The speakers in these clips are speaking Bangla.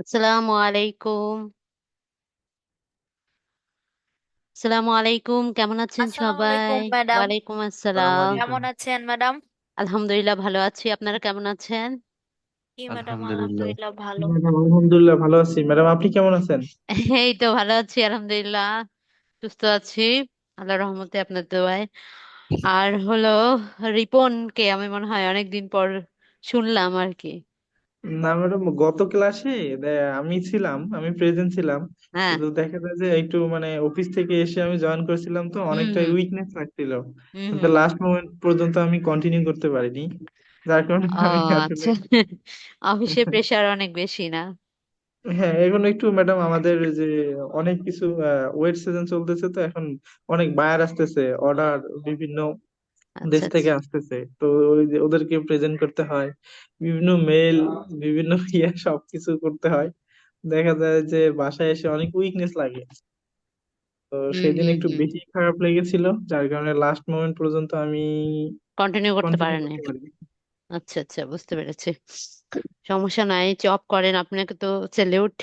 আসসালামু আলাইকুম। আসসালামু আলাইকুম, কেমন আছেন আসসালামু সবাই? আলাইকুম ম্যাডাম। ওয়ালাইকুম সালাম আসসালাম। আলাইকুম। কেমন আছেন ম্যাডাম? আলহামদুলিল্লাহ ভালো আছি, আপনারা কেমন আছেন? কি ম্যাডাম, আলহামদুলিল্লাহ। আলহামদুলিল্লাহ ভালো। ম্যাডাম আলহামদুলিল্লাহ ভালো আছি। ম্যাডাম আপনি কেমন আছেন? এই তো ভালো আছি আলহামদুলিল্লাহ, সুস্থ আছি আল্লাহর রহমতে, আপনার দোয়ায়। আর রিপনকে আমি মনে হয় অনেকদিন পর শুনলাম আর কি। না ম্যাডাম, গত ক্লাসে আমি ছিলাম, আমি প্রেজেন্ট ছিলাম। হ্যাঁ। কিন্তু দেখা যায় যে একটু মানে অফিস থেকে এসে আমি জয়েন করেছিলাম, তো হুম অনেকটা হুম উইকনেস লাগছিল। হুম কিন্তু হুম লাস্ট মোমেন্ট পর্যন্ত আমি কন্টিনিউ করতে পারিনি, যার কারণে ও আমি আসলে আচ্ছা। অফিসের প্রেশার অনেক বেশি না? হ্যাঁ, এখন একটু ম্যাডাম আমাদের যে অনেক কিছু ওয়েট সিজন চলতেছে, তো এখন অনেক বায়ার আসতেছে, অর্ডার বিভিন্ন আচ্ছা দেশ আচ্ছা। থেকে আসতেছে, তো ওই যে ওদেরকে প্রেজেন্ট করতে হয়, বিভিন্ন মেল, বিভিন্ন সবকিছু করতে হয়। দেখা যায় যে বাসায় এসে অনেক উইকনেস লাগে। তো হুম সেদিন হুম একটু হুম বেশি খারাপ লেগেছিল, যার কারণে লাস্ট মোমেন্ট পর্যন্ত আমি কন্টিনিউ করতে কন্টিনিউ পারেননি? করতে পারিনি। আচ্ছা আচ্ছা, বুঝতে পেরেছি। সমস্যা নাই, জব করেন, আপনাকে তো স্যালিউট।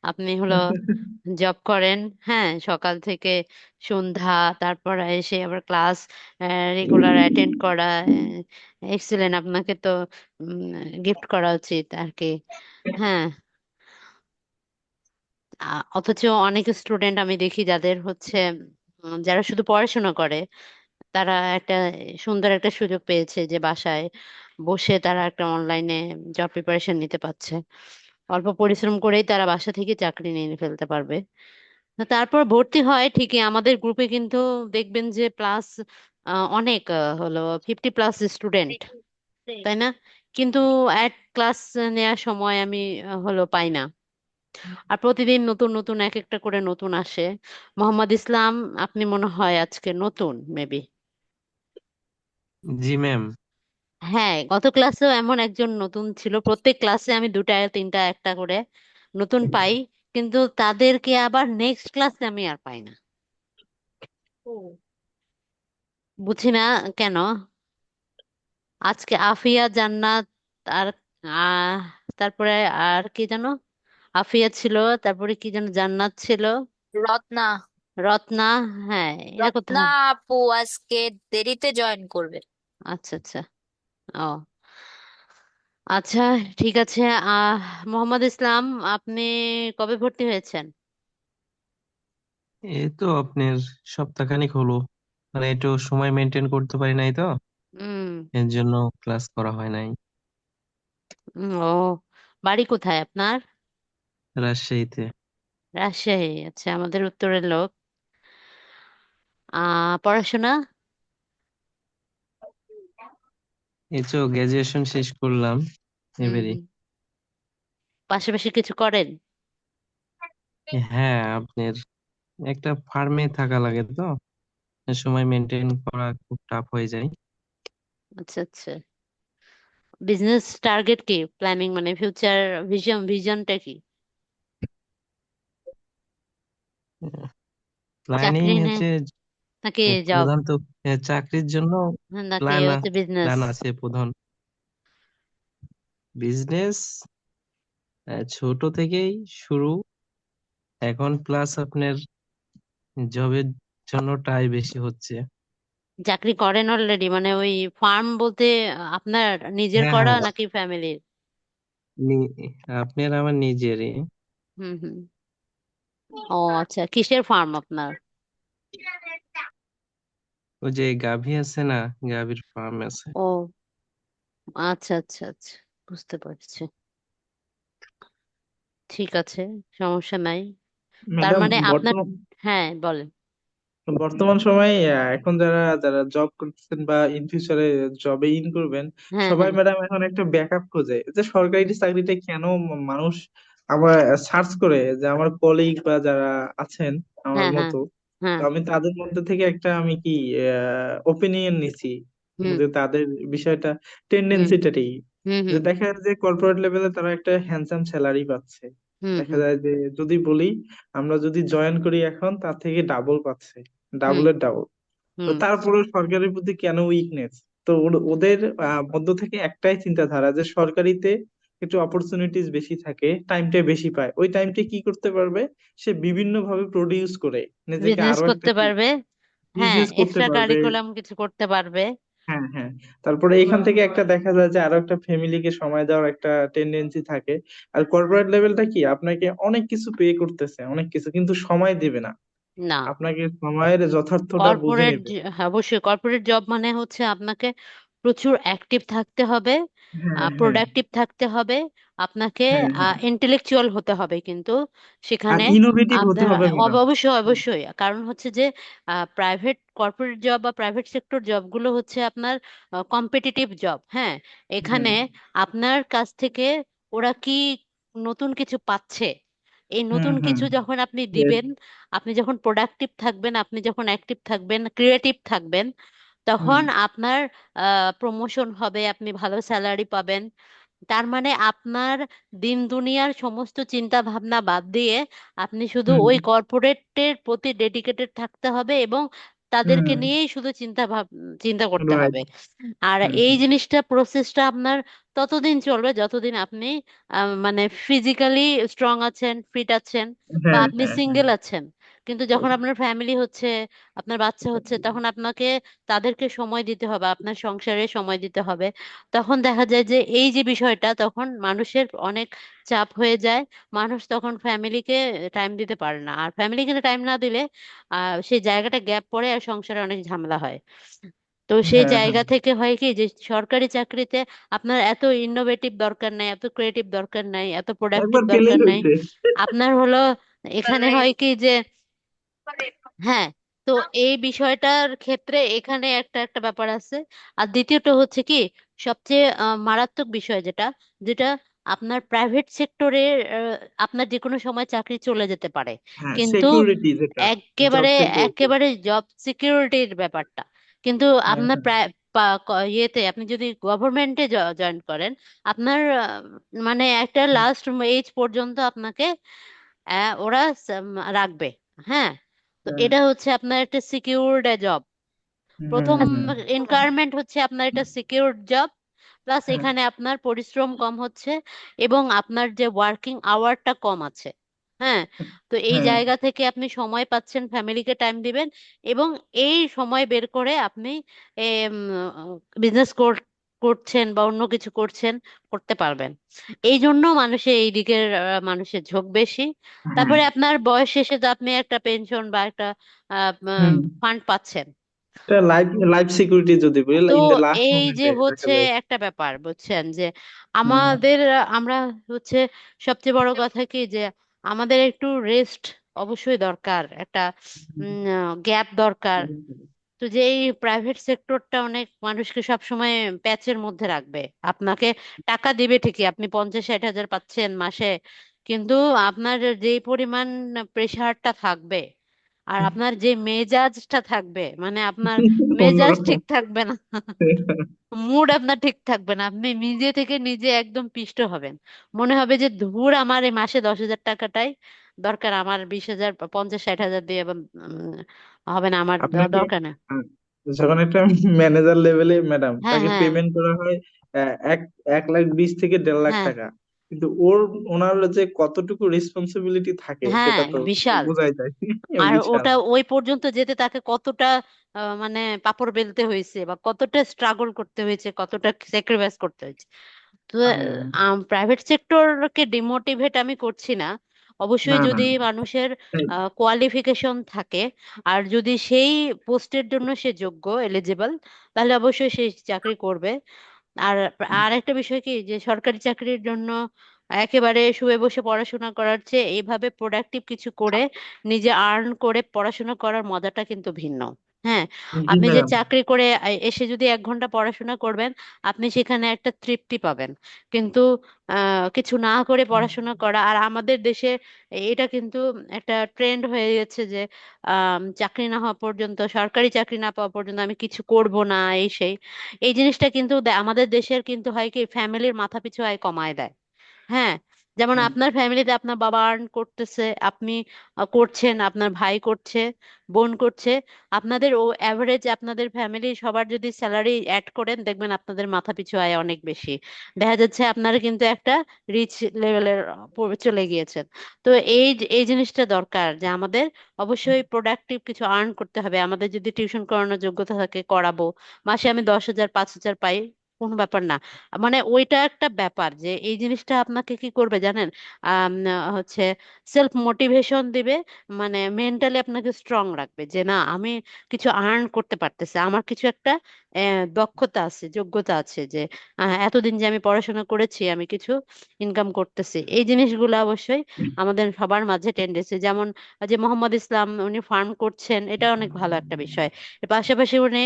আপনি জব করেন, হ্যাঁ, সকাল থেকে সন্ধ্যা, তারপর এসে আবার ক্লাস রেগুলার অ্যাটেন্ড করা, এক্সিলেন্ট। আপনাকে তো গিফট করা উচিত আর কি। হ্যাঁ। অথচ অনেক স্টুডেন্ট আমি দেখি যাদের যারা শুধু পড়াশোনা করে, তারা একটা সুন্দর একটা সুযোগ পেয়েছে যে বাসায় বসে তারা একটা অনলাইনে জব প্রিপারেশন নিতে পারছে। অল্প পরিশ্রম করেই তারা বাসা থেকে চাকরি নিয়ে ফেলতে পারবে। তারপর ভর্তি হয় ঠিকই আমাদের গ্রুপে, কিন্তু দেখবেন যে প্লাস অনেক 50+ স্টুডেন্ট, তাই না? কিন্তু অ্যাট ক্লাস নেওয়ার সময় আমি পাই না। আর প্রতিদিন নতুন নতুন এক একটা করে নতুন আসে। মোহাম্মদ ইসলাম, আপনি মনে হয় আজকে নতুন মেবি। জি ম্যাম। হ্যাঁ, গত ক্লাসেও এমন একজন নতুন ছিল, প্রত্যেক ক্লাসে আমি দুটা তিনটা একটা করে নতুন পাই, কিন্তু তাদেরকে আবার নেক্সট ক্লাসে আমি আর পাই না। ও, বুঝি না কেন। আজকে আফিয়া, জান্নাত, আর আহ তারপরে আর কি জানো, আফিয়া ছিল, তারপরে কি যেন জান্নাত ছিল, রত্না। রত্না। হ্যাঁ, এরা রত্না কোথায়? আপু আজকে দেরিতে জয়েন করবে। আচ্ছা আচ্ছা। ও আচ্ছা, ঠিক আছে। আহ মোহাম্মদ ইসলাম, আপনি কবে ভর্তি হয়েছেন? এই তো আপনার সপ্তাহখানেক হলো, মানে একটু সময় মেনটেন করতে পারি নাই তো, হুম। এর জন্য ক্লাস করা হয় নাই। ও, বাড়ি কোথায় আপনার? রাজশাহীতে। রাজশাহী, আচ্ছা, আমাদের উত্তরের লোক। পড়াশোনা? এই তো গ্রাজুয়েশন শেষ করলাম হুম এবারে। হুম। পাশাপাশি কিছু করেন? হ্যাঁ, আপনার একটা ফার্মে থাকা লাগে তো, সময় মেনটেন করা খুব টাফ হয়ে যায়। আচ্ছা আচ্ছা। বিজনেস টার্গেট কি, প্ল্যানিং মানে ফিউচার ভিশনটা কি? প্ল্যানিং চাকরি নে হচ্ছে নাকি জব, প্রধানত চাকরির জন্য নাকি প্ল্যান বিজনেস? প্ল্যান আছে প্রধান। বিজনেস ছোট থেকেই শুরু, এখন প্লাস আপনার জবের জন্য ট্রাই বেশি হচ্ছে। চাকরি করেন অলরেডি, মানে ওই ফার্ম বলতে আপনার নিজের হ্যাঁ করা হ্যাঁ, নাকি ফ্যামিলির? নি- আপনার আমার নিজেরই। হুম হুম। ও আচ্ছা, কিসের ফার্ম আপনার? ওই যে গাভী আছে না, গাভীর ফার্ম আছে। ও আচ্ছা আচ্ছা আচ্ছা, বুঝতে পারছি। ঠিক আছে, সমস্যা নাই। তার ম্যাডাম মানে আপনার, বর্তমান হ্যাঁ বলেন। বর্তমান সময়ে এখন যারা যারা জব করতেছেন বা ইন ফিউচারে জবে ইন করবেন, হ্যাঁ সবাই হ্যাঁ ম্যাডাম এখন একটা ব্যাকআপ খোঁজে যে সরকারি চাকরিটা কেন মানুষ আবার সার্চ করে, যে আমার কলিগ বা যারা আছেন আমার হ্যাঁ হ্যাঁ মতো। হ্যাঁ। তো আমি তাদের মধ্যে থেকে একটা আমি কি ওপিনিয়ন নিছি, হুম যে তাদের বিষয়টা হুম টেন্ডেন্সিটাই, হুম যে হুম দেখা যায় যে কর্পোরেট লেভেলে তারা একটা হ্যান্ডসাম স্যালারি পাচ্ছে। হুম দেখা হুম যায় যে যদি বলি আমরা যদি জয়েন করি এখন, তার থেকে ডাবল পাচ্ছে, হুম ডাবলের ডাবল। তো হুম তারপরে সরকারের প্রতি কেন উইকনেস? তো ওদের মধ্য থেকে একটাই চিন্তাধারা যে সরকারিতে একটু অপরচুনিটিস বেশি থাকে, টাইমটা বেশি পায়, ওই টাইমটা কি করতে পারবে? সে বিভিন্ন ভাবে প্রডিউস করে নিজেকে বিজনেস আরো একটা করতে কি পারবে, হ্যাঁ, বিজনেস করতে এক্সট্রা পারবে। কারিকুলাম কিছু করতে পারবে। হ্যাঁ, হ্যাঁ। তারপরে এখান থেকে একটা দেখা যায় যে আরো একটা ফ্যামিলিকে সময় দেওয়ার একটা টেন্ডেন্সি থাকে। আর কর্পোরেট লেভেলটা কি, আপনাকে অনেক কিছু পে করতেছে, অনেক কিছু, কিন্তু সময় দিবে না, না, আপনাকে সময়ের যথার্থটা বুঝে কর্পোরেট, নেবে। অবশ্যই কর্পোরেট জব মানে হচ্ছে আপনাকে প্রচুর অ্যাক্টিভ থাকতে হবে, হ্যাঁ, হ্যাঁ, প্রোডাক্টিভ থাকতে হবে, আপনাকে হ্যাঁ, হ্যাঁ। ইন্টেলেকচুয়াল হতে হবে কিন্তু আর সেখানে ইনোভেটিভ হতে আপনার হবে ম্যাডাম। অবশ্যই অবশ্যই, কারণ হচ্ছে যে প্রাইভেট কর্পোরেট জব বা প্রাইভেট সেক্টর জবগুলো হচ্ছে আপনার কম্পিটিটিভ জব, হ্যাঁ। হ্যাঁ। এখানে আপনার কাছ থেকে ওরা কি নতুন কিছু পাচ্ছে, এই হুম, নতুন হুম। কিছু যখন আপনি Yes. দিবেন, আপনি যখন প্রোডাক্টিভ থাকবেন, আপনি যখন অ্যাক্টিভ থাকবেন, ক্রিয়েটিভ থাকবেন, হুম, তখন আপনার প্রমোশন হবে, আপনি ভালো স্যালারি পাবেন। তার মানে আপনার দিন দুনিয়ার সমস্ত চিন্তা ভাবনা বাদ দিয়ে আপনি শুধু হুম, ওই কর্পোরেটের প্রতি ডেডিকেটেড থাকতে হবে এবং তাদেরকে হুম। নিয়েই শুধু চিন্তা করতে রাইট। হবে। আর হুম, এই হুম। জিনিসটা, প্রসেসটা আপনার ততদিন চলবে যতদিন আপনি মানে ফিজিক্যালি স্ট্রং আছেন, ফিট আছেন, বা হ্যাঁ, আপনি হ্যাঁ, হ্যাঁ। সিঙ্গেল আছেন। কিন্তু যখন আপনার ফ্যামিলি হচ্ছে, আপনার বাচ্চা হচ্ছে, তখন আপনাকে তাদেরকে সময় দিতে হবে, আপনার সংসারে সময় দিতে হবে। তখন দেখা যায় যে এই যে বিষয়টা, তখন মানুষের অনেক চাপ হয়ে যায়, মানুষ তখন ফ্যামিলিকে টাইম দিতে পারে না, আর ফ্যামিলিকে টাইম না দিলে সেই জায়গাটা গ্যাপ পড়ে আর সংসারে অনেক ঝামেলা হয়। তো সেই হ্যাঁ, হ্যাঁ। জায়গা থেকে হয় কি যে সরকারি চাকরিতে আপনার এত ইনোভেটিভ দরকার নাই, এত ক্রিয়েটিভ দরকার নাই, এত প্রোডাক্টিভ একবার পেলেই দরকার নাই। হয়েছে। আপনার হলো এখানে হয় কি যে, হ্যাঁ, তো এই বিষয়টার ক্ষেত্রে এখানে একটা একটা ব্যাপার আছে। আর দ্বিতীয়টা হচ্ছে কি, সবচেয়ে মারাত্মক বিষয় যেটা, যেটা আপনার প্রাইভেট সেক্টরে আপনার যে কোনো সময় চাকরি চলে যেতে পারে, হ্যাঁ, কিন্তু সিকিউরিটি যেটা, জব একেবারে সিকিউরিটি। একেবারে জব সিকিউরিটির ব্যাপারটা, কিন্তু হ্যাঁ, আপনার হ্যাঁ। প্রায় ইয়েতে আপনি যদি গভর্নমেন্টে জয়েন করেন, আপনার মানে একটা লাস্ট এজ পর্যন্ত আপনাকে ওরা রাখবে, হ্যাঁ। তো হ্যাঁ। এটা হচ্ছে আপনার একটা সিকিউরড জব। হুম, প্রথম হুম। ইনকারমেন্ট হচ্ছে আপনার এটা সিকিউরড জব, প্লাস হ্যাঁ। এখানে আপনার পরিশ্রম কম হচ্ছে এবং আপনার যে ওয়ার্কিং আওয়ারটা কম আছে, হ্যাঁ। তো এই হ্যাঁ। জায়গা থেকে আপনি সময় পাচ্ছেন, ফ্যামিলিকে টাইম দিবেন, এবং এই সময় বের করে আপনি বিজনেস করছেন বা অন্য কিছু করছেন, করতে পারবেন। এই জন্য মানুষের এই দিকের মানুষের ঝোঁক বেশি। হ্যাঁ। তারপরে আপনার বয়স শেষে তো আপনি একটা পেনশন বা একটা হুম। ফান্ড পাচ্ছেন। এটা লাইফ লাইফ সিকিউরিটি যদি বলি, তো ইন দ্য লাস্ট এই যে মোমেন্টে দেখা হচ্ছে যায়। একটা ব্যাপার, বুঝছেন যে হুম, আমাদের আমরা হচ্ছে সবচেয়ে বড় কথা কি যে আমাদের একটু রেস্ট অবশ্যই দরকার, একটা গ্যাপ দরকার। তো যে এই প্রাইভেট সেক্টরটা অনেক মানুষকে সব সময় প্যাচের মধ্যে রাখবে। আপনাকে টাকা দিবে ঠিকই, আপনি 50-60 হাজার পাচ্ছেন মাসে, কিন্তু আপনার যে পরিমাণ প্রেশারটা থাকবে, আর আপনার যে মেজাজটা থাকবে, মানে আপনার মেজাজ অন্যরকম। ঠিক থাকবে না, মুড আপনার ঠিক থাকবে না, আপনি নিজে থেকে নিজে একদম পিষ্ট হবেন। মনে হবে যে ধুর, আমার এই মাসে 10,000 টাকাটাই দরকার, আমার 20,000 50-60 হাজার দিয়ে হবে না, আমার আপনাকে দরকার না। আহ, যখন একটা ম্যানেজার লেভেলে ম্যাডাম হ্যাঁ, তাকে হ্যাঁ, পেমেন্ট করা হয় 1,20,000 থেকে 1.5 লাখ হ্যাঁ, টাকা, কিন্তু ওনার যে কতটুকু রেসপন্সিবিলিটি থাকে হ্যাঁ, সেটা তো বিশাল। বোঝাই যায়। আর বিশাল। ওটা ওই পর্যন্ত যেতে তাকে কতটা মানে পাপড় বেলতে হয়েছে, বা কতটা স্ট্রাগল করতে হয়েছে, কতটা স্যাক্রিফাইস করতে হয়েছে। তো আহ, প্রাইভেট সেক্টরকে ডিমোটিভেট আমি করছি না। অবশ্যই না, না। যদি মানুষের এই, কোয়ালিফিকেশন থাকে, আর যদি সেই পোস্টের জন্য সে যোগ্য, এলিজিবল, তাহলে অবশ্যই সে চাকরি করবে। আর আর একটা বিষয় কি যে সরকারি চাকরির জন্য একেবারে শুয়ে বসে পড়াশোনা করার চেয়ে এইভাবে প্রোডাক্টিভ কিছু করে নিজে আর্ন করে পড়াশোনা করার মজাটা কিন্তু ভিন্ন, হ্যাঁ। জি আপনি যে ম্যাডাম। চাকরি করে এসে যদি 1 ঘন্টা পড়াশোনা করবেন, আপনি সেখানে একটা তৃপ্তি পাবেন, কিন্তু কিছু না করে পড়াশোনা করা, আর আমাদের দেশে এটা কিন্তু একটা ট্রেন্ড হয়ে গেছে যে চাকরি না হওয়া পর্যন্ত, সরকারি চাকরি না পাওয়া পর্যন্ত আমি কিছু করব না, এই সেই। এই জিনিসটা কিন্তু আমাদের দেশের কিন্তু হয় কি, ফ্যামিলির মাথাপিছু আয় কমায় দেয়, হ্যাঁ। যেমন হুম। আপনার ফ্যামিলিতে আপনার বাবা আর্ন করতেছে, আপনি করছেন, আপনার ভাই করছে, বোন করছে, আপনাদের ও অ্যাভারেজ আপনাদের ফ্যামিলি সবার যদি স্যালারি অ্যাড করেন দেখবেন আপনাদের মাথা পিছু আয় অনেক বেশি। দেখা যাচ্ছে আপনারা কিন্তু একটা রিচ লেভেলের চলে গিয়েছেন। তো এই জিনিসটা দরকার যে আমাদের অবশ্যই প্রোডাক্টিভ কিছু আর্ন করতে হবে। আমাদের যদি টিউশন করানোর যোগ্যতা থাকে করাবো, মাসে আমি 10,000 5,000 পাই, কোনো ব্যাপার না। মানে ওইটা একটা ব্যাপার যে এই জিনিসটা আপনাকে কি করবে জানেন, হচ্ছে সেলফ মোটিভেশন দিবে। মানে মেন্টালি আপনাকে স্ট্রং রাখবে যে না, আমি কিছু আর্ন করতে পারতেছি, আমার কিছু একটা দক্ষতা আছে, যোগ্যতা আছে, যে এতদিন যে আমি পড়াশোনা করেছি আমি কিছু ইনকাম করতেছি। এই জিনিসগুলো অবশ্যই আমাদের সবার মাঝে টেন্ডেন্সি। যেমন যে মোহাম্মদ ইসলাম, উনি ফার্ম করছেন, এটা অনেক ভালো একটা বিষয়। এর পাশাপাশি উনি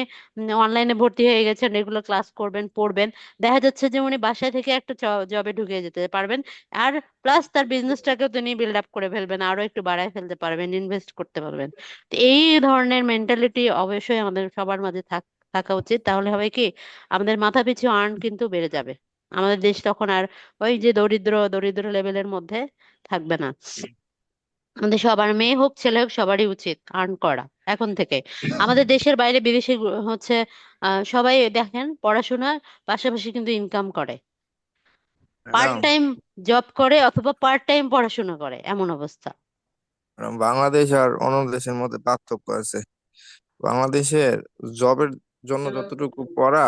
অনলাইনে ভর্তি হয়ে গেছেন, রেগুলার ক্লাস করবেন, পড়বেন। দেখা যাচ্ছে যে উনি বাসায় থেকে একটা জবে ঢুকে যেতে পারবেন। আর প্লাস তার বিজনেসটাকেও তিনি বিল্ড আপ করে ফেলবেন, আরো একটু বাড়ায় ফেলতে পারবেন, ইনভেস্ট করতে পারবেন। তো এই ধরনের মেন্টালিটি অবশ্যই আমাদের সবার মাঝে থাকা উচিত। তাহলে হবে কি, আমাদের মাথা পিছু আর্ন কিন্তু বেড়ে যাবে। আমাদের দেশ তখন আর ওই যে দরিদ্র দরিদ্র লেভেলের মধ্যে থাকবে না। আমাদের সবার, মেয়ে হোক ছেলে হোক, সবারই উচিত আর্ন করা এখন থেকে। আমাদের দেশের বাইরে বিদেশে হচ্ছে সবাই দেখেন পড়াশোনার পাশাপাশি কিন্তু ইনকাম করে, পার্ট ম্যাডাম, টাইম জব করে অথবা পার্ট টাইম পড়াশোনা করে, এমন অবস্থা। বাংলাদেশ আর অন্য দেশের মধ্যে পার্থক্য আছে। বাংলাদেশের জবের জন্য যতটুকু পড়া,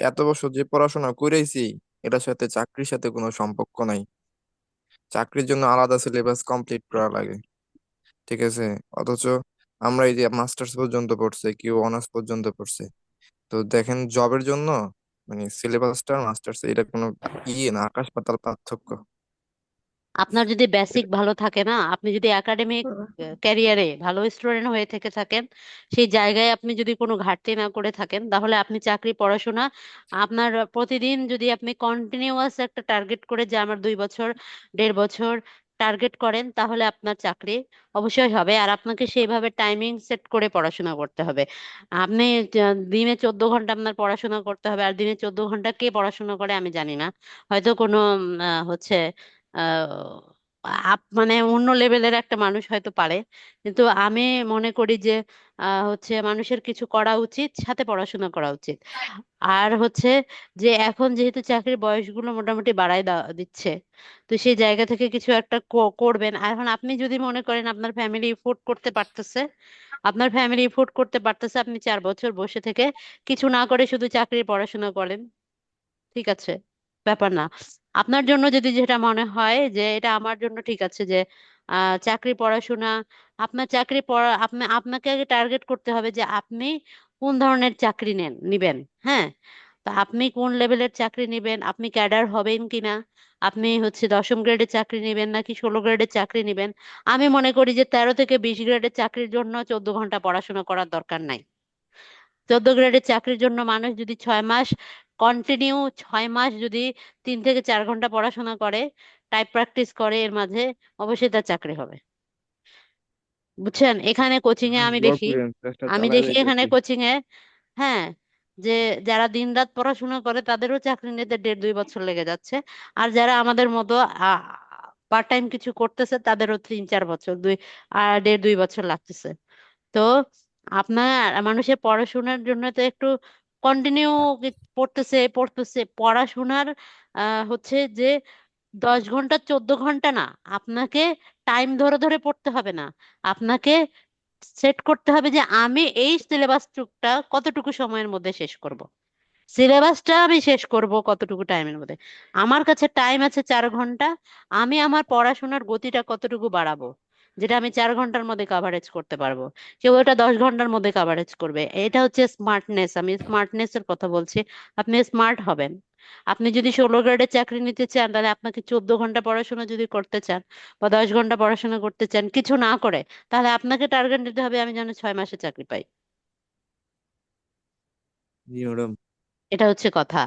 এত বছর যে পড়াশোনা করেছি, এটার সাথে চাকরির সাথে কোনো সম্পর্ক নাই। চাকরির জন্য আলাদা সিলেবাস কমপ্লিট করা লাগে, ঠিক আছে? অথচ আমরা এই যে মাস্টার্স পর্যন্ত পড়ছে, কেউ অনার্স পর্যন্ত পড়ছে। তো দেখেন জবের জন্য মানে সিলেবাসটা মাস্টার্স এটা কোনো ইয়ে না, আকাশ পাতাল পার্থক্য। আপনার যদি বেসিক ভালো থাকে না, আপনি যদি একাডেমিক ক্যারিয়ারে ভালো স্টুডেন্ট হয়ে থেকে থাকেন, সেই জায়গায় আপনি যদি কোনো ঘাটতি না করে থাকেন, তাহলে আপনি চাকরি পড়াশোনা আপনার প্রতিদিন যদি আপনি কন্টিনিউয়াস একটা টার্গেট করে যে আমার 2 বছর 1.5 বছর টার্গেট করেন, তাহলে আপনার চাকরি অবশ্যই হবে। আর আপনাকে সেইভাবে টাইমিং সেট করে পড়াশোনা করতে হবে। আপনি দিনে 14 ঘন্টা আপনার পড়াশোনা করতে হবে। আর দিনে 14 ঘন্টা কে পড়াশোনা করে আমি জানি না, হয়তো কোনো হচ্ছে মানে অন্য লেভেলের একটা মানুষ হয়তো পারে। কিন্তু আমি মনে করি যে হচ্ছে মানুষের কিছু করা উচিত, সাথে পড়াশোনা করা উচিত। আর হচ্ছে যে এখন যেহেতু চাকরির বয়সগুলো মোটামুটি বাড়ায় দিচ্ছে, তো সেই জায়গা থেকে কিছু একটা করবেন। আর এখন আপনি যদি মনে করেন আপনার ফ্যামিলি এফোর্ড করতে পারতেছে, আপনি 4 বছর বসে থেকে কিছু না করে শুধু চাকরির পড়াশোনা করেন, ঠিক আছে, ব্যাপার না। আপনার জন্য যদি যেটা মনে হয় যে এটা আমার জন্য ঠিক আছে, যে চাকরি পড়াশোনা, আপনার চাকরি পড়া আপনাকে আগে টার্গেট করতে হবে যে আপনি কোন ধরনের চাকরি নিবেন। হ্যাঁ, তা আপনি কোন লেভেলের চাকরি নিবেন, আপনি ক্যাডার হবেন কিনা, আপনি হচ্ছে 10ম গ্রেডের চাকরি নিবেন নাকি 16 গ্রেডের চাকরি নিবেন। আমি মনে করি যে 13 থেকে 20 গ্রেডের চাকরির জন্য 14 ঘন্টা পড়াশোনা করার দরকার নাই। 14 গ্রেডের চাকরির জন্য মানুষ যদি 6 মাস কন্টিনিউ, 6 মাস যদি 3 থেকে 4 ঘন্টা পড়াশোনা করে, টাইপ প্র্যাকটিস করে এর মাঝে, অবশ্যই তার চাকরি হবে। বুঝছেন, এখানে কোচিং এ আমি দোয়া দেখি, করেন, চেষ্টা চালাই এখানে যাইতেছি। কোচিং এ, হ্যাঁ, যে যারা দিনরাত পড়াশোনা করে তাদেরও চাকরি নিতে 1.5 2 বছর লেগে যাচ্ছে। আর যারা আমাদের মতো পার্ট টাইম কিছু করতেছে তাদেরও 3 4 বছর, 1.5 2 বছর লাগতেছে। তো আপনার মানুষের পড়াশোনার জন্য তো একটু কন্টিনিউ পড়তেছে পড়তেছে পড়াশোনার হচ্ছে যে 10 ঘন্টা 14 ঘন্টা না, আপনাকে টাইম ধরে ধরে পড়তে হবে না, আপনাকে সেট করতে হবে যে আমি এই সিলেবাসটা কতটুকু সময়ের মধ্যে শেষ করব। সিলেবাসটা আমি শেষ করব কতটুকু টাইমের মধ্যে। আমার কাছে টাইম আছে 4 ঘন্টা, আমি আমার পড়াশোনার গতিটা কতটুকু বাড়াবো, যেটা আমি 4 ঘন্টার মধ্যে কাভারেজ করতে পারবো। কেউ এটা 10 ঘন্টার মধ্যে কাভারেজ করবে। এটা হচ্ছে স্মার্টনেস, আমি স্মার্টনেস এর কথা বলছি। আপনি স্মার্ট হবেন। আপনি যদি 16 গ্রেডের চাকরি নিতে চান, তাহলে আপনাকে 14 ঘন্টা পড়াশোনা যদি করতে চান বা 10 ঘন্টা পড়াশোনা করতে চান কিছু না করে, তাহলে আপনাকে টার্গেট দিতে হবে আমি যেন 6 মাসে চাকরি পাই। জি ম্যাডাম। এটা হচ্ছে কথা।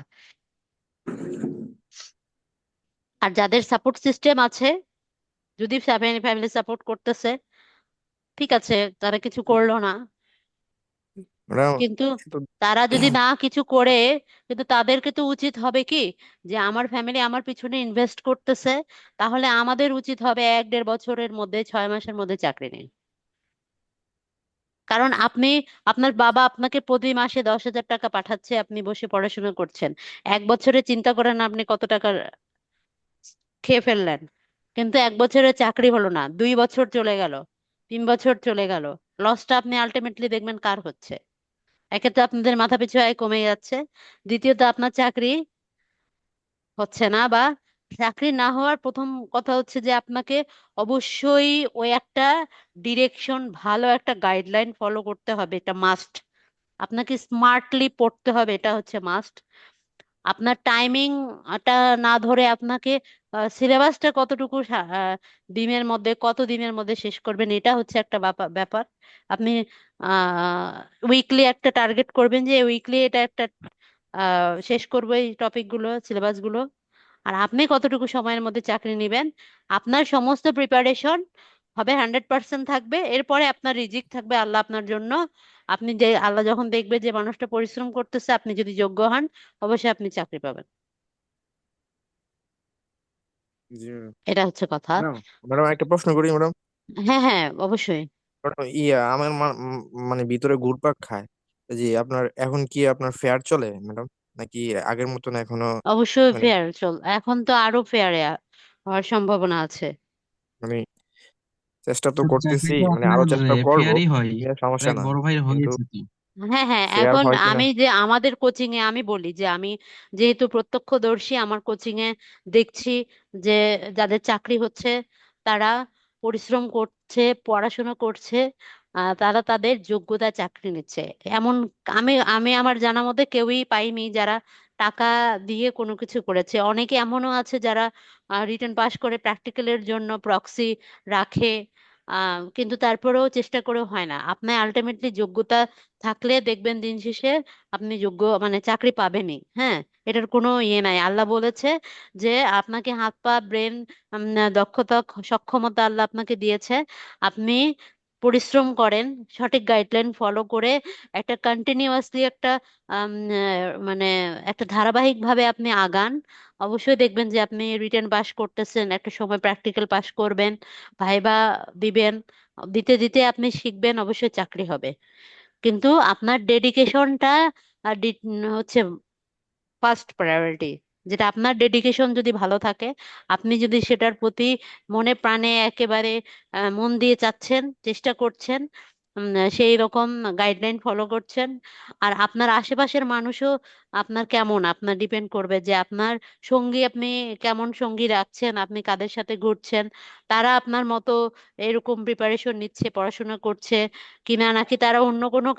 আর যাদের সাপোর্ট সিস্টেম আছে, যদি ফ্যামিলি সাপোর্ট করতেছে, ঠিক আছে, তারা কিছু করলো না, ম্যাডাম কিন্তু এত তারা যদি না কিছু করে, কিন্তু তাদেরকে তো উচিত হবে কি, যে আমার ফ্যামিলি আমার পিছনে ইনভেস্ট করতেছে, তাহলে আমাদের উচিত হবে 1-1.5 বছরের মধ্যে, 6 মাসের মধ্যে চাকরি নিন। কারণ আপনি, আপনার বাবা আপনাকে প্রতি মাসে 10,000 টাকা পাঠাচ্ছে, আপনি বসে পড়াশোনা করছেন। 1 বছরে চিন্তা করেন আপনি কত টাকা খেয়ে ফেললেন। কিন্তু 1 বছরে চাকরি হলো না, 2 বছর চলে গেল, 3 বছর চলে গেল, লসটা আপনি আলটিমেটলি দেখবেন কার হচ্ছে। একে তো আপনাদের মাথা পিছু আয় কমে যাচ্ছে, দ্বিতীয়ত আপনার চাকরি হচ্ছে না, বা চাকরি না হওয়ার প্রথম কথা হচ্ছে যে আপনাকে অবশ্যই ওই একটা ডিরেকশন, ভালো একটা গাইডলাইন ফলো করতে হবে, এটা মাস্ট। আপনাকে স্মার্টলি পড়তে হবে, এটা হচ্ছে মাস্ট। আপনার টাইমিংটা না ধরে আপনাকে সিলেবাসটা কতটুকু দিনের মধ্যে, কত দিনের মধ্যে শেষ করবেন, এটা হচ্ছে একটা ব্যাপার। আপনি উইকলি একটা টার্গেট করবেন যে উইকলি এটা একটা শেষ করবো এই টপিকগুলো, সিলেবাসগুলো। আর আপনি কতটুকু সময়ের মধ্যে চাকরি নেবেন, আপনার সমস্ত প্রিপারেশন হবে 100% থাকবে। এরপরে আপনার রিজিক থাকবে আল্লাহ আপনার জন্য। আপনি যে, আল্লাহ যখন দেখবে যে মানুষটা পরিশ্রম করতেছে, আপনি যদি যোগ্য হন, অবশ্যই আপনি চাকরি পাবেন। জি ম্যাডাম। এটা হচ্ছে কথা। ম্যাডাম ম্যাডাম একটা প্রশ্ন করি ম্যাডাম। হ্যাঁ, হ্যাঁ, অবশ্যই। ম্যাডাম, আমার মানে ভিতরে ঘুরপাক খায়। জি, আপনার এখন কি আপনার ফেয়ার চলে ম্যাডাম, নাকি আগের মতন এখনো অবশ্যই মানে ফেয়ার চল, এখন তো আরো ফেয়ারে হওয়ার সম্ভাবনা আছে। মানে চেষ্টা তো চাকরি করতেছি, তো মানে আপনার আরো চেষ্টা করব, ফেয়ারই হয়, সমস্যা এক না, বড় ভাই কিন্তু হয়েছে তো। হ্যাঁ, হ্যাঁ, ফেয়ার এখন হয় কিনা। আমি যে আমাদের কোচিং এ আমি বলি যে আমি যেহেতু প্রত্যক্ষদর্শী, আমার কোচিং এ দেখছি যে যাদের চাকরি হচ্ছে, তারা পরিশ্রম করছে, পড়াশোনা করছে, তারা তাদের যোগ্যতায় চাকরি নিচ্ছে। এমন আমি আমি আমার জানা মতে কেউই পাইনি যারা টাকা দিয়ে কোনো কিছু করেছে। অনেকে এমনও আছে যারা রিটেন পাস করে প্র্যাকটিক্যালের জন্য প্রক্সি রাখে, কিন্তু তারপরেও চেষ্টা করেও হয় না। আপনার আলটিমেটলি যোগ্যতা থাকলে দেখবেন দিন শেষে আপনি যোগ্য, মানে চাকরি পাবেনই। হ্যাঁ, এটার কোনো ইয়ে নাই। আল্লাহ বলেছে যে আপনাকে হাত পা ব্রেন, দক্ষতা, সক্ষমতা আল্লাহ আপনাকে দিয়েছে। আপনি পরিশ্রম করেন, সঠিক গাইডলাইন ফলো করে, একটা কন্টিনিউয়াসলি একটা মানে একটা ধারাবাহিক ভাবে আপনি আগান, অবশ্যই দেখবেন যে আপনি রিটেন পাস করতেছেন, একটা সময় প্র্যাকটিক্যাল পাস করবেন, ভাইবা দিবেন, দিতে দিতে আপনি শিখবেন, অবশ্যই চাকরি হবে। কিন্তু আপনার ডেডিকেশনটা হচ্ছে ফার্স্ট প্রায়োরিটি। যেটা আপনার ডেডিকেশন যদি ভালো থাকে, আপনি যদি সেটার প্রতি মনে প্রাণে একেবারে মন দিয়ে চাচ্ছেন, চেষ্টা করছেন, সেই রকম গাইডলাইন ফলো করছেন, আর আপনার আশেপাশের মানুষও আপনার কেমন, আপনার ডিপেন্ড করবে যে আপনার সঙ্গী, আপনি কেমন সঙ্গী রাখছেন, আপনি কাদের সাথে ঘুরছেন, তারা আপনার মতো এরকম প্রিপারেশন নিচ্ছে, পড়াশোনা করছে কিনা, নাকি তারা অন্য কোনো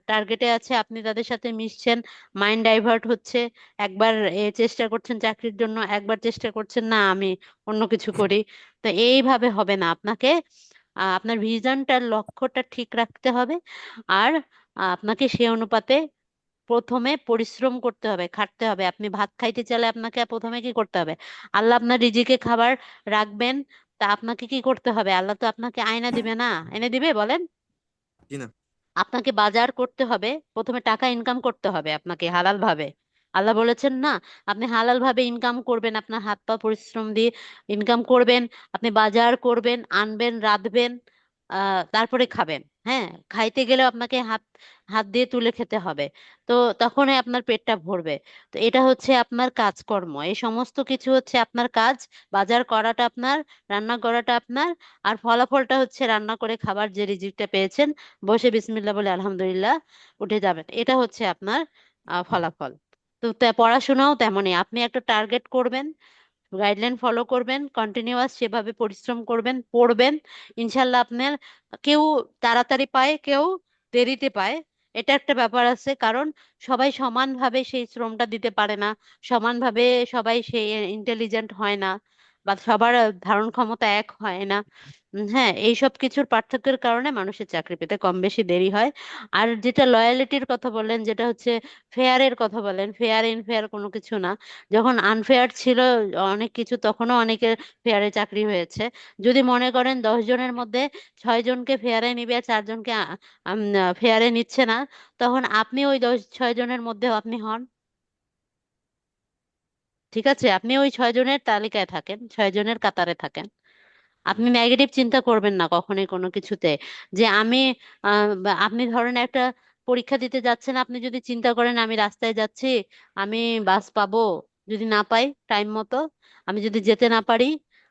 টার্গেটে আছে, আপনি তাদের সাথে মিশছেন, মাইন্ড ডাইভার্ট হচ্ছে, একবার চেষ্টা করছেন চাকরির জন্য, একবার চেষ্টা করছেন না আমি অন্য কিছু করি। তো এইভাবে হবে না, আপনাকে আপনার ভিশনটার, লক্ষ্যটা ঠিক রাখতে হবে। আর আপনাকে সে অনুপাতে প্রথমে পরিশ্রম করতে হবে, খাটতে হবে। আপনি ভাত খাইতে চাইলে আপনাকে প্রথমে কি করতে হবে, আল্লাহ আপনার রিজিকে খাবার রাখবেন, তা আপনাকে কি করতে হবে, আল্লাহ তো আপনাকে আয়না দিবে না, এনে দিবে বলেন? জি না। আপনাকে বাজার করতে হবে, প্রথমে টাকা ইনকাম করতে হবে আপনাকে হালাল ভাবে। আল্লাহ বলেছেন না, আপনি হালাল ভাবে ইনকাম করবেন, আপনার হাত পা পরিশ্রম দিয়ে ইনকাম করবেন, আপনি বাজার করবেন, আনবেন, রাঁধবেন, তারপরে খাবেন। হ্যাঁ, খাইতে গেলে আপনাকে হাত হাত দিয়ে তুলে খেতে হবে। তো তখনই আপনার পেটটা ভরবে। তো এটা হচ্ছে আপনার কাজকর্ম, এই সমস্ত কিছু হচ্ছে আপনার কাজ। বাজার করাটা আপনার, রান্না করাটা আপনার, আর ফলাফলটা হচ্ছে রান্না করে খাবার যে রিজিকটা পেয়েছেন, বসে বিসমিল্লাহ বলে আলহামদুলিল্লাহ উঠে যাবেন, এটা হচ্ছে আপনার ফলাফল। তো পড়াশোনাও তেমনই, আপনি একটা টার্গেট করবেন, গাইডলাইন ফলো করবেন, কন্টিনিউয়াস সেভাবে পরিশ্রম করবেন, পড়বেন, ইনশাল্লাহ আপনার, কেউ তাড়াতাড়ি পায়, কেউ দেরিতে পায়, এটা একটা ব্যাপার আছে। কারণ সবাই সমানভাবে সেই শ্রমটা দিতে পারে না, সমানভাবে সবাই সেই ইন্টেলিজেন্ট হয় না। বা সবার ধারণ ক্ষমতা এক হয় না। হ্যাঁ, এইসব কিছুর পার্থক্যের কারণে মানুষের চাকরি পেতে কম বেশি দেরি হয়। আর যেটা লয়ালিটির কথা বললেন, যেটা হচ্ছে ফেয়ারের কথা বলেন, ফেয়ার ইন ফেয়ার কোনো কিছু না। যখন আনফেয়ার ছিল অনেক কিছু, তখনও অনেকের ফেয়ারে চাকরি হয়েছে। যদি মনে করেন 10 জনের মধ্যে 6 জনকে ফেয়ারে নিবে আর 4 জনকে ফেয়ারে নিচ্ছে না, তখন আপনি ওই 6 জনের মধ্যেও আপনি হন। ঠিক আছে, আপনি ওই 6 জনের তালিকায় থাকেন, 6 জনের কাতারে থাকেন। আপনি নেগেটিভ চিন্তা করবেন না কখনোই কোনো কিছুতে, যে আমি আপনি ধরেন একটা পরীক্ষা দিতে যাচ্ছেন, আপনি যদি চিন্তা করেন আমি রাস্তায় যাচ্ছি, আমি বাস পাবো, যদি না পাই টাইম মতো, আমি যদি যেতে না পারি,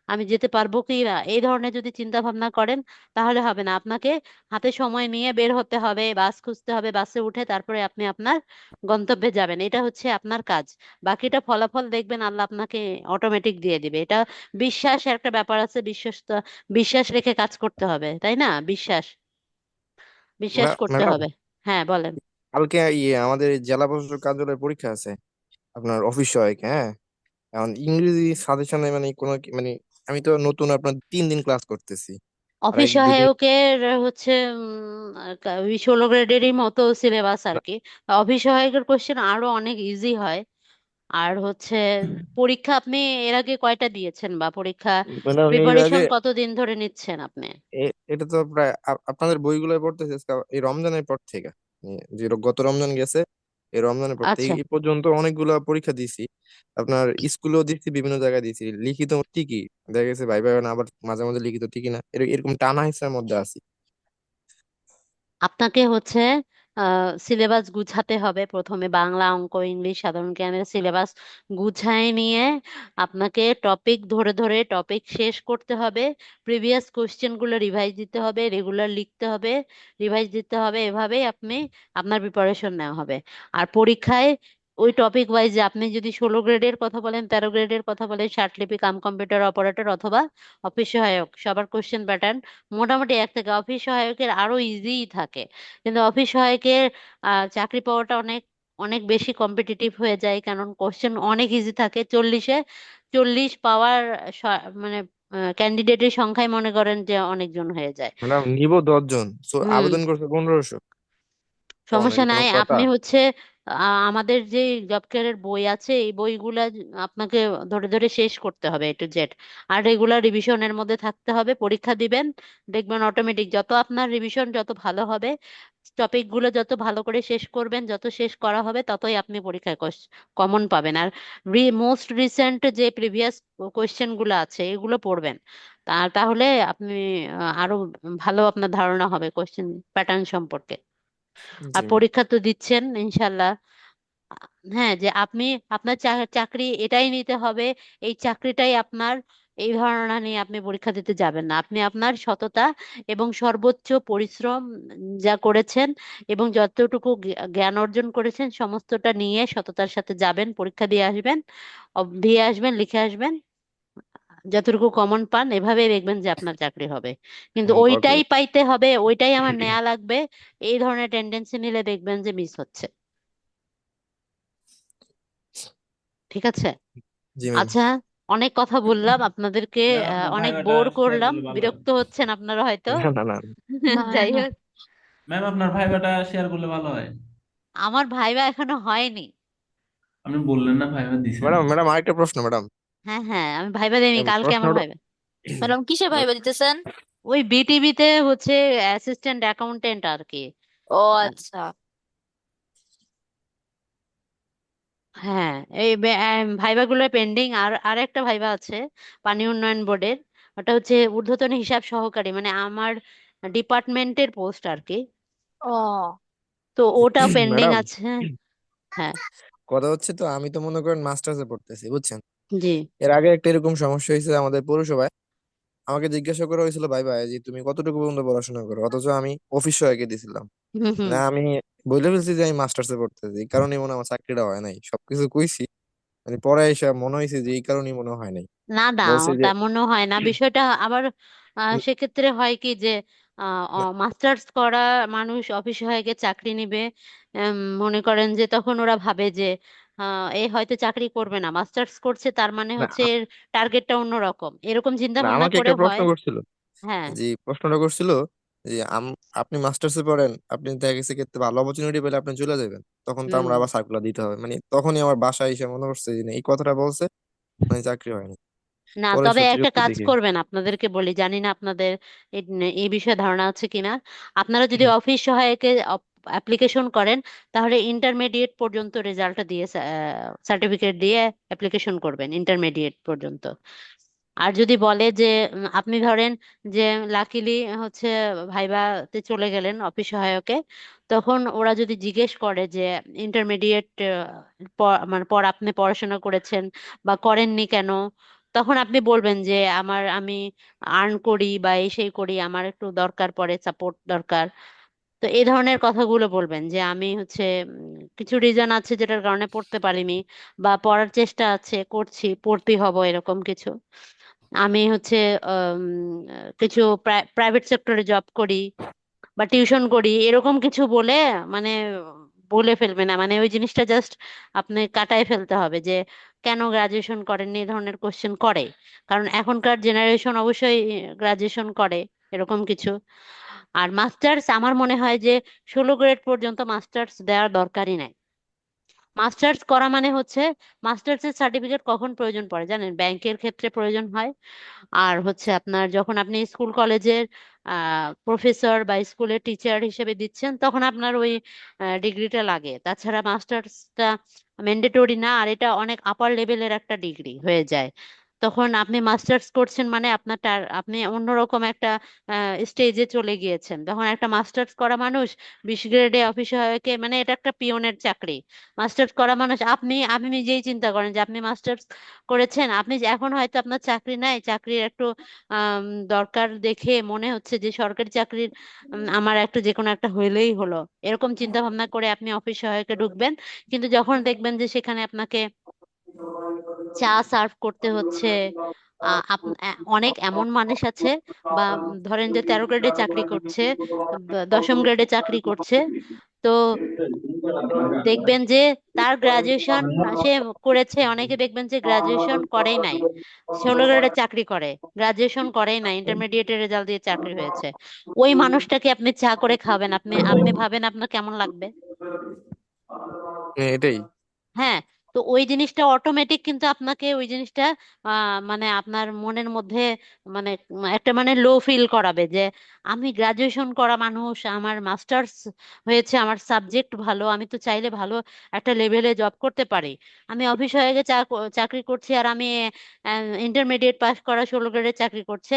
আমি যেতে পারবো কি না, এই ধরনের যদি চিন্তা ভাবনা করেন, তাহলে হবে না। আপনাকে হাতে সময় নিয়ে বের হতে হবে, বাস খুঁজতে হবে, বাসে উঠে তারপরে আপনি আপনার গন্তব্যে যাবেন। এটা হচ্ছে আপনার কাজ। বাকিটা ফলাফল দেখবেন আল্লাহ আপনাকে অটোমেটিক দিয়ে দিবে। এটা বিশ্বাস একটা ব্যাপার আছে, বিশ্বাস তো, বিশ্বাস রেখে কাজ করতে হবে, তাই না? বিশ্বাস বিশ্বাস করতে ম্যাডাম, হবে। হ্যাঁ, বলেন। কালকে আমাদের এই জেলা প্রশাসক কার্যালয়ে পরীক্ষা আছে, আপনার অফিস সহায়ক, হ্যাঁ। এখন ইংরেজি সাজেশনে মানে কোনো মানে আমি তো নতুন, আপনার 3 দিন ক্লাস করতেছি, আর অফিস এক দুদিন সহায়কের হচ্ছে ওই 16 গ্রেডেরই মতো সিলেবাস আর কি। অফিস সহায়কের কোশ্চেন আরো অনেক ইজি হয়। আর হচ্ছে পরীক্ষা আপনি এর আগে কয়টা দিয়েছেন, বা পরীক্ষা ম্যাডাম এর আগে প্রিপারেশন কতদিন ধরে নিচ্ছেন আপনি? এটা তো প্রায় আপনাদের বইগুলো পড়তেছে এই রমজানের পর থেকে, যে গত রমজান গেছে, এই রমজানের পর থেকে আচ্ছা, এই পর্যন্ত অনেকগুলা পরীক্ষা দিছি। আপনার স্কুলেও দিচ্ছি, বিভিন্ন জায়গায় দিছি, লিখিত ঠিকই দেখা গেছে, ভাই ভাই না, আবার মাঝে মাঝে লিখিত ঠিকই না, এরকম টানা হিসেবের মধ্যে আছি। আপনাকে হচ্ছে সিলেবাস গুছাতে হবে। প্রথমে বাংলা, অঙ্ক, ইংলিশ, সাধারণ জ্ঞানের সিলেবাস গুছায় নিয়ে আপনাকে টপিক ধরে ধরে টপিক শেষ করতে হবে। প্রিভিয়াস কোশ্চেনগুলো রিভাইজ দিতে হবে, রেগুলার লিখতে হবে, রিভাইজ দিতে হবে। এভাবেই আপনার প্রিপারেশন নেওয়া হবে। আর পরীক্ষায় ওই টপিক ওয়াইজ, আপনি যদি 16 গ্রেডের কথা বলেন, 13 গ্রেডের কথা বলেন, ষাটলিপি কাম কম্পিউটার অপারেটর অথবা অফিস সহায়ক, সবার কোশ্চেন প্যাটার্ন মোটামুটি এক থেকে। অফিস সহায়কের আরো ইজিই থাকে, কিন্তু অফিস সহায়কের চাকরি পাওয়াটা অনেক অনেক বেশি কম্পিটিটিভ হয়ে যায়, কারণ কোশ্চেন অনেক ইজি থাকে। 40 পাওয়ার মানে ক্যান্ডিডেটের সংখ্যায় মনে করেন যে অনেকজন হয়ে যায়। ম্যাডাম নিব 10 জন, তো হুম, আবেদন করছে 1500। কোন সমস্যা এটা কোনো নাই। কথা? আপনি হচ্ছে আমাদের যে জব কেয়ারের বই আছে, এই বইগুলা আপনাকে ধরে ধরে শেষ করতে হবে A to Z। আর রেগুলার রিভিশনের মধ্যে থাকতে হবে। পরীক্ষা দিবেন, দেখবেন অটোমেটিক যত আপনার রিভিশন যত ভালো হবে, টপিক গুলো যত ভালো করে শেষ করবেন, যত শেষ করা হবে, ততই আপনি পরীক্ষায় কমন পাবেন। আর মোস্ট রিসেন্ট যে প্রিভিয়াস কোয়েশ্চেন গুলো আছে এগুলো পড়বেন। তাহলে আপনি আরো ভালো আপনার ধারণা হবে কোয়েশ্চেন প্যাটার্ন সম্পর্কে। আর জি পরীক্ষা তো দিচ্ছেন ইনশাল্লাহ। হ্যাঁ, যে আপনি আপনার চাকরি এটাই নিতে হবে, এই চাকরিটাই আপনার, এই ধারণা নিয়ে আপনি পরীক্ষা দিতে যাবেন না। আপনি আপনার সততা এবং সর্বোচ্চ পরিশ্রম যা করেছেন এবং যতটুকু জ্ঞান অর্জন করেছেন, সমস্তটা নিয়ে সততার সাথে যাবেন, পরীক্ষা দিয়ে আসবেন, দিয়ে আসবেন, লিখে আসবেন, যতটুকু কমন পান, এভাবেই দেখবেন যে আপনার চাকরি হবে। কিন্তু ওকে। ওইটাই পাইতে হবে, ওইটাই আমার নেয়া লাগবে, এই ধরনের টেন্ডেন্সি নিলে দেখবেন যে মিস হচ্ছে। ঠিক আছে। জি ম্যাম। আচ্ছা, অনেক কথা বললাম আপনাদেরকে, ম্যাম আপনার অনেক ভাইবাটা বোর শেয়ার করলাম, করলে ভালো হয়। বিরক্ত হচ্ছেন আপনারা হয়তো। না না না। না যাই না, হোক, ম্যাম আপনার ভাইবাটা শেয়ার করলে ভালো হয়। আমার ভাইবা এখনো হয়নি। আপনি বললেন না ভাইবা দিছেন। ম্যাডাম ম্যাডাম আরেকটা প্রশ্ন ম্যাডাম। হ্যাঁ হ্যাঁ, আমি ভাইবা দিইনি, কালকে আমার প্রশ্নটা ভাইবা। ম্যাডাম কিসে ভাইবা দিতেছেন? ওই বিটিভিতে হচ্ছে অ্যাসিস্ট্যান্ট অ্যাকাউন্টেন্ট আর কি। ও আহ, আচ্ছা। হ্যাঁ, এই ভাইবা গুলো পেন্ডিং। আর আর একটা ভাইবা আছে পানি উন্নয়ন বোর্ডের, ওটা হচ্ছে ঊর্ধ্বতন হিসাব সহকারী, মানে আমার ডিপার্টমেন্টের পোস্ট আর কি। ও তো ওটাও পেন্ডিং ম্যাডাম, আছে। হ্যাঁ। কথা হচ্ছে তো, আমি তো মনে করেন মাস্টার্সে পড়তেছি, বুঝছেন। জি। এর আগে একটা এরকম সমস্যা হয়েছে আমাদের পৌরসভায়। আমাকে জিজ্ঞাসা করা হয়েছিল, ভাই ভাই যে তুমি কতটুকু পর্যন্ত পড়াশোনা করো, অথচ আমি অফিস সহায়কে দিছিলাম। হুম হুম। না, আমি বলে ফেলছি যে আমি মাস্টার্সে পড়তেছি, এই কারণেই মনে হয় আমার চাকরিটা হয় নাই, সবকিছু কইছি। মানে পরে এসে মনে হয়েছে যে এই কারণেই মনে হয় নাই। না না, বলছে যে তেমনও হয় না বিষয়টা। আবার সেক্ষেত্রে হয় কি যে মাস্টার্স করা মানুষ অফিস হয়ে গিয়ে চাকরি নিবে, মনে করেন যে তখন ওরা ভাবে যে এ হয়তো চাকরি করবে না, মাস্টার্স করছে তার মানে না হচ্ছে এর টার্গেটটা অন্যরকম, এরকম চিন্তা না, ভাবনা আমাকে করে একটা প্রশ্ন হয়। করছিল, হ্যাঁ। যে প্রশ্নটা করছিল যে আপনি মাস্টার্সে পড়েন, আপনি দেখা গেছে ক্ষেত্রে ভালো অপরচুনিটি পেলে আপনি চলে যাবেন, তখন তো হুম। আমরা আবার সার্কুলার দিতে হবে, মানে তখনই আমার বাসায় এসে মনে করছে যে না, এই কথাটা বলছে মানে চাকরি হয়নি। না, পরে তবে সত্যি একটা সত্যি কাজ দেখি। করবেন, আপনাদেরকে বলি, জানি না আপনাদের এই এই বিষয়ে ধারণা আছে কিনা। আপনারা যদি অফিস সহায়কে অ্যাপ্লিকেশন করেন, তাহলে ইন্টারমিডিয়েট পর্যন্ত রেজাল্ট দিয়ে সার্টিফিকেট দিয়ে অ্যাপ্লিকেশন করবেন ইন্টারমিডিয়েট পর্যন্ত। আর যদি বলে যে আপনি ধরেন যে লাকিলি হচ্ছে ভাইভাতে চলে গেলেন অফিস সহায়কে, তখন ওরা যদি জিজ্ঞেস করে যে ইন্টারমিডিয়েট মানে পর আপনি পড়াশোনা করেছেন বা করেননি কেন, তখন আপনি বলবেন যে আমি আর্ন করি বা এই সেই করি, আমার একটু দরকার পড়ে, সাপোর্ট দরকার। তো এই ধরনের কথাগুলো বলবেন যে আমি হচ্ছে কিছু রিজন আছে যেটার কারণে পড়তে পারিনি, বা পড়ার চেষ্টা আছে, করছি, পড়তে হব, এরকম কিছু। আমি হচ্ছে আম, কিছু প্রাইভেট সেক্টরে জব করি বা টিউশন করি, এরকম কিছু বলে মানে বলে ফেলবে না, মানে ওই জিনিসটা জাস্ট আপনি কাটায় ফেলতে হবে যে কেন গ্রাজুয়েশন করেননি, এই ধরনের কোশ্চেন করে। কারণ এখনকার জেনারেশন অবশ্যই গ্রাজুয়েশন করে, এরকম কিছু। আর মাস্টার্স আমার মনে হয় যে 16 গ্রেড পর্যন্ত মাস্টার্স দেওয়ার দরকারই নাই। মাস্টার্স করা মানে হচ্ছে, মাস্টার্স এর সার্টিফিকেট কখন প্রয়োজন পড়ে জানেন? ব্যাংকের ক্ষেত্রে প্রয়োজন হয়, আর হচ্ছে আপনার যখন আপনি স্কুল কলেজের প্রফেসর বা স্কুলের টিচার হিসেবে দিচ্ছেন, তখন আপনার ওই ডিগ্রিটা লাগে। তাছাড়া মাস্টার্সটা ম্যান্ডেটরি না, আর এটা অনেক আপার লেভেলের একটা ডিগ্রি হয়ে যায়। তখন আপনি মাস্টার্স করছেন মানে আপনি অন্যরকম একটা স্টেজে চলে গিয়েছেন। তখন একটা মাস্টার্স করা মানুষ 20 গ্রেডে অফিস সহায়কে, মানে এটা একটা পিয়নের চাকরি। মাস্টার্স করা মানুষ, আপনি নিজেই চিন্তা করেন যে আপনি মাস্টার্স করেছেন, আপনি যে এখন হয়তো আপনার চাকরি নাই, চাকরির একটু আম, দরকার দেখে মনে হচ্ছে যে সরকারি চাকরির আমার একটা যে কোনো একটা হইলেই হলো, এরকম চিন্তা ভাবনা করে আপনি অফিস সহায়কে ঢুকবেন। কিন্তু যখন দেখবেন যে সেখানে আপনাকে চা সার্ভ করতে হচ্ছে, অনেক এমন মানুষ আছে, বা ধরেন যে 13 গ্রেডে চাকরি করছে, 10ম গ্রেডে চাকরি করছে, তো দেখবেন যে তার গ্রাজুয়েশন সে করেছে, অনেকে দেখবেন যে গ্রাজুয়েশন করেই নাই, 16 গ্রেডে চাকরি করে, গ্রাজুয়েশন করেই নাই, ইন্টারমিডিয়েটের রেজাল্ট দিয়ে চাকরি হয়েছে। ওই মানুষটাকে আপনি চা করে খাবেন, আপনি ভাবেন আপনার কেমন লাগবে? এটাই। হ্যাঁ। তো ওই জিনিসটা অটোমেটিক কিন্তু আপনাকে ওই জিনিসটা মানে আপনার মনের মধ্যে মানে একটা মানে লো ফিল করাবে যে আমি গ্রাজুয়েশন করা মানুষ, আমার মাস্টার্স হয়েছে, আমার সাবজেক্ট ভালো, আমি তো চাইলে ভালো একটা লেভেলে জব করতে পারি। আমি অফিস হয়ে গিয়ে চাকরি করছি, আর আমি ইন্টারমিডিয়েট পাস করা 16 গ্রেডের চাকরি করছে,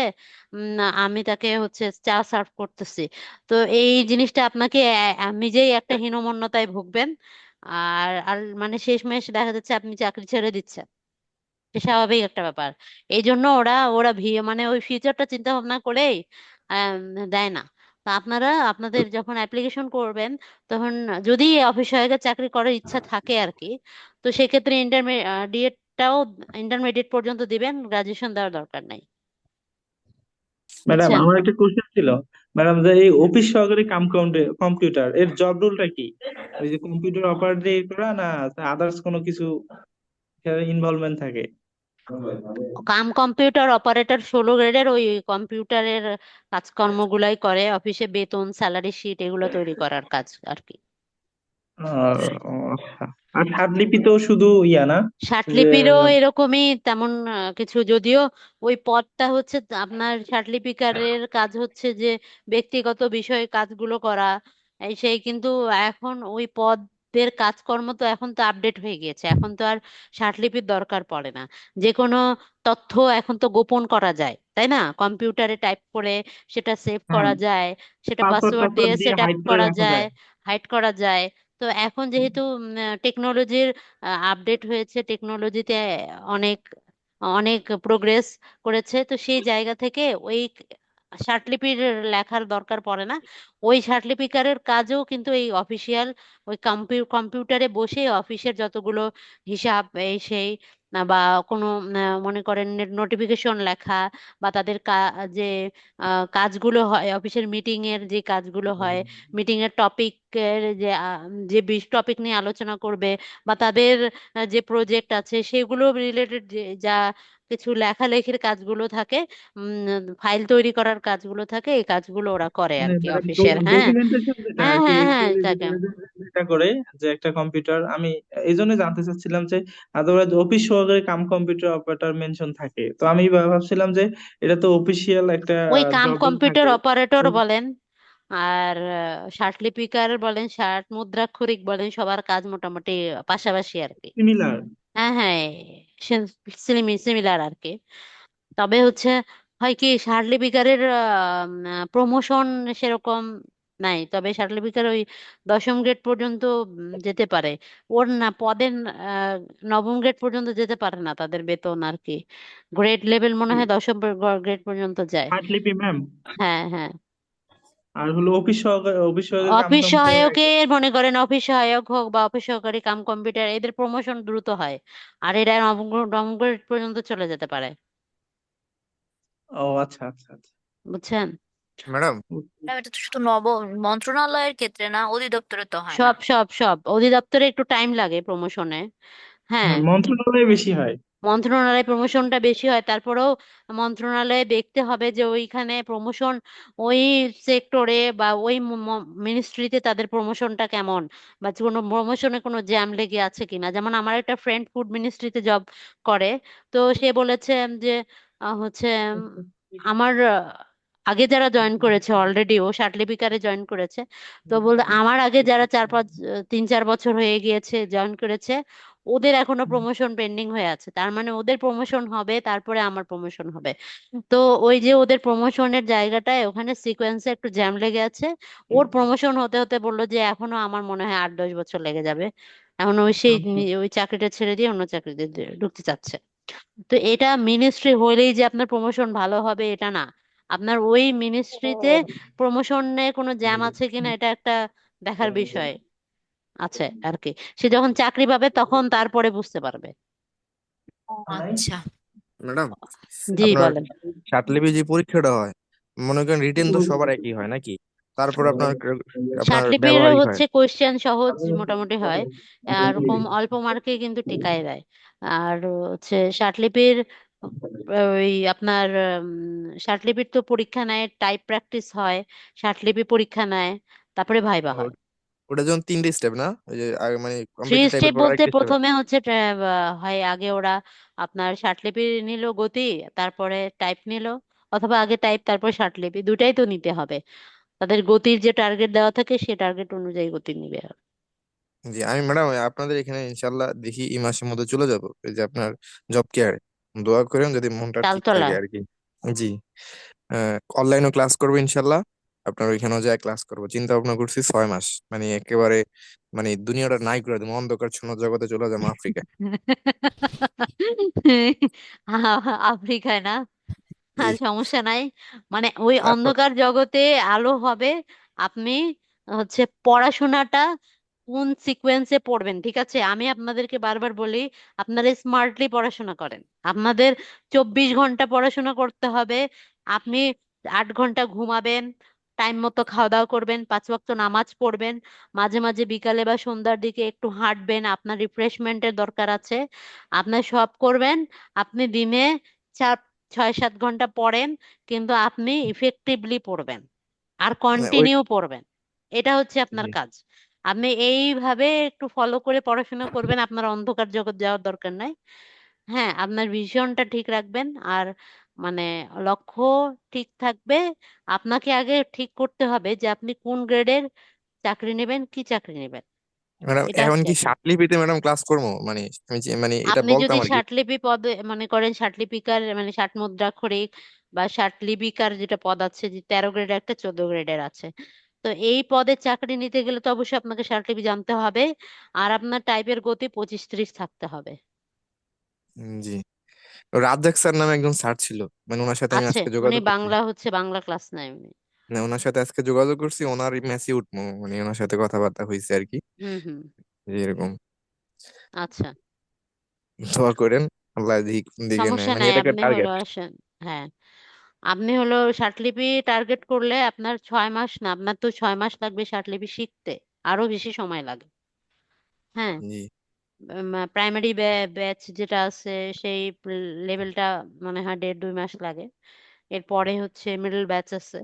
আমি তাকে হচ্ছে চা সার্ভ করতেছি। তো এই জিনিসটা আপনাকে নিজেই একটা হীনমন্যতায় ভুগবেন। আর আর মানে শেষমেশ দেখা যাচ্ছে আপনি চাকরি ছেড়ে দিচ্ছেন, এটা স্বাভাবিক একটা ব্যাপার। এই জন্য ওরা ওরা মানে ওই ফিউচারটা চিন্তা ভাবনা করেই আম, দেয় না। তা আপনারা আপনাদের যখন অ্যাপ্লিকেশন করবেন, তখন যদি অফিস সহায়কের চাকরি করার ইচ্ছা থাকে আর কি, তো সেক্ষেত্রে ইন্টারমিডিয়েট পর্যন্ত দিবেন, গ্রাজুয়েশন দেওয়ার দরকার নাই। ম্যাডাম, বুঝছেন? আমার একটা কোশ্চেন ছিল। ম্যাডাম, যে এই অফিস সহকারী কাম কম্পিউটার এর জব রোলটা কি? ওই যে কম্পিউটার অপারেটর করা, না আদার্স কোনো কিছু ইনভলভমেন্ট থাকে? কম্পিউটার অপারেটর 16 গ্রেডের ওই কম্পিউটারের কাজকর্মগুলাই করে, অফিসে বেতন, স্যালারি শিট এগুলো তৈরি করার কাজ আর কি। আচ্ছা। আর হাতলিপি তো শুধু ইয়া না, যে ষাটলিপিরও এরকমই তেমন কিছু, যদিও ওই পদটা হচ্ছে আপনার ষাটলিপিকারের কাজ হচ্ছে যে ব্যক্তিগত বিষয়ে কাজগুলো করা, এই সেই, কিন্তু এখন ওই পদের কাজকর্ম তো এখন তো আপডেট হয়ে গিয়েছে, এখন তো আর ষাটলিপির দরকার পড়ে না। যে কোনো তথ্য এখন তো গোপন করা যায়, তাই না? কম্পিউটারে টাইপ করে সেটা সেভ হ্যাঁ, করা যায়, সেটা পাসওয়ার্ড পাসওয়ার্ড দিয়ে টাসওয়ার্ড দিয়ে সেট আপ হাইড করে করা রাখা যায়, যায়। হাইড করা যায়। তো এখন যেহেতু টেকনোলজির আপডেট হয়েছে, টেকনোলজিতে অনেক অনেক প্রোগ্রেস করেছে, তো সেই জায়গা থেকে ওই ষাটলিপির লেখার দরকার পড়ে না। ওই ষাটলিপিকারের কাজও কিন্তু এই অফিসিয়াল ওই কম্পিউটারে বসে অফিসের যতগুলো হিসাব এই সেই না বা কোনো মনে করেন নোটিফিকেশন লেখা বা তাদের যে কাজগুলো হয় অফিসের মিটিং এর যে কাজগুলো হয়, মিটিং এর টপিকের যে টপিক নিয়ে আলোচনা করবে বা তাদের যে প্রজেক্ট আছে সেগুলো রিলেটেড যা কিছু লেখালেখির কাজগুলো থাকে, ফাইল তৈরি করার কাজগুলো থাকে, এই কাজগুলো ওরা করে আর মানে কি তারা অফিসের। হ্যাঁ, ডকুমেন্টেশন যেটা হ্যাঁ, আর কি হ্যাঁ, হ্যাঁ, অ্যাকচুয়ালি এটাকে যেটা করে, যে একটা কম্পিউটার, আমি এই জন্য জানতে চাচ্ছিলাম যে আদারওয়াইজ অফিস সহকারী কাম কম্পিউটার অপারেটর মেনশন থাকে, তো আমি ভাবছিলাম যে এটা তো অফিসিয়াল একটা ওই কাম জবই কম্পিউটার থাকে। অপারেটর বলেন আর লিপিকার বলেন, মুদ্রাক্ষরিক বলেন, সবার কাজ মোটামুটি পাশাপাশি আর কি। সিমিলার। হ্যাঁ, হ্যাঁ, সিমিলার আর কি। তবে হচ্ছে হয় কি লিপিকারের প্রমোশন সেরকম নাই, তবে লিপিকার ওই 10ম গ্রেড পর্যন্ত যেতে পারে। ওর না পদের 9ম গ্রেড পর্যন্ত যেতে পারে না তাদের বেতন আর কি। গ্রেড লেভেল মনে হয় 10ম গ্রেড পর্যন্ত যায়। হার্টলিপি ম্যাম। হ্যাঁ, হ্যাঁ। আর হলো অফিস সহকারী কাম অফিস কম্পিউটার একদম। সহায়কের মনে করেন অফিস সহায়ক হোক বা অফিস সহকারী কাম কম্পিউটার, এদের প্রমোশন দ্রুত হয় আর এরা 9ম গ্রেড পর্যন্ত চলে যেতে পারে। ও আচ্ছা আচ্ছা আচ্ছা। বুঝছেন? ম্যাডাম, না, এটা তো শুধু মন্ত্রণালয়ের ক্ষেত্রে না, অধিদপ্তরে তো হয় না। সব সব সব অধিদপ্তরে একটু টাইম লাগে প্রমোশনে। হ্যাঁ, হ্যাঁ, মন্ত্রণালয়ে বেশি হয়। মন্ত্রণালয়ে প্রমোশনটা বেশি হয়, তারপরেও মন্ত্রণালয়ে দেখতে হবে যে ওইখানে প্রমোশন, ওই সেক্টরে বা ওই মিনিস্ট্রিতে তাদের প্রমোশনটা কেমন, বা কোনো প্রমোশনে কোনো জ্যাম লেগে আছে কিনা। যেমন আমার একটা ফ্রেন্ড ফুড মিনিস্ট্রিতে জব করে, তো সে বলেছে যে হচ্ছে আমার আগে যারা জয়েন করেছে অলরেডি, ও লিপিকারে জয়েন করেছে, তো বলতে আমার আগে যারা 3-4 বছর হয়ে গিয়েছে জয়েন করেছে, ওদের এখনো প্রমোশন পেন্ডিং হয়ে আছে। তার মানে ওদের প্রমোশন হবে, তারপরে আমার প্রমোশন হবে। তো ওই যে ওদের প্রমোশনের জায়গাটায় ওখানে সিকোয়েন্সে একটু জ্যাম লেগে আছে। ওর প্রমোশন হতে হতে বললো যে এখনো আমার মনে হয় 8-10 বছর লেগে যাবে। এখন ওই ওই চাকরিটা ছেড়ে দিয়ে অন্য চাকরিতে ঢুকতে চাচ্ছে। তো এটা মিনিস্ট্রি হলেই যে আপনার প্রমোশন ভালো হবে এটা না। আপনার ওই মিনিস্ট্রিতে প্রমোশনে কোনো জ্যাম আছে কিনা এটা একটা দেখার বিষয় আছে আর কি। সে যখন চাকরি পাবে তখন তারপরে বুঝতে পারবে। ও আচ্ছা। ম্যাডাম, জি, আপনার বলেন। সাটলিপি যে পরীক্ষাটা হয়, মনে করেন রিটেন তো সবার একই হয় নাকি? তারপর আপনার আপনার শার্টলিপির ব্যবহারিক হয়। হচ্ছে কোয়েশ্চেন সহজ মোটামুটি হয়, আর কম অল্প মার্কে কিন্তু টিকায় দেয়। আর হচ্ছে শার্টলিপির ওই আপনার শার্টলিপির তো পরীক্ষা নেয়, টাইপ প্র্যাকটিস হয়, শার্টলিপি পরীক্ষা নেয়, তারপরে ভাইবা হয়। ওটা যেমন 3টে স্টেপ না, ওই যে আগে মানে 3 কম্পিটিটিভ টাইপের স্টেপ পর বলতে আরেকটা স্টেপ। প্রথমে হচ্ছে হয় আগে ওরা আপনার শার্টলিপি নিল গতি, তারপরে টাইপ নিল, অথবা আগে টাইপ তারপর শার্টলিপি, দুটাই তো নিতে হবে। তাদের গতির যে টার্গেট দেওয়া থাকে সে টার্গেট অনুযায়ী গতি নিবে। জি, আমি ম্যাডাম আপনাদের এখানে ইনশাল্লাহ দেখি এই মাসের মধ্যে চলে যাব, এই যে আপনার জব কেয়ারে। দোয়া করেন যদি মনটা ঠিক তালতলা। থাকে আর কি। জি, অনলাইনও ক্লাস করবো ইনশাল্লাহ। আপনার ওইখানেও যায় ক্লাস করবো, চিন্তা ভাবনা করছি 6 মাস, মানে একেবারে মানে দুনিয়াটা নাই করে দেবো, অন্ধকার শূন্য জগতে চলে যাবো আফ্রিকায়। আফ্রিকায় না? জি। আর সমস্যা নাই, মানে ওই তারপর অন্ধকার জগতে আলো হবে। আপনি হচ্ছে পড়াশোনাটা কোন সিকোয়েন্সে পড়বেন, ঠিক আছে? আমি আপনাদেরকে বারবার বলি, আপনারা স্মার্টলি পড়াশোনা করেন। আপনাদের 24 ঘন্টা পড়াশোনা করতে হবে। আপনি 8 ঘন্টা ঘুমাবেন, টাইম মতো খাওয়া দাওয়া করবেন, 5 ওয়াক্ত নামাজ পড়বেন, মাঝে মাঝে বিকালে বা সন্ধ্যার দিকে একটু হাঁটবেন, আপনার রিফ্রেশমেন্টের দরকার আছে। আপনার সব করবেন। আপনি দিনে 4-6-7 ঘন্টা পড়েন, কিন্তু আপনি ইফেক্টিভলি পড়বেন আর ওই কন্টিনিউ পড়বেন। এটা হচ্ছে আপনার জি কাজ। আপনি এইভাবে একটু ফলো করে পড়াশোনা করবেন, আপনার অন্ধকার জগৎ যাওয়ার দরকার নাই। হ্যাঁ, আপনার ভিশনটা ঠিক রাখবেন আর মানে লক্ষ্য ঠিক থাকবে। আপনাকে আগে ঠিক করতে হবে যে আপনি কোন গ্রেডের চাকরি নেবেন, কি চাকরি নেবেন। ম্যাডাম, এটা এখন হচ্ছে কি এখন। সাটলিপিতে ম্যাডাম ক্লাস করবো, মানে আমি মানে এটা আপনি বলতাম যদি আর কি। ষাটলিপি পদে মনে করেন, ষাটলিপিকার মানে ষাট মুদ্রাক্ষরিক বা ষাটলিপিকার যেটা পদ আছে, যে 13 গ্রেডের একটা 14 গ্রেডের আছে, তো এই পদের চাকরি নিতে গেলে তো অবশ্যই আপনাকে ষাটলিপি জানতে হবে। আর আপনার টাইপের গতি 25-30 থাকতে হবে। জি, রাজ্জাক স্যার নামে একজন স্যার ছিল, মানে ওনার সাথে আমি আছে, আজকে উনি যোগাযোগ করছি। বাংলা ক্লাস নেয় উনি। মানে ওনার সাথে আজকে যোগাযোগ করছি, ওনার মেসি উঠবো, মানে ওনার সাথে কথাবার্তা হয়েছে আর কি। হুম, হুম। যে এরকম, আচ্ছা। দোয়া করেন। আল্লাহ দিকে নেয়, সমস্যা মানে নাই, এটা একটা আপনি হলো টার্গেট। আসেন। হ্যাঁ, আপনি হলো ষাটলিপি টার্গেট করলে আপনার 6 মাস না, আপনার তো 6 মাস লাগবে ষাটলিপি শিখতে, আরো বেশি সময় লাগে। হ্যাঁ, জি। প্রাইমারি ব্যাচ যেটা আছে সেই লেভেলটা মনে হয় 1.5-2 মাস লাগে। এরপরে হচ্ছে মিডল ব্যাচ আছে,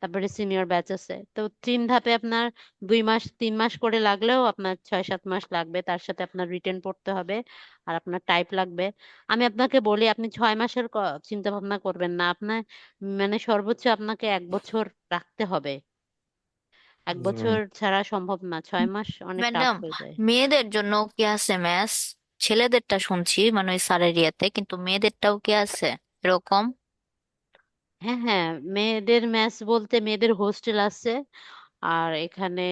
তারপরে সিনিয়র ব্যাচ আছে। তো 3 ধাপে আপনার 2 মাস 3 মাস করে লাগলেও আপনার 6-7 মাস লাগবে। তার সাথে আপনার রিটেন পড়তে হবে আর আপনার টাইপ লাগবে। আমি আপনাকে বলি, আপনি 6 মাসের চিন্তা ভাবনা করবেন না। আপনার মানে সর্বোচ্চ আপনাকে 1 বছর রাখতে হবে। এক হুম। বছর ছাড়া সম্ভব না, 6 মাস অনেক টাফ ম্যাডাম, হয়ে যায়। মেয়েদের জন্য কি আছে ম্যাথস? ছেলেদেরটা শুনছি মানে ওই স্যারের ইয়েতে, কিন্তু মেয়েদেরটাও কি আছে এরকম? হ্যাঁ হ্যাঁ, মেয়েদের ম্যাথস বলতে মেয়েদের হোস্টেল আছে, আর এখানে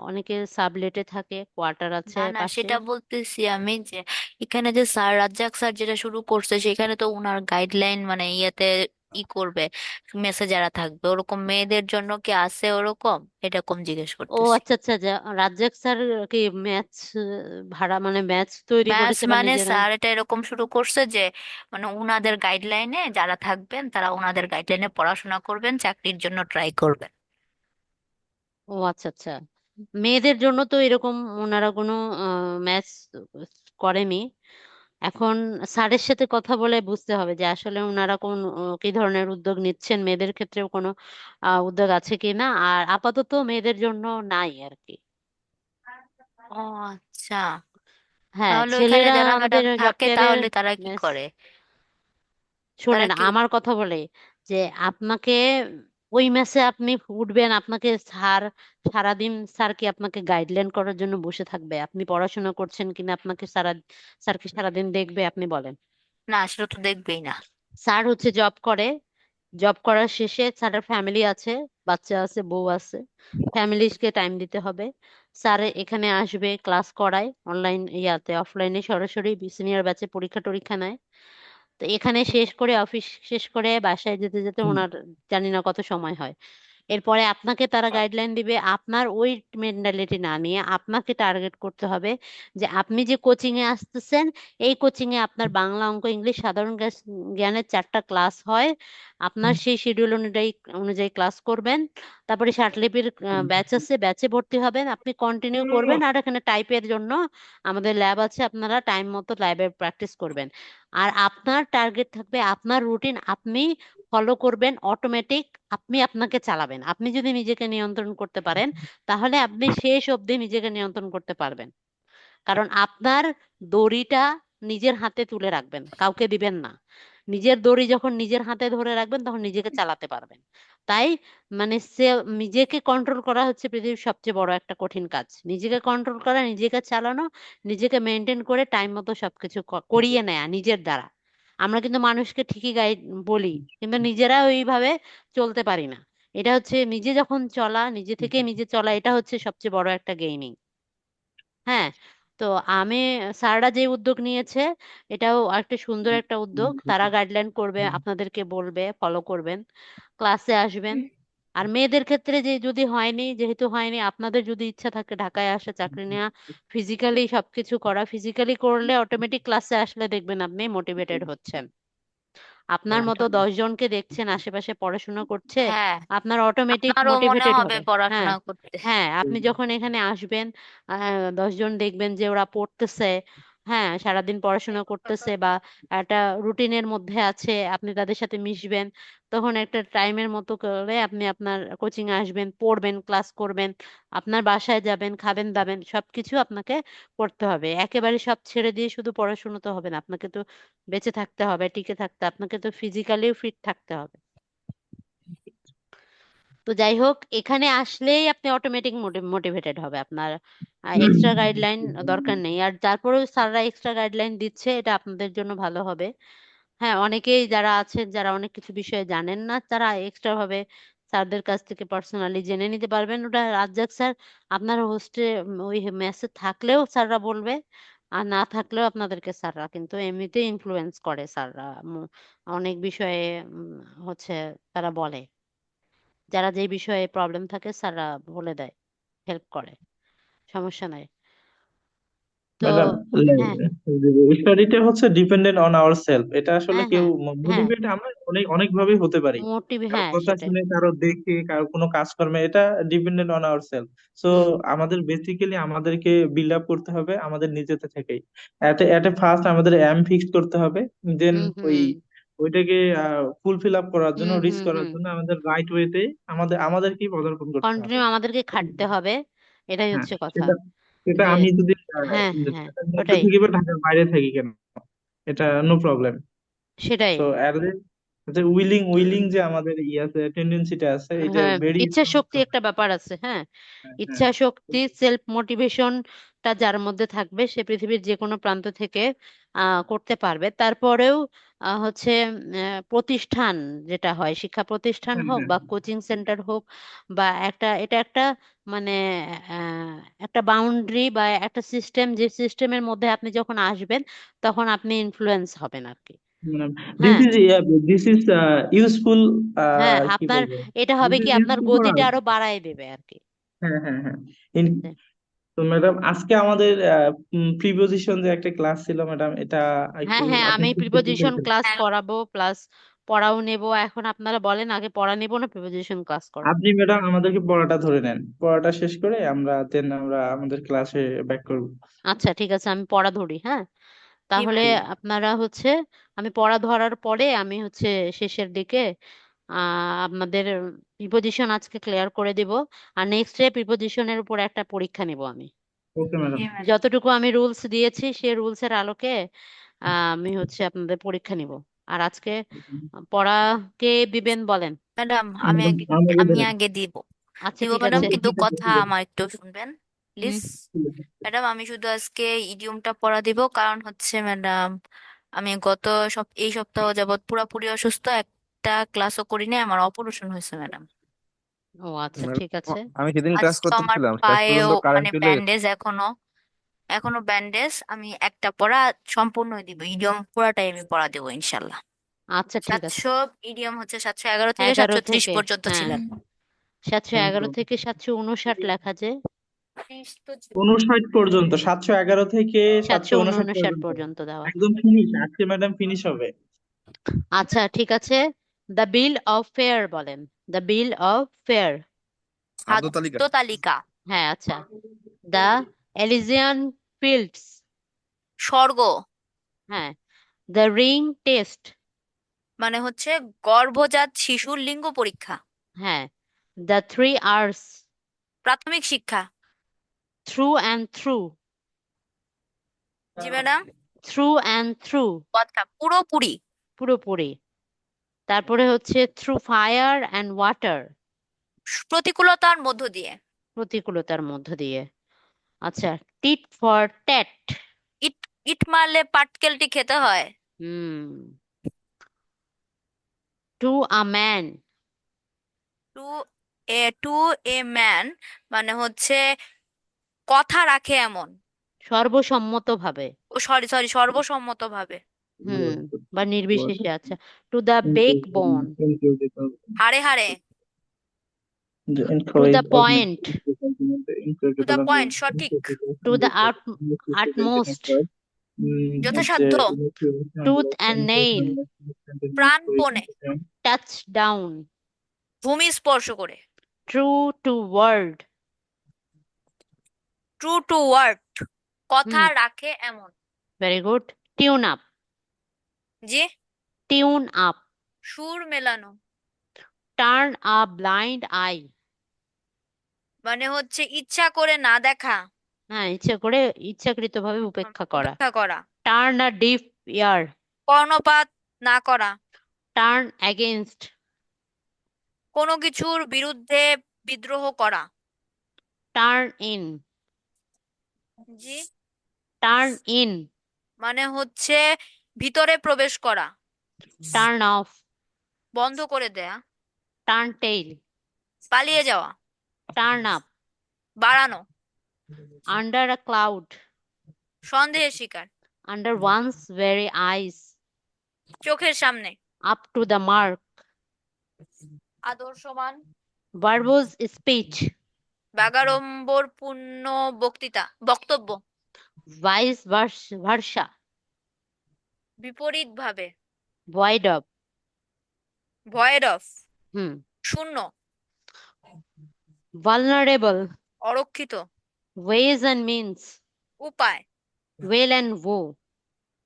অনেকে সাবলেটে থাকে, কোয়ার্টার আছে না না, পাশে। সেটা বলতেছি আমি যে এখানে যে স্যার রাজ্জাক স্যার যেটা শুরু করছে সেখানে তো উনার গাইডলাইন মানে ইয়েতে করবে, মেসে যারা থাকবে ওরকম মেয়েদের জন্য কি আছে ওরকম? এটা কম জিজ্ঞেস ও করতেছি। আচ্ছা আচ্ছা, রাজ্জাক স্যার কি ম্যাথস ভাড়া মানে ম্যাথস তৈরি ম্যাথস করেছে বা মানে নিজেরা? স্যার এটা এরকম শুরু করছে যে মানে উনাদের গাইডলাইনে যারা থাকবেন তারা উনাদের গাইডলাইনে পড়াশোনা করবেন, চাকরির জন্য ট্রাই করবেন। ও আচ্ছা আচ্ছা, মেয়েদের জন্য তো এরকম ওনারা কোনো ম্যাথস করেনি। এখন স্যারের সাথে কথা বলে বুঝতে হবে যে আসলে ওনারা কোন কি ধরনের উদ্যোগ নিচ্ছেন, মেয়েদের ক্ষেত্রেও কোনো উদ্যোগ আছে কি না। আর আপাতত মেয়েদের জন্য নাই আর কি। ও আচ্ছা, হ্যাঁ, তাহলে ওইখানে ছেলেরা যারা আমাদের ম্যাডাম জব থাকে কেয়ারের তাহলে তারা কি মেস, করে? তারা শোনেন কি আমার কথা বলে, যে আপনাকে ওই মেসে আপনি উঠবেন, আপনাকে স্যার সারাদিন স্যার কি আপনাকে গাইডলাইন করার জন্য বসে থাকবে? আপনি পড়াশোনা করছেন কিনা আপনাকে স্যার কি সারাদিন দেখবে? আপনি বলেন। না, সেটা তো দেখবেই না। স্যার হচ্ছে জব করে, জব করার শেষে স্যারের ফ্যামিলি আছে, বাচ্চা আছে, বউ আছে, ফ্যামিলিকে টাইম দিতে হবে। স্যার এখানে আসবে, ক্লাস করায় অনলাইন ইয়াতে অফলাইনে সরাসরি, সিনিয়র ব্যাচে পরীক্ষা টরীক্ষা নেয়। তো এখানে শেষ করে অফিস শেষ করে বাসায় যেতে যেতে ওনার জানি না কত সময় হয়। এরপরে আপনাকে তারা গাইডলাইন দিবে, আপনার ওই মেন্টালিটি না নিয়ে আপনাকে টার্গেট করতে হবে যে আপনি যে কোচিং এ আসতেছেন, এই কোচিং এ আপনার বাংলা, অঙ্ক, ইংলিশ, সাধারণ জ্ঞানের 4টা ক্লাস হয়। আপনার সেই শিডিউল অনুযায়ী অনুযায়ী ক্লাস করবেন। তারপরে ষাটলিপির ব্যাচ আছে, ব্যাচে ভর্তি হবেন, আপনি কন্টিনিউ করবেন। আর এখানে টাইপের জন্য আমাদের ল্যাব আছে, আপনারা টাইম মতো ল্যাবে প্র্যাকটিস করবেন। আর আপনার টার্গেট থাকবে, আপনার রুটিন আপনি ফলো করবেন অটোমেটিক, আপনি আপনাকে চালাবেন। আপনি যদি নিজেকে নিয়ন্ত্রণ করতে পারেন, তাহলে আপনি শেষ অবধি নিজেকে নিয়ন্ত্রণ করতে পারবেন। কারণ আপনার দড়িটা নিজের হাতে তুলে রাখবেন, কাউকে দিবেন না। নিজের দড়ি যখন নিজের হাতে ধরে রাখবেন তখন নিজেকে চালাতে পারবেন। তাই মানে নিজেকে কন্ট্রোল করা হচ্ছে পৃথিবীর সবচেয়ে বড় একটা কঠিন কাজ। নিজেকে কন্ট্রোল করা, নিজেকে চালানো, নিজেকে মেনটেন করে টাইম মতো সবকিছু করিয়ে নেয়া নিজের দ্বারা। আমরা কিন্তু মানুষকে ঠিকই গাইড বলি, কিন্তু নিজেরা ওইভাবে চলতে পারি না। এটা হচ্ছে নিজে যখন চলা, নিজে থেকে নিজে চলা, এটা হচ্ছে সবচেয়ে বড় একটা গেইনিং। হ্যাঁ, তো আমি, স্যাররা যে উদ্যোগ নিয়েছে এটাও একটা সুন্দর একটা উদ্যোগ। তারা গাইডলাইন করবে, আপনাদেরকে বলবে, ফলো করবেন, ক্লাসে আসবেন। আর মেয়েদের ক্ষেত্রে যে যদি হয়নি, যেহেতু হয়নি, আপনাদের যদি ইচ্ছা থাকে ঢাকায় আসা, চাকরি নেওয়া, ফিজিক্যালি সবকিছু করা, ফিজিক্যালি করলে অটোমেটিক ক্লাসে আসলে দেখবেন আপনি মোটিভেটেড হচ্ছেন। আপনার মতো 10 জনকে দেখছেন আশেপাশে পড়াশোনা করছে, হ্যাঁ, আপনার অটোমেটিক আপনারও মনে মোটিভেটেড হবে হবে। হ্যাঁ পড়াশোনা করতে। হ্যাঁ, আপনি যখন এখানে আসবেন, 10 জন দেখবেন যে ওরা পড়তেছে, হ্যাঁ সারাদিন পড়াশোনা করতেছে বা একটা রুটিনের মধ্যে আছে, আপনি তাদের সাথে মিশবেন। তখন একটা টাইমের মতো করে আপনি আপনার কোচিং এ আসবেন, পড়বেন, ক্লাস করবেন, আপনার বাসায় যাবেন, খাবেন দাবেন, সবকিছু আপনাকে করতে হবে। একেবারে সব ছেড়ে দিয়ে শুধু পড়াশোনা তো হবে না, আপনাকে তো বেঁচে থাকতে হবে, টিকে থাকতে, আপনাকে তো ফিজিক্যালিও ফিট থাকতে হবে। তো যাই হোক, এখানে আসলেই আপনি অটোমেটিক মোটিভেটেড হবে, আপনার এক্সট্রা গাইডলাইন দরকার নেই। আর তারপরেও স্যাররা এক্সট্রা গাইডলাইন দিচ্ছে, এটা আপনাদের জন্য ভালো হবে। হ্যাঁ, অনেকেই যারা আছেন, যারা অনেক কিছু বিষয়ে জানেন না, তারা এক্সট্রা ভাবে স্যারদের কাছ থেকে পার্সোনালি জেনে নিতে পারবেন। ওটা রাজ্জাক স্যার আপনার হোস্টে ওই মেসে থাকলেও স্যাররা বলবে, আর না থাকলেও আপনাদেরকে স্যাররা কিন্তু এমনিতেই ইনফ্লুয়েন্স করে। স্যাররা অনেক বিষয়ে হচ্ছে তারা বলে, যারা যে বিষয়ে প্রবলেম থাকে স্যাররা বলে দেয়, হেল্প করে, সমস্যা নাই। তো ম্যাডাম, হ্যাঁ স্টাডিটা হচ্ছে ডিপেন্ডেন্ট অন আওয়ার সেলফ। এটা আসলে হ্যাঁ কেউ হ্যাঁ হ্যাঁ মোটিভেট আমরা অনেক অনেক ভাবেই হতে পারি, কারো হ্যাঁ কথা সেটাই। শুনে, কারো দেখে, কারো কোনো কাজকর্মে। এটা dependent on our self. So হুম আমাদের বেসিক্যালি আমাদেরকে বিল্ড আপ করতে হবে আমাদের নিজেতে থেকেই। এট এ ফার্স্ট আমাদের এম ফিক্স করতে হবে, দেন হুম ওই হুম ওইটাকে ফুলফিল আপ করার জন্য, হুম রিচ হুম করার হুম জন্য আমাদের রাইট ওয়েতে আমাদেরকেই পদার্পণ করতে হবে। কন্টিনিউ আমাদেরকে খাটতে হবে, এটাই হ্যাঁ, হচ্ছে কথা। সেটা সেটা যে আমি যদি হ্যাঁ হ্যাঁ ঢাকার মধ্যে ওটাই থাকি বা ঢাকার বাইরে থাকি কেন, এটা নো প্রবলেম। সেটাই। সো এট যে উইলিং উইলিং যে আমাদের আছে, টেন্ডেন্সিটা আছে, এটা হ্যাঁ ভেরি ইচ্ছা শক্তি একটা ব্যাপার আছে, হ্যাঁ হ্যাঁ। ইচ্ছা শক্তি সেলফ মোটিভেশনটা যার মধ্যে থাকবে সে পৃথিবীর যে কোনো প্রান্ত থেকে করতে পারবে। তারপরেও হচ্ছে প্রতিষ্ঠান যেটা হয়, শিক্ষা প্রতিষ্ঠান হ্যাঁ, হোক হ্যাঁ, বা কোচিং সেন্টার হোক, বা এটা একটা মানে আহ, একটা বাউন্ডারি বা একটা সিস্টেম, যে সিস্টেমের মধ্যে আপনি যখন আসবেন তখন আপনি ইনফ্লুয়েন্স হবেন আর কি। দিস হ্যাঁ ইজ দিস ইজ ইউজফুল। হ্যাঁ কি আপনার বলবো, এটা দিস হবে ইজ কি আপনার ইউজফুল ফর গতিটা আস। আরো বাড়ায় দেবে আর কি। হ্যাঁ, হ্যাঁ, হ্যাঁ। তো ম্যাডাম, আজকে আমাদের প্রিপোজিশন যে একটা ক্লাস ছিল ম্যাডাম, এটা একটু হ্যাঁ হ্যাঁ আপনি আমি একটু বলতে প্রিপোজিশন চাইতেন। ক্লাস হ্যাঁ, করাবো, প্লাস পড়াও নেব। এখন আপনারা বলেন আগে পড়া নেব না প্রিপোজিশন ক্লাস করাবো? আপনি ম্যাডাম আমাদেরকে পড়াটা ধরে নেন, পড়াটা শেষ করে আমরা আমাদের ক্লাসে ব্যাক করব। আচ্ছা ঠিক আছে, আমি পড়া ধরি, হ্যাঁ জি তাহলে ম্যাম। আপনারা হচ্ছে, আমি পড়া ধরার পরে আমি হচ্ছে শেষের দিকে আপনাদের প্রিপোজিশন আজকে ক্লিয়ার করে দিব। আর নেক্সট ডে প্রিপোজিশনের উপর একটা পরীক্ষা নিব আমি। Okay madam. জি ম্যাম। যতটুকু আমি রুলস দিয়েছি সেই রুলসের আলোকে আমি হচ্ছে আপনাদের পরীক্ষা নিব। আর আজকে পড়া কে দিবেন বলেন? ম্যাডাম আমি ম্যাডাম আগে আমাকে আমি দেন। আগে দিব। আচ্ছা দিব ঠিক ম্যাডাম, আছে। কিন্তু ঠিক আছে, কথা ঠিক আছে, আমার একটু শুনবেন হুম প্লিজ। ঠিক আছে। ম্যাডাম আমি শুধু আজকে ইডিয়মটা পড়া দিব, কারণ হচ্ছে ম্যাডাম আমি গত এই সপ্তাহ যাবৎ পুরোপুরি অসুস্থ, একটা ক্লাসও করি নাই, আমার অপারেশন হয়েছে ম্যাডাম। ও আচ্ছা ম্যাডাম, ঠিক আছে। আমি সেদিন ক্লাস আজকে আমার করতেছিলাম, শেষ পায়েও পর্যন্ত কারেন্ট মানে চলে গেছে। ব্যান্ডেজ, এখনো ব্যান্ডেজ। আমি একটা পড়া সম্পূর্ণ দিব, ইডিয়ম পুরাটাই আমি পড়া দেবো ইনশাল্লাহ। আচ্ছা ঠিক আছে। 700 ইডিয়ম হচ্ছে 711 থেকে 11 730 থেকে, পর্যন্ত হ্যাঁ ছিলেন। 711 থেকে 759 লেখা যায়। 30 তো ছিল। 59 পর্যন্ত, 711 থেকে 759 759 পর্যন্ত পর্যন্ত দেওয়া। একদম ফিনিশ। আজকে ম্যাডাম ফিনিশ হবে। আচ্ছা ঠিক আছে। দ্য বিল অফ ফেয়ার বলেন। The bill of fare. খাদ্য তালিকা। খাদ্য তালিকা। হ্যাঁ আচ্ছা। The Elysian fields. স্বর্গ, হ্যাঁ। The ring test. মানে হচ্ছে গর্ভজাত শিশুর লিঙ্গ পরীক্ষা। হ্যাঁ। The three R's. প্রাথমিক শিক্ষা। Through and through. জি ম্যাডাম। Through and through. কথা পুরোপুরি। পুরোপুরি। তারপরে হচ্ছে থ্রু ফায়ার অ্যান্ড ওয়াটার। প্রতিকূলতার মধ্য দিয়ে। প্রতিকূলতার মধ্য দিয়ে। আচ্ছা। Tit for tat. ইট ইট মারলে পাটকেলটি খেতে হয়। হুম। To a man. To to a man, মানে হচ্ছে কথা রাখে এমন। সর্বসম্মতভাবে। ও সরি সরি, সর্বসম্মতভাবে। হুম। বা নির্বিশেষে। আচ্ছা। To the backbone. হাড়ে হাড়ে। To the Encourage, augment, point. To the point, সঠিক। To the utmost. যথাসাধ্য। Tooth and nail. প্রাণপণে। Touch down. ভূমি স্পর্শ করে। True to word. True to word, কথা হুম রাখে এমন। Very good. Tune up. জি। Tune up. সুর মেলানো, টার্ন আ ব্লাইন্ড আই। মানে হচ্ছে ইচ্ছা করে না দেখা। হ্যাঁ ইচ্ছা করে, ইচ্ছাকৃতভাবে উপেক্ষা করা। উপেক্ষা করা। Turn a deaf ear. কর্ণপাত না করা। Turn against. কোনো কিছুর বিরুদ্ধে বিদ্রোহ করা। Turn in. জি। Turn in. মানে হচ্ছে ভিতরে প্রবেশ করা। Turn off. বন্ধ করে দেয়া। Turn tail. পালিয়ে যাওয়া। Turn up. বাড়ানো। Under a cloud. সন্দেহের শিকার। Under one's very eyes. চোখের সামনে। Up to the mark. আদর্শবান। Verbose speech. বাগাড়ম্বরপূর্ণ বক্তৃতা, বক্তব্য। ভাইস ভার্সা, বিপরীত ভাবে। void of, ভয়েড অফ, হুম, শূন্য, vulnerable, অরক্ষিত, ways and means, উপায়, well and woe,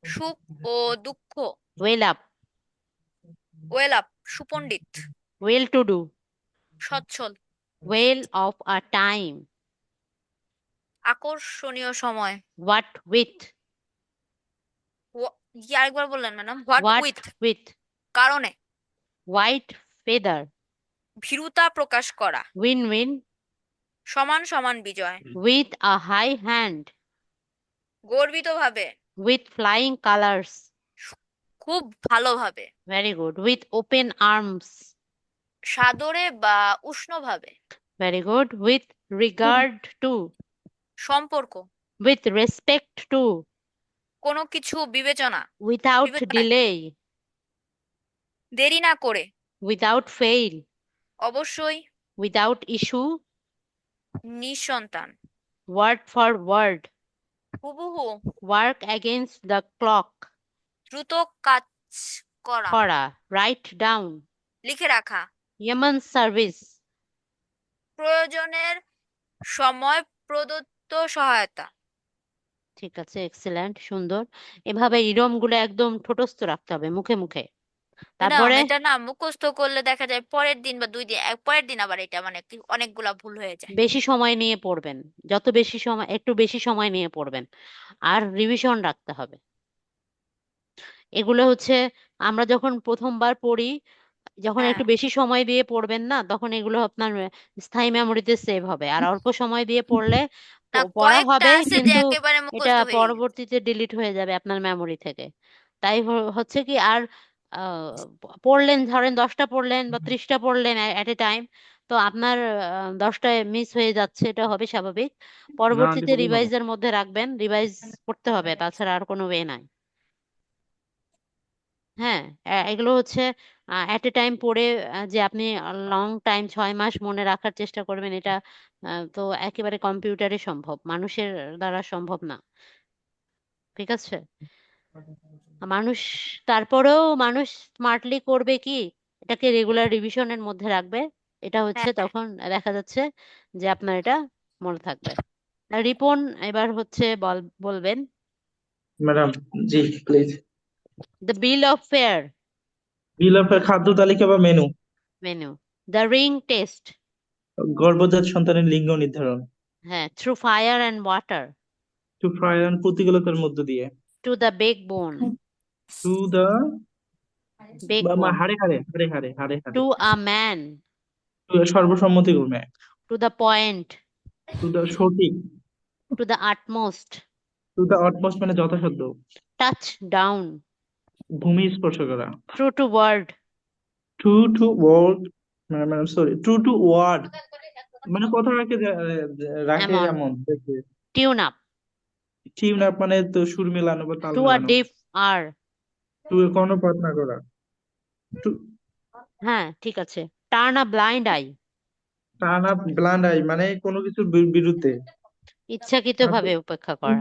সুখ ও দুঃখ, well up, ওয়েল আপ, সুপণ্ডিত, well to do, সচ্ছল, well of a time, আকর্ষণীয় সময়। what with, কি আরেকবার বললেন madam? What what with, with, কারণে, white feather, ভীরুতা প্রকাশ করা, win win, সমান সমান বিজয়, with a high hand, গর্বিত ভাবে, with flying colors, খুব ভালোভাবে, very good, with open arms, সাদরে বা উষ্ণভাবে, very good, with regard to, সম্পর্ক, with respect to, কোনো কিছু বিবেচনা, without বিবেচনায়, delay, দেরি না করে, without fail, অবশ্যই, without issue, নিঃসন্তান, word for word, হুবহু, work against the clock, দ্রুত কাজ করা, করা, write down, লিখে রাখা, human service, প্রয়োজনের সময় প্রদত্ত সহায়তা। ঠিক আছে, এক্সেলেন্ট, সুন্দর। এভাবে ইরম গুলো একদম ঠোঁটস্থ রাখতে হবে মুখে মুখে। ম্যাডাম তারপরে এটা না মুখস্থ করলে দেখা যায় পরের দিন বা 2 দিন পরের দিন আবার এটা মানে অনেকগুলা ভুল হয়ে যায়। বেশি সময় নিয়ে পড়বেন, যত বেশি সময়, একটু বেশি সময় নিয়ে পড়বেন, আর রিভিশন রাখতে হবে। এগুলো হচ্ছে আমরা যখন প্রথমবার পড়ি, যখন হ্যাঁ, একটু বেশি সময় দিয়ে পড়বেন না, তখন এগুলো আপনার স্থায়ী মেমোরিতে সেভ হবে। আর অল্প সময় দিয়ে পড়লে না পড়া কয়েকটা হবে আছে যে কিন্তু একেবারে এটা মুখস্থ হয়ে গেছে। পরবর্তীতে ডিলিট হয়ে যাবে আপনার মেমোরি থেকে। তাই হচ্ছে কি, আর পড়লেন, ধরেন 10টা পড়লেন বা 30টা পড়লেন এট এ টাইম, তো আপনার 10টায় মিস হয়ে যাচ্ছে, এটা হবে স্বাভাবিক। না আন্টি পরবর্তীতে বলুন না। রিভাইজের মধ্যে রাখবেন, রিভাইজ করতে হবে, তাছাড়া আর কোনো ওয়ে নাই। হ্যাঁ, এগুলো হচ্ছে এট এ টাইম পড়ে যে আপনি লং টাইম 6 মাস মনে রাখার চেষ্টা করবেন, এটা তো একেবারে কম্পিউটারে সম্ভব, মানুষের দ্বারা সম্ভব না। ঠিক আছে, মানুষ, তারপরেও মানুষ স্মার্টলি করবে কি, এটাকে রেগুলার রিভিশনের মধ্যে রাখবে। এটা হচ্ছে হ্যাঁ, তখন দেখা যাচ্ছে যে আপনার এটা মনে থাকবে। রিপন এবার হচ্ছে বলবেন ম্যাডাম, জি please. The bill of fare, bill of খাদ্য তালিকা বা menu. Menu, the ring test, গর্ভজাত সন্তানের লিঙ্গ নির্ধারণ। হ্যাঁ, through fire and water, to fry প্রতিকূলতার মধ্য দিয়ে। To the backbone, to the backbone, হাড়ে হাড়ে হাড়ে হাড়ে হাড়ে হাড়ে। টু আ ম্যান, সর্বসম্মতিক্রমে। To the point, to the সঠিক। To the utmost, to the utmost মানে যথাসাধ্য। টাচ ডাউন, ভূমি স্পর্শ করা। True to word, to to word, madam sorry, to to word মানে কথা রাখে রাখে এমন, এমন দেখে। টিউন আপ, টিউন আপ মানে তো সুর মেলানো বা তাল টু আ মেলানো। ডিফ আর, টু কর্ণপাত না করা। টু হ্যাঁ ঠিক আছে, turn a blind I, turn up blind I মানে কোনো কিছুর বিরুদ্ধে। ইচ্ছাকৃত ভাবে উপেক্ষা করা,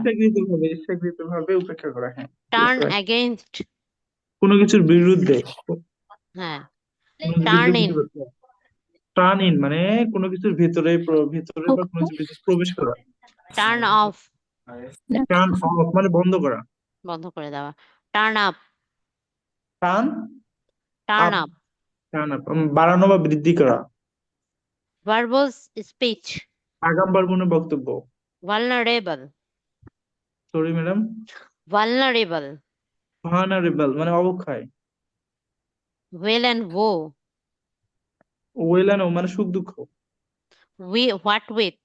ইচ্ছাকৃত ভাবে উপেক্ষা করা, হ্যাঁ। Yes, turn right. অ্যাগেইনস্ট, কোনো কিছুর বিরুদ্ধে। হ্যাঁ, কোনো টার্ন বিদ্রোহী ইন, করতে। টার্ন ইন মানে কোনো কিছুর ভিতরে ভিতরে বা কোনো কিছুর ভিতরে প্রবেশ করা। টার্ন অফ, টার্ন অফ মানে বন্ধ করা। বন্ধ করে দেওয়া, turn up, turn turn up, up, turn up বাড়ানো বা বৃদ্ধি করা। ভার্বস স্পিচ, আগামবার কোনো বক্তব্য। Vulnerable, sorry madam. Vulnerable, vulnerable মানে অবক্ষয়। ওয়েল অ্যান্ড wো, ওয়েলানো মানে সুখ দুঃখ। হোয়াট উইথ,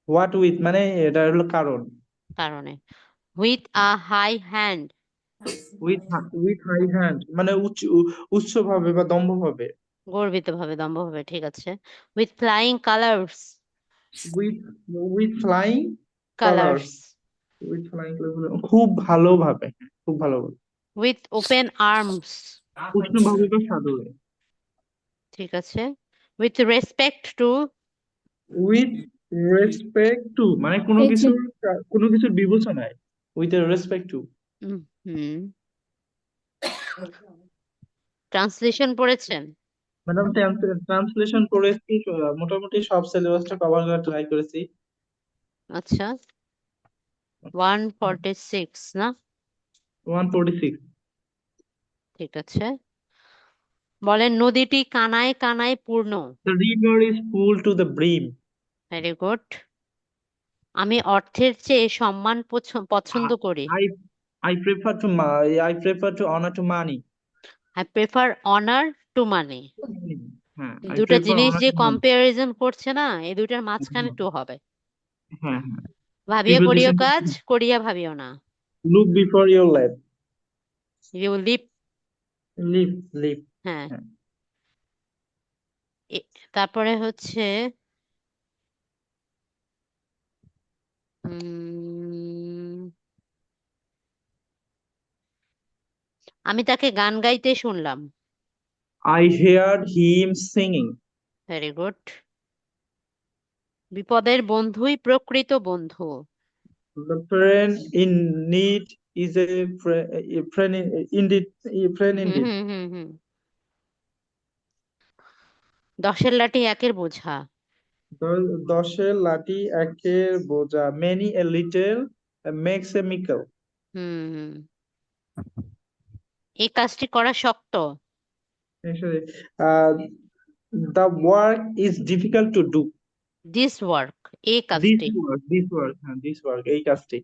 হোয়াট উইথ মানে এটা হলো কারণ। কারণে, with a high hand, with with high hand মানে উচ্চ ভাবে বা দম্ভ ভাবে। গর্বিত ভাবে, দম্ভ ভাবে, ঠিক আছে, with flying colours, with with flying colours. Colours, with flying খুব ভালোভাবে, খুব ভালোভাবে। উইথ ওপেন আর্মস, উষ্ণভাবে বা সাদরে। ঠিক আছে, with respect to, with respect to মানে কোনো এই যে কিছুর কোনো কিছুর বিবেচনায়, with respect to. Hmm, translation পড়েছেন? ম্যাডাম ট্রান্সলেশন করেছি, মোটামুটি সব সিলেবাসটা কভার করার ট্রাই করেছি। আচ্ছা, 146 না? 146। ঠিক আছে, বলেন নদীটি কানায় কানায় পূর্ণ। The river is full to the brim. Very good. আমি অর্থের চেয়ে সম্মান পছন্দ I করি। I prefer to honor to money. I prefer honour to money. হ্যাঁ, I দুটা prefer জিনিস honor যে to money. কম্পারিজন করছে না, এই দুটার মাঝখানে হ্যাঁ টু হবে। হ্যাঁ হ্যাঁ। ভাবিয়া করিও প্রিপোজিশন কাজ, করিয়া ভাবিও না। look before your leap. You leave. Leap. হ্যাঁ, হ্যাঁ। তারপরে হচ্ছে উম আমি তাকে গান গাইতে শুনলাম। I heard him singing. Very good. বিপদের বন্ধুই প্রকৃত বন্ধু। The friend in need is a friend indeed. A friend hmm indeed. হুম হুম হুম। দশের লাঠি একের বোঝা। দশের লাঠি একের বোঝা, many a little makes a mickle. হুম হুম। এই কাজটি করা শক্ত। Actually, uh, the work is difficult to do. This work, এই কাজটি। This work এই কাজটি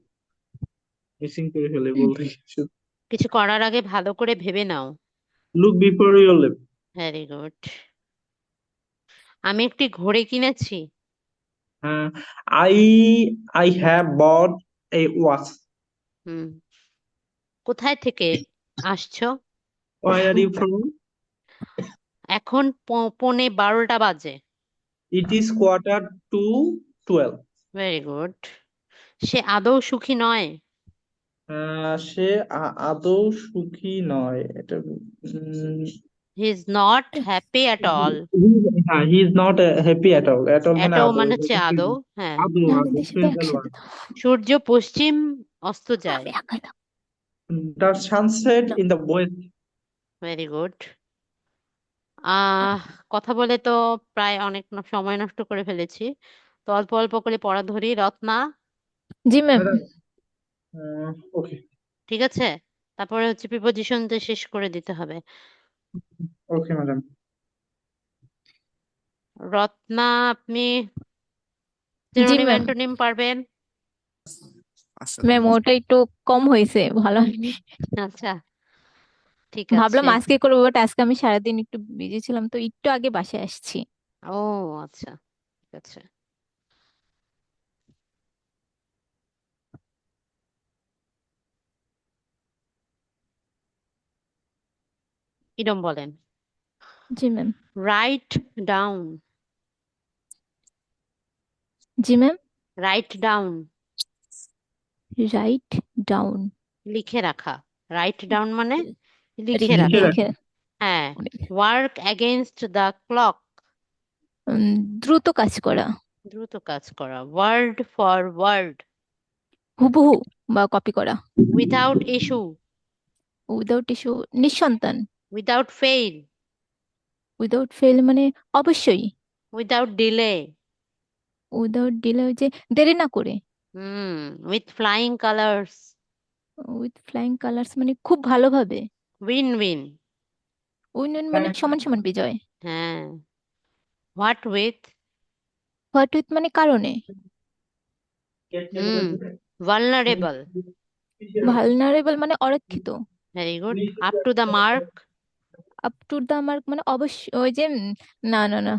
মিসিং করে ফেলে বলতে কিছু। কিছু করার আগে ভালো করে ভেবে নাও। Look before your leap. Very good. আমি একটি ঘড়ি কিনেছি। Uh, I I have bought a watch. হুম। কোথায় থেকে আসছো? Where are you from? এখন পৌনে 12টা বাজে। It is 11:45. Very good. সে আদৌ সুখী নয়। সে আদৌ সুখী নয়, এটা he is not happy at all. হ্যাঁ, he is not happy at all. At all মানে এটাও আদৌ, মানে এটা হচ্ছে একটা আদৌ। হ্যাঁ। আদৌ আমাদের আদৌ সাথে ফ্রেজাল একসাথে ওয়ার্ড। দাও। সূর্য পশ্চিম অস্ত যায়। একাই দাও। The sunset in the west. Very good. আহ কথা বলে তো প্রায় অনেক সময় নষ্ট করে ফেলেছি, তো অল্প অল্প করে পড়া ধরি। রত্না, জি ম্যাম। Madam okay. ঠিক আছে, তারপরে হচ্ছে প্রিপোজিশন দিয়ে শেষ করে দিতে হবে। Okay madam. রত্না, আপনি জি সিনোনিম ম্যাম। অ্যান্টোনিম পারবেন? আচ্ছা ম্যাম ওটা একটু কম হয়েছে, ভালো হয়নি। আচ্ছা, ঠিক আছে। ভাবলাম আজকে করবো, বাট আজকে আমি সারাদিন একটু বিজি ছিলাম, তো একটু আগে বাসায় আসছি। ও আচ্ছা, ঠিক আছে। ইরম বলেন। জি ম্যাম। Write down. জি ma'am. Write down, write down. লিখে রাখা। রাইট ডাউন মানে লিখে লিখে লিখে রাখা। লিখে। রাখি। হ্যাঁ। Work against the clock. দ্রুত কাজ করা। দ্রুত কাজ করা। Word for word. হুবহু বা কপি করা। Without issue. উইদাউট ইস্যু নিঃসন্তান। Without fail. উইদাউট ফেল মানে অবশ্যই। Without delay. উইদাউট ডিলে ওই যে দেরি না করে। হুম। With flying colours. With flying colours মানে খুব ভালোভাবে। Win win. উইন উইন মানে সমান সমান বিজয়। হ্যাঁ। What with. হোয়াট উইথ মানে কারণে। হুম। ভালনারেবল। ভালনারেবল মানে অরক্ষিত। Very good. Up to the mark. Up to the mark মানে অবশ্যই ওই যে না না না,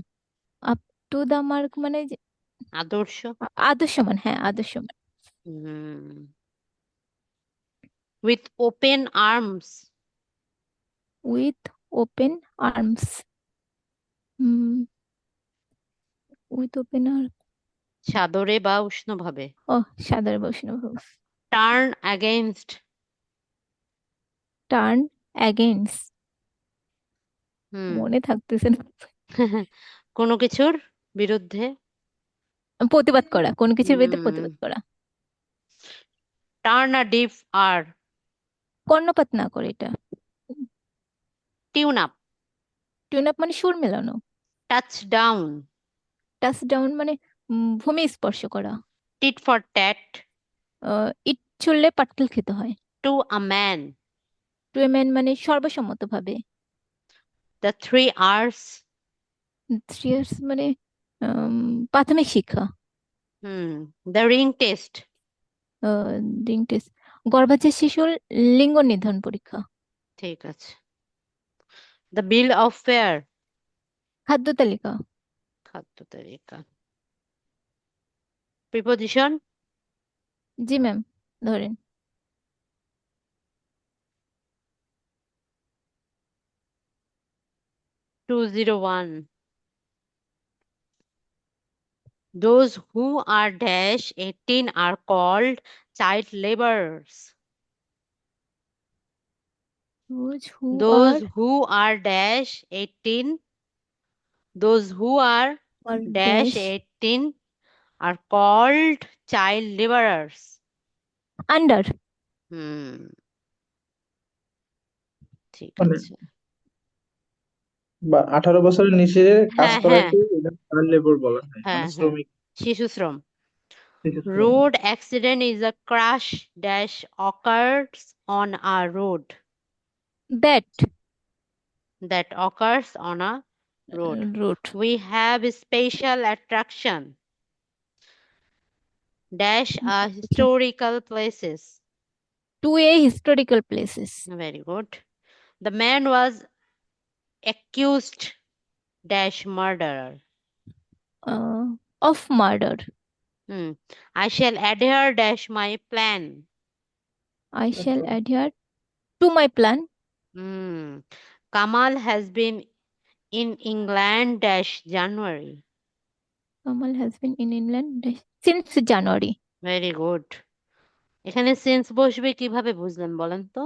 আপ টু দা মার্ক মানে যে আদর্শ। আদর্শমান, হ্যাঁ আদর্শমান। হুম। With open arms. With open arms. With open arm. সাদরে বা উষ্ণভাবে। ও সাদর বৈষ্ণব। Turn against. Turn against. হুম। মনে থাকতেছে না। কোনো কিছুর বিরুদ্ধে। প্রতিবাদ করা, কোন কিছুর বিরুদ্ধে হুম প্রতিবাদ করা, টার্ন আ ডিফ আর কর্ণপাত না করে এটা। টিউন আপ টিউন আপ মানে সুর মেলানো। টাচ ডাউন টাচ ডাউন মানে ভূমি স্পর্শ করা। টিট ফর ট্যাট ইট ছুড়লে পাটকেল খেতে হয়। Two a man two a man মানে সর্বসম্মতভাবে। দ্য 3 R's 3 ইয়ার্স মানে প্রাথমিক শিক্ষা। হুম the ring test ring test গর্ভাবস্থার শিশুর লিঙ্গ নির্ধারণ পরীক্ষা। ঠিক আছে দ্য বিল অফ ফেয়ার খাদ্য তালিকা। খাদ্য তালিকা প্রিপোজিশন জি ম্যাম, ধরেন 201 those who are dash 18 are called child laborers those who those are who are dash 18 those who are dash dash 18 are called child laborers under. হুম ঠিক মানে আছে 18 বছরের নিচে কাজ হ্যাঁ হ্যাঁ করাকে চাইল্ড লেবার বলা হয়, মানে হ্যাঁ হ্যাঁ শ্রমিক, শিশু শ্রম শিশু শ্রম। road accident is a crash dash occurs on a road that that occurs on a road route we have a special attraction dash a historical places to a historical places. very good the man was accused dash murderer of murder. hmm. I shall adhere dash my plan I shall adhere to my plan. hmm. Kamal has been in England dash January Kamal has been in England since January. very good এখানে সেন্স বসবে কিভাবে বুঝলেন বলেন তো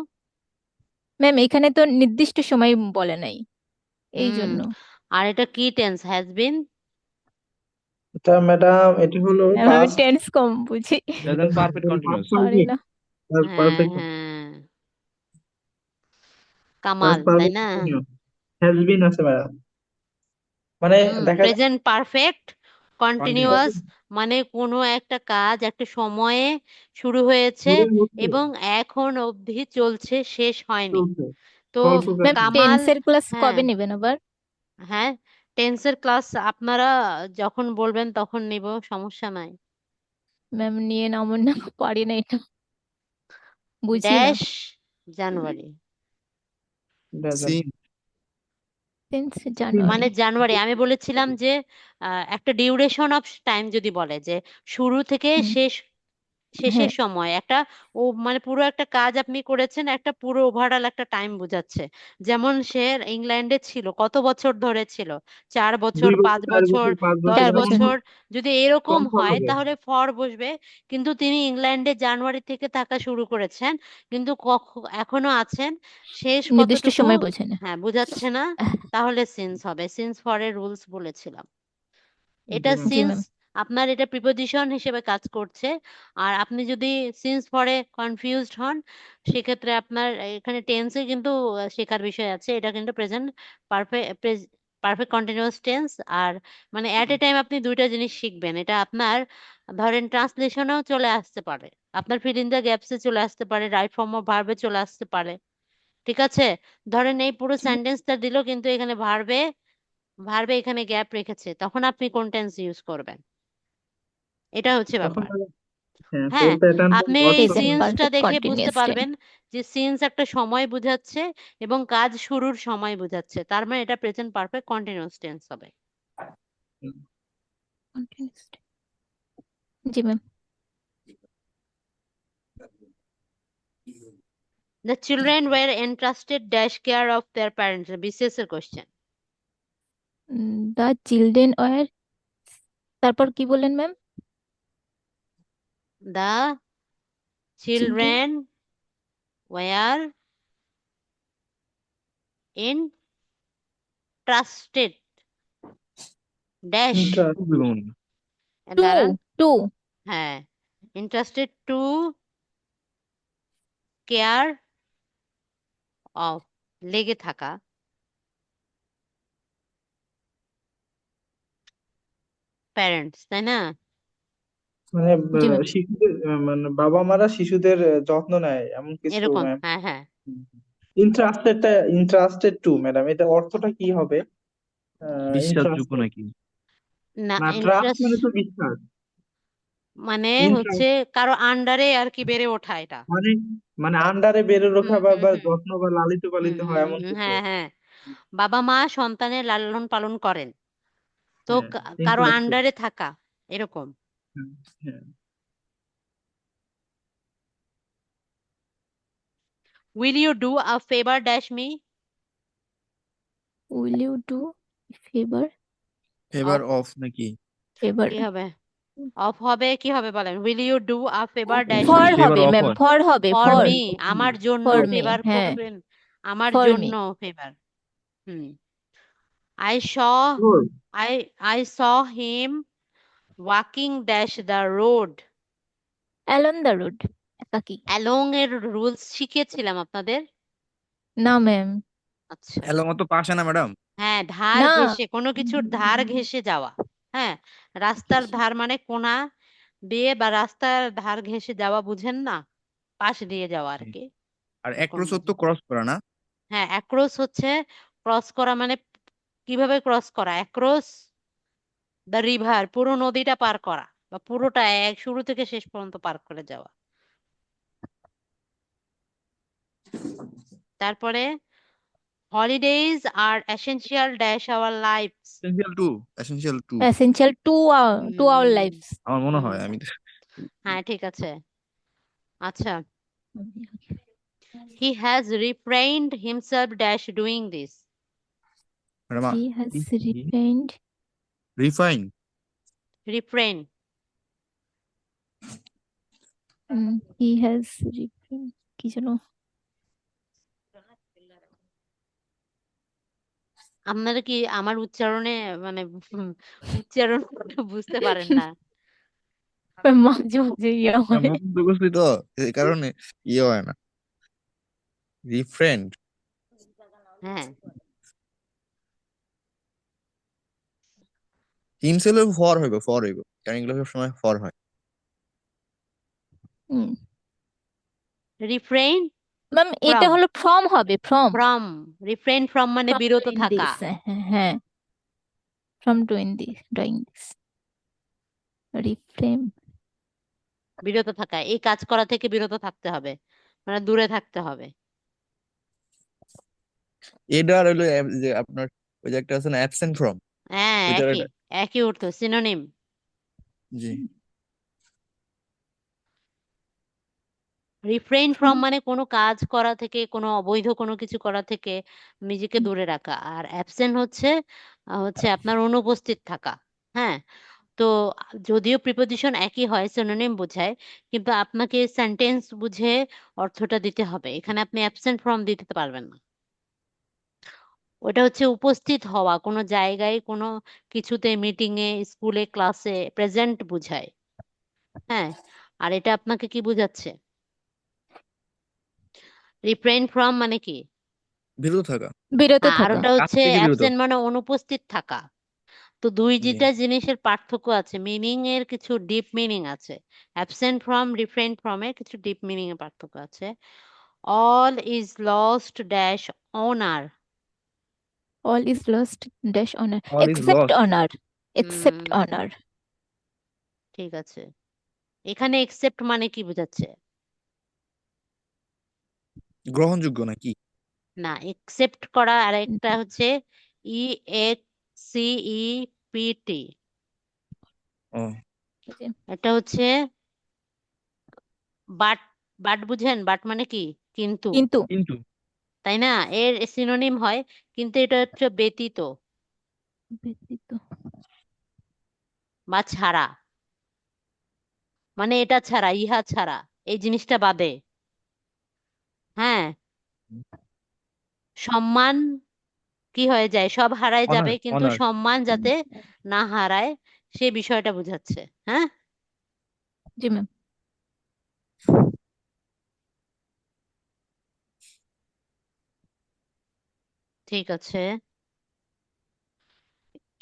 ম্যাম এখানে তো নির্দিষ্ট সময় বলে নাই, এই হুম জন্য। আর এটা কি টেন্স হ্যাজ বিন এটা ম্যাডাম, এটি হলো ম্যাম আমি পাস্ট, টেন্স কম বুঝি, প্রেজেন্ট পারফেক্ট কন্টিনিউয়াস। পারি না। হ্যাঁ পারফেক্ট, হ্যাঁ কামাল পাস্ট তাই পারফেক্ট না কন্টিনিউয়াস, হ্যাজ বিন আছে ম্যাডাম, মানে দেখা যায় প্রেজেন্ট পারফেক্ট কন্টিনিউয়াস। কন্টিনিউয়াস মানে কোনো একটা কাজ একটা সময়ে শুরু হয়েছে শুরু হচ্ছে, এবং এখন অবধি চলছে শেষ হয়নি চলছে, তো ফলপ্রসূ ম্যাম কামাল টেন্সের ক্লাস হ্যাঁ কবে নেবেন আবার? হ্যাঁ টেন্সের ক্লাস আপনারা যখন বলবেন তখন নিব সমস্যা নাই ম্যাম নিয়ে নামুন না, পারি না এটা, বুঝি না। ড্যাশ জানুয়ারি সিন সিন্স মানে জানুয়ারি। জানুয়ারি আমি বলেছিলাম যে একটা ডিউরেশন অফ টাইম যদি বলে যে শুরু থেকে শেষ শেষের হ্যাঁ, সময় একটা ও মানে পুরো একটা কাজ আপনি করেছেন একটা পুরো ওভারঅল একটা টাইম বোঝাচ্ছে যেমন সে ইংল্যান্ডে ছিল কত বছর ধরে ছিল 4 বছর 2 বছর, 5 4 বছর বছর, 5 বছর, 10 4 বছর। বছর যদি এরকম কম ফল হয় হবে। তাহলে ফর বসবে কিন্তু তিনি ইংল্যান্ডে জানুয়ারি থেকে থাকা শুরু করেছেন কিন্তু এখনো আছেন শেষ নির্দিষ্ট কতটুকু সময় বোঝে না। হ্যাঁ বোঝাচ্ছে না তাহলে সিন্স হবে সিন্স ফরের রুলস বলেছিলাম এটা জি ম্যাম। জি সিন্স ম্যাম। আপনার এটা প্রিপোজিশন হিসেবে কাজ করছে আর আপনি যদি সিন্স ফরে কনফিউজড হন সেক্ষেত্রে আপনার এখানে টেন্সে কিন্তু শেখার বিষয় আছে এটা কিন্তু present perfect perfect continuous tense আর মানে অ্যাট এ টাইম আপনি দুইটা জিনিস শিখবেন এটা আপনার ধরেন ট্রান্সলেশনেও চলে আসতে পারে আপনার ফিল ইন দ্য গ্যাপসে চলে আসতে পারে রাইট ফর্ম অফ ভার্বে চলে আসতে পারে ঠিক আছে ধরেন এই পুরো সেন্টেন্সটা দিল কিন্তু এখানে ভার্বে ভার্বে এখানে গ্যাপ রেখেছে তখন আপনি কোন টেন্স ইউজ করবেন এটা হচ্ছে তখন ব্যাপার হ্যাঁ, হ্যাঁ প্যাটার্নটা আপনি এই ওয়ার্কশপ প্রেজেন্ট সিন্সটা পারফেক্ট দেখে বুঝতে কন্টিনিউয়াস টেন্স। পারবেন যে সিন্স একটা সময় বোঝাচ্ছে এবং কাজ শুরুর সময় বোঝাচ্ছে তার মানে এটা প্রেজেন্ট পারফেক্ট কন্টিনিউয়াস টেন্স হবে জি ma'am. the children were entrusted dash care of their parents BCS এর কোশ্চেন দ্য চিলড্রেন ওয়ার, তারপর কি বললেন ma'am? the children were entrusted dash interest, to দাঁড়ান, টু হ্যাঁ, ইন্টারেস্টেড টু কেয়ার অফ, লেগে থাকা, প্যারেন্টস, তাই না? মানে জি ম্যাম। শিশুদের মানে বাবা মারা শিশুদের যত্ন নেয় এমন কিছু এরকম, ম্যাম। হ্যাঁ হ্যাঁ। ইন্টারেস্টেড টু ম্যাডাম, এটা অর্থটা কি হবে? বিশ্বাসযোগ্য ইন্টারেস্টেড নাকি? না, না, ট্রাস্ট ইন্টারেস্ট মানে তো বিশ্বাস। মানে হচ্ছে ইন্টারেস্ট কারো আন্ডারে আর কি বেড়ে ওঠা এটা। মানে মানে আন্ডারে বেড়ে হুম ওঠা বা হুম বা হুম যত্ন বা লালিত পালিত হয় এমন কিছু। হ্যাঁ হ্যাঁ, বাবা মা সন্তানের লালন পালন করেন, তো হ্যাঁ, কারো ইন্টারেস্টেড। আন্ডারে থাকা, এরকম। হ্যাঁ, হ্যাঁ। Will you do a favour dash me? Will you do favour? Favour of, of নাকি? ফেভার কি হবে? অফ হবে, কি হবে বলেন? Will you do a favour dash for me? Favour হবে অফ ম্যাম, হয়। ফর হবে, ফর ফর। মি, আমার জন্য ফর মি, ফেভার হ্যাঁ, করবেন, আমার ফর মি। জন্য ফেভার। হুম। I saw Sure. I I saw him walking dash the road. Alone the road, একাকি। অ্যালং এর রুলস শিখিয়েছিলাম আপনাদের। না ম্যাম। আচ্ছা, এলো মতো পাশে না ম্যাডাম? হ্যাঁ, ধার না। ঘেঁষে, কোনো কিছুর ধার ঘেঁষে যাওয়া। হ্যাঁ, রাস্তার ধার মানে কোনা দিয়ে বা রাস্তার ধার ঘেঁষে যাওয়া, বুঝেন না? পাশ দিয়ে যাওয়া আর কি, আর এরকম অ্যাক্রোস তো বুঝেন। ক্রস করা না? হ্যাঁ, অ্যাক্রস হচ্ছে ক্রস করা, মানে কিভাবে ক্রস করা? অ্যাক্রস দ্য রিভার, পুরো নদীটা পার করা, বা পুরোটা এক শুরু থেকে শেষ পর্যন্ত পার করে যাওয়া। তারপরে holidays are essential dash our lives. Essential to. Essential to essential to to our hmm lives. আমার মনে হুম হয়, আমি তো। হ্যাঁ, ঠিক আছে। আচ্ছা, he has refrained himself dash doing this. Madam, he has refined. Refine. Refrain, he has refined, কি যেন। আপনারা কি আমার উচ্চারণে মানে উচ্চারণ বুঝতে পারেন না? মাঝে মাঝে ইয়ে হয়। মুখ করছি তো, এই কারণে ইয়ে হয় না। রিফ্রেন্ড। হ্যাঁ, হিমসেলের ফর হইব কারণ এগুলো সবসময় ফর হয়। রিফ্রেইন ম্যাম এটা ফ্রম, হলো ফ্রম হবে, ফ্রম। ফ্রম, রিফ্রেইন ফ্রম মানে ফ্রম বিরত ডুইং থাকা। দিস, হ্যাঁ, ফ্রম ডুইং দিস। রিফ্রেম। বিরত থাকা, এই কাজ করা থেকে বিরত থাকতে হবে, মানে দূরে থাকতে হবে। এটা আর হইলো যে আপনার ওই যে একটা আছে না, অ্যাবসেন্ট ফ্রম। হ্যাঁ, ওইটার একই, এটা। একই অর্থ, synonym. G. Refrain from. From মানে কোনো কাজ করা থেকে, কোনো অবৈধ কোনো কিছু করা থেকে নিজেকে দূরে রাখা। আর অ্যাবসেন্ট হচ্ছে হচ্ছে আপনার অনুপস্থিত থাকা। হ্যাঁ, তো যদিও প্রিপোজিশন একই হয়, সিনোনিম বোঝায়, কিন্তু আপনাকে সেন্টেন্স বুঝে অর্থটা দিতে হবে। এখানে আপনি অ্যাবসেন্ট ফ্রম দিতে পারবেন না। ওটা হচ্ছে উপস্থিত হওয়া, কোনো জায়গায়, কোনো কিছুতে, মিটিং এ, স্কুলে, ক্লাসে প্রেজেন্ট বুঝায়। হ্যাঁ, আর এটা আপনাকে কি বুঝাচ্ছে? রিফ্রেইন ফ্রম মানে কি? বিরত থাকা। বিরত হ্যাঁ, আর থাকা। ওটা কাজ হচ্ছে থেকে বিরত। অ্যাবসেন্ট মানে অনুপস্থিত থাকা। তো জি। দুইটা জিনিসের পার্থক্য আছে, মিনিং এর কিছু ডিপ মিনিং আছে। অ্যাবসেন্ট ফ্রম, রিফ্রেইন ফ্রম এর কিছু ডিপ মিনিং এর পার্থক্য আছে। All is lost dash honour. All is lost dash honour, all is except lost. Honour. Except hmm, honour. ঠিক আছে। এখানে এক্সেপ্ট মানে কি বোঝাচ্ছে? গ্রহণযোগ্য নাকি? না, একসেপ্ট করা, আর একটা হচ্ছে E X C E P T. ও। এটা হচ্ছে বাট। বাট বুঝেন? বাট মানে কি? কিন্তু, কিন্তু। কিন্তু। তাই না? এর সিনোনিম হয়, কিন্তু এটা হচ্ছে ব্যতীত ব্যতীত। বা ছাড়া, মানে এটা ছাড়া, ইহা ছাড়া, এই জিনিসটা বাদে। হ্যাঁ, সম্মান কি হয়ে যায়? সব হারায় অনার যাবে, কিন্তু অনার। সম্মান যাতে না হারায়, সেই বিষয়টা বোঝাচ্ছে। হ্যাঁ, জি ম্যাম। ঠিক আছে।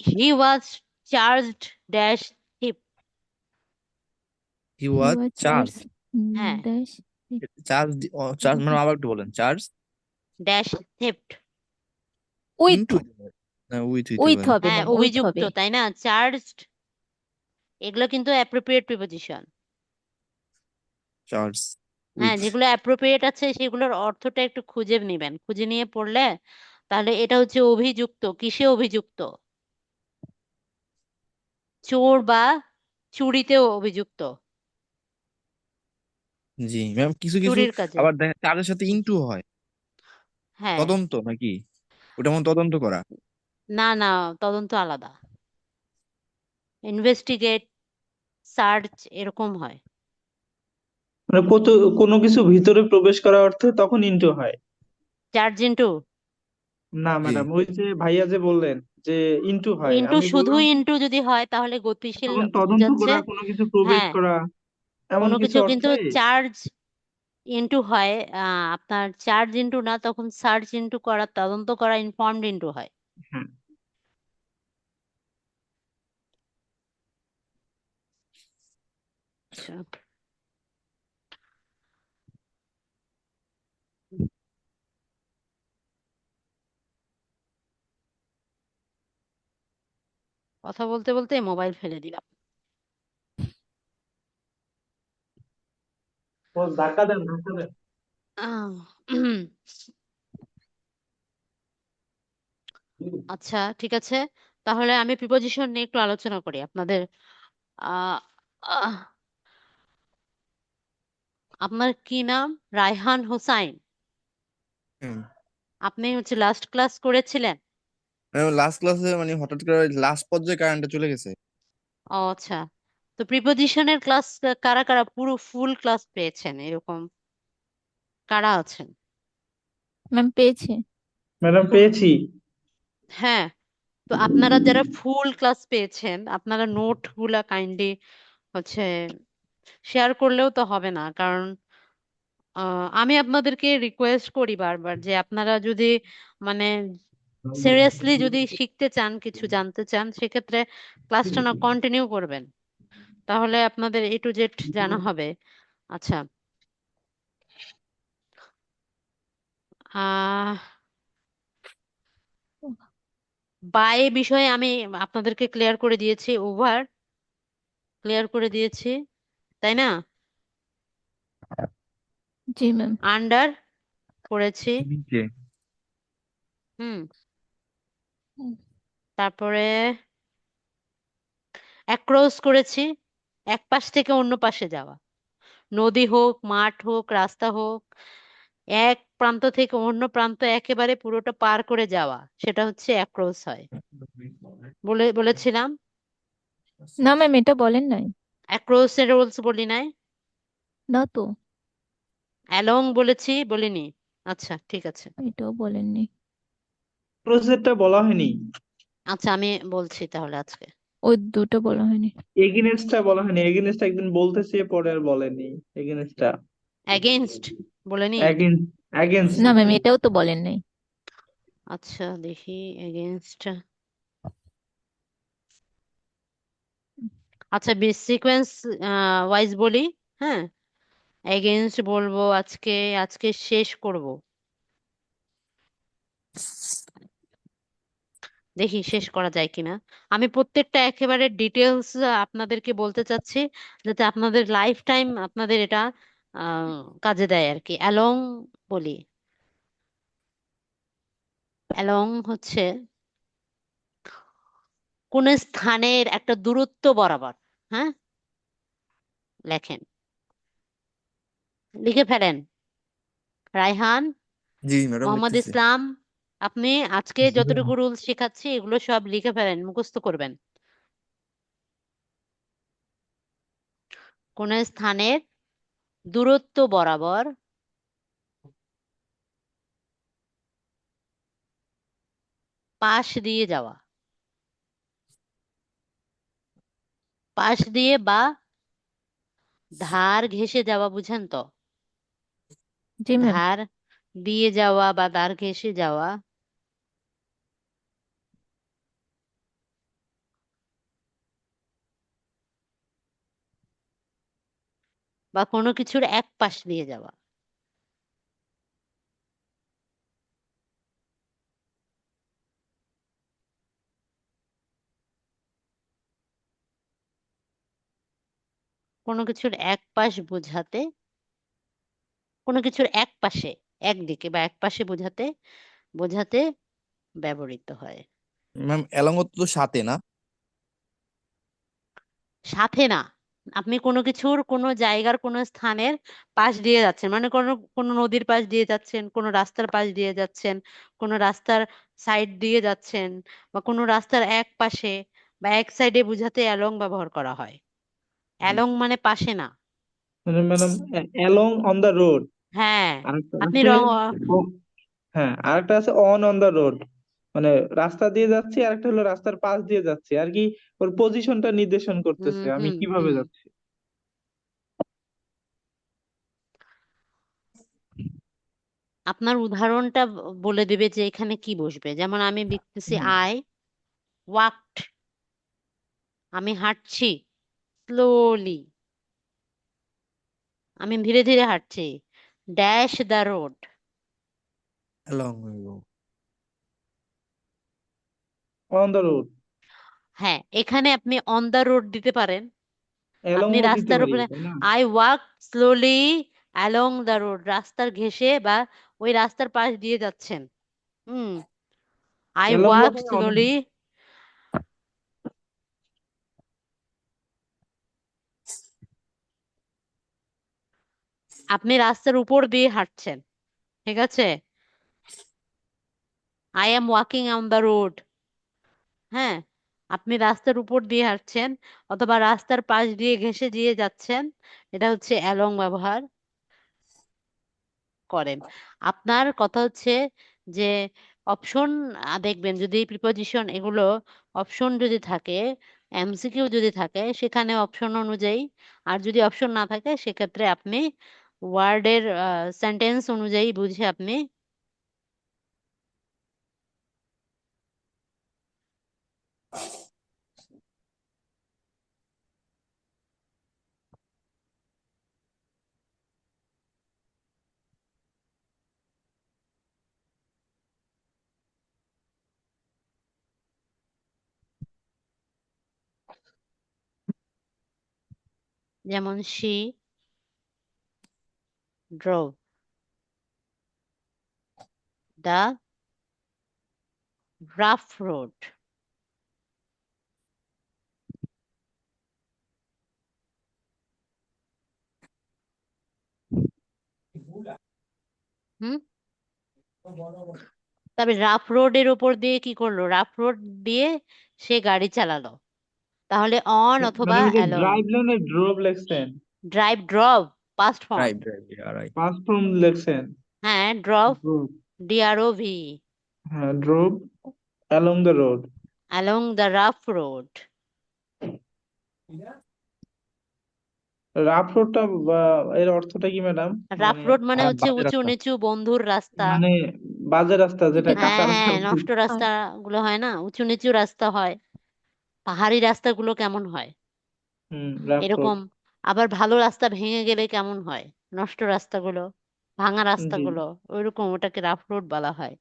হি ওয়াজ চার্জড ড্যাশ হিপ। হি হি ওয়াজ ওয়াজ চার্জ। চার্জ হ্যাঁ, ড্যাশ চার্জ চার্জ মানে আবার একটু বলেন, charge dash theft. With, into না উইথ হইতে উইথ পারে। হবে হ্যাঁ, ম্যাম, উইথ অভিযুক্ত, হবে। তাই না? চার্জড, এগুলো কিন্তু অ্যাপ্রোপ্রিয়েট প্রিপোজিশন। চার্জ হ্যাঁ, উইথ। যেগুলো অ্যাপ্রোপ্রিয়েট আছে সেগুলোর অর্থটা একটু খুঁজে নিবেন, খুঁজে নিয়ে পড়লে তাহলে এটা হচ্ছে অভিযুক্ত। কিসে অভিযুক্ত? চোর বা চুরিতেও অভিযুক্ত, জি ম্যাম, কিছু কিছু চুরির কাজে। আবার দেখেন চার্জের সাথে ইনটু হয়। হ্যাঁ, তদন্ত নাকি? ওটা মনে হয় তদন্ত করা। না না, তদন্ত আলাদা। ইনভেস্টিগেট, সার্চ এরকম হয়। মানে কোনো কিছু ভিতরে প্রবেশ করা অর্থে তখন ইনটু হয়। চার্জ ইন্টু, না জি ম্যাডাম, ওই যে ভাইয়া যে বললেন যে ইনটু হয়, ইন্টু আমি শুধু বললাম ইন্টু যদি হয় তাহলে গতিশীল তখন তদন্ত বুঝাচ্ছে। করা, কোনো কিছু প্রবেশ হ্যাঁ, করা, এমন কোনো কিছু কিছু কিন্তু অর্থে। চার্জ ইন্টু হয়, আপনার চার্জ ইন্টু না, তখন সার্চ ইন্টু করা, তদন্ত করা, ইনফর্মড ইন্টু হয়। হ্যাঁ। আচ্ছা, কথা বলতে বলতে মোবাইল ফেলে দিলাম। ও, ধাক্কা দেন, ধাক্কা দেন। আহ, আচ্ছা, ঠিক আছে, তাহলে আমি প্রিপোজিশন নিয়ে একটু আলোচনা করি আপনাদের। আহ, আহ, আপনার কি নাম? রায়হান হোসাইন। হুম। আপনি হচ্ছে লাস্ট ক্লাস করেছিলেন? লাস্ট ক্লাসে মানে হঠাৎ করে লাস্ট পর্যায়ে কারেন্টটা চলে গেছে। ও আচ্ছা, তো প্রিপোজিশনের ক্লাস কারা কারা পুরো ফুল ক্লাস পেয়েছেন এরকম কারা আছেন? ম্যাম পেয়েছি। ম্যাডাম পেয়েছি। হ্যাঁ, তো আপনারা যারা ফুল ক্লাস পেয়েছেন আপনারা নোট গুলা কাইন্ডলি হচ্ছে শেয়ার করলেও তো হবে না, কারণ আমি আপনাদেরকে রিকোয়েস্ট করি বারবার যে আপনারা যদি মানে সিরিয়াসলি যদি শিখতে চান, কিছু জানতে চান, সেক্ষেত্রে ক্লাসটা না কন্টিনিউ করবেন, তাহলে আপনাদের এ টু জেড জানা হবে। আচ্ছা, আহ বাই বিষয়ে আমি আপনাদেরকে ক্লিয়ার করে দিয়েছি, ওভার ক্লিয়ার করে দিয়েছি, তাই না? জি ম্যাম। আন্ডার করেছি। নিচে। হুম, তারপরে অ্যাক্রস করেছি, এক পাশ থেকে অন্য পাশে যাওয়া, নদী হোক, মাঠ হোক, রাস্তা হোক, এক প্রান্ত থেকে অন্য প্রান্ত একেবারে পুরোটা পার করে যাওয়া, সেটা হচ্ছে অ্যাক্রস হয়। বলেছিলাম। না ম্যাম, এটা বলেন নাই। অ্যাক্রস এর রুলস বলি নাই? না তো, অ্যালং বলেছি, বলিনি? আচ্ছা, ঠিক আছে। এটাও বলেননি। প্রসেসরটা বলা হয়নি। আচ্ছা, আমি বলছি তাহলে আজকে। ওই দুটো বলা হয়নি। এগেইনস্টটা বলা হয়নি, এগেইনস্ট একদিন বলতেছে পরে আর বলেনি। এগেইনস্টটা, অ্যাগেইনস্ট বলেনি? Against, against. না ম্যাম, এটাও তো বলেন নাই। আচ্ছা, দেখি এগেইনস্ট। আচ্ছা, সিকোয়েন্স ওয়াইজ বলি। হ্যাঁ, এগেইনস্ট বলবো আজকে, আজকে শেষ করব, দেখি শেষ করা যায় কিনা। আমি প্রত্যেকটা একেবারে ডিটেলস আপনাদেরকে বলতে চাচ্ছি, যাতে আপনাদের লাইফ টাইম আপনাদের এটা কাজে দেয় আর কি। অ্যালং বলি, অ্যালং হচ্ছে কোন স্থানের একটা দূরত্ব বরাবর। হ্যাঁ, লেখেন, লিখে ফেলেন। রায়হান, জি ম্যাডাম মোহাম্মদ লিখতেছি। ইসলাম, আপনি আজকে যতটুকু রুলস শেখাচ্ছি এগুলো সব লিখে ফেলেন, মুখস্থ করবেন। কোন স্থানের দূরত্ব বরাবর পাশ দিয়ে যাওয়া। পাশ দিয়ে বা ধার ঘেঁষে যাওয়া, বুঝেন তো? জি ম্যাম। ধার দিয়ে যাওয়া বা ধার ঘেঁষে যাওয়া, বা কোনো কিছুর এক পাশ দিয়ে যাওয়া। কোনো কিছুর এক পাশ বোঝাতে, কোনো কিছুর এক পাশে, একদিকে বা এক পাশে বোঝাতে বোঝাতে ব্যবহৃত হয়। ম্যাম অ্যালং তো সাথে না? সাথে না। আপনি কোনো কিছুর, কোনো জায়গার, কোনো স্থানের পাশ দিয়ে যাচ্ছেন, মানে কোনো কোনো নদীর পাশ দিয়ে যাচ্ছেন, কোনো রাস্তার পাশ দিয়ে যাচ্ছেন, কোনো রাস্তার সাইড দিয়ে যাচ্ছেন, বা কোনো রাস্তার এক পাশে বা এক সাইডে বোঝাতে অ্যালং ব্যবহার করা হয়। অ্যালং মানে পাশে না। মানে madam, along on the road. হ্যাঁ, আরেকটা আপনি আছে রং হ্যাঁ, আরেকটা আছে অন অন দ্য রোড, মানে রাস্তা দিয়ে যাচ্ছি, আরেকটা হলো রাস্তার পাশ দিয়ে যাচ্ছি আর কি, ওর পজিশনটা নির্দেশন হুম করতেছে আমি হুম কিভাবে হুম যাচ্ছি। আপনার উদাহরণটা বলে দেবে যে এখানে কি বসবে। যেমন আমি লিখতেছি হ্যাঁ, আই ওয়াকড, আমি হাঁটছি, স্লোলি, আমি ধীরে ধীরে হাঁটছি, dash the road. Along. On the road. হ্যাঁ, এখানে আপনি অন দ্য রোড দিতে পারেন। অ্যালং আপনি ও দিতে রাস্তার পারি, উপরে তাই না? I walk slowly along the road, রাস্তার ঘেঁষে বা ওই রাস্তার পাশ দিয়ে যাচ্ছেন। হুম, আই অ্যালং ওয়াক বলতে অনেক। স্লোলি, আপনি রাস্তার উপর দিয়ে হাঁটছেন, ঠিক আছে? I am walking on the road. হ্যাঁ, আপনি রাস্তার উপর দিয়ে হাঁটছেন অথবা রাস্তার পাশ দিয়ে ঘেঁষে দিয়ে যাচ্ছেন, এটা হচ্ছে অ্যালং ব্যবহার করেন। আপনার কথা হচ্ছে যে অপশন, দেখবেন যদি প্রিপজিশন এগুলো অপশন যদি থাকে, এমসিকিউ যদি থাকে, সেখানে অপশন অনুযায়ী, আর যদি অপশন না থাকে সেক্ষেত্রে আপনি ওয়ার্ডের সেন্টেন্স অনুযায়ী বুঝে আপনি যেমন she drove the rough road. হুম, তবে রাফ রোডের উপর দিয়ে কি করলো? রাফ রোড দিয়ে সে গাড়ি চালালো। তাহলে অন অথবা ম্যাডাম, এই যে অ্যালং। ড্রাইভ লাইনে ড্রোভ লেখছেন, drive, drove, past form. Drive drive right. Past form লেখছেন। হ্যাঁ, ড্রভ, ড্রোভ। DROV, হ্যাঁ, drove along the road. Along the rough road. Rough রোডটা এর অর্থটা কি ম্যাডাম? রাফ মানে রোড মানে হচ্ছে বাজে উঁচু রাস্তা। নিচু বন্ধুর রাস্তা। মানে বাজে রাস্তা, যেটা যেটা হ্যাঁ কাঁচা রাস্তা হ্যাঁ, বলি। নষ্ট রাস্তা গুলো হয় না, উঁচু নিচু রাস্তা হয়। পাহাড়ি রাস্তাগুলো কেমন হয় রাফ রোড। এরকম। আবার ভালো রাস্তা ভেঙে গেলে কেমন হয়, নষ্ট রাস্তাগুলো, ভাঙা জি। রাস্তাগুলো, ওইরকম, ওটাকে রাফ রোড বলা হয়।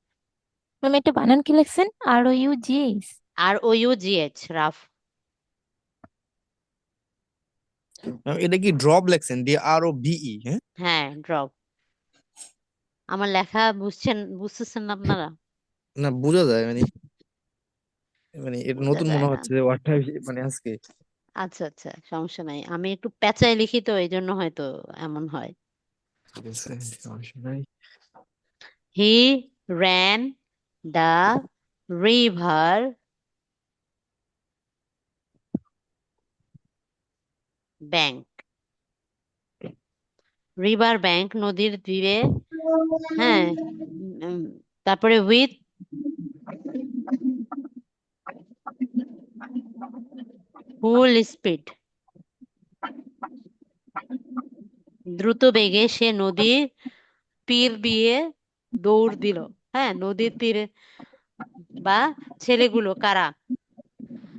ম্যাম এটা বানান কি লিখছেন? ROUGH? ROUGH, rough. ম্যাম এটা কি ড্রপ লেখছেন? DROBE? হ্যাঁ। হ্যাঁ, ড্রপ। আমার লেখা বুঝতেছেন না আপনারা? না বোঝা যায় মানে, মানে এটা বোঝা নতুন যায় মনে না? হচ্ছে যে ওয়ার্ডটা মানে আজকে। আচ্ছা আচ্ছা, সমস্যা নাই, আমি একটু পেঁচায় লিখি তো এই জন্য হয়তো এমন হয়। ঠিক আছে, সমস্যা নাই। He ran the river bank. River bank, নদীর তীরে। হ্যাঁ, উম, তারপরে উইথ ফুল স্পিড। দ্রুত বেগে সে নদীর তীর দিয়ে দৌড় দিল। হ্যাঁ, নদীর তীরে বা ছেলেগুলো কারা,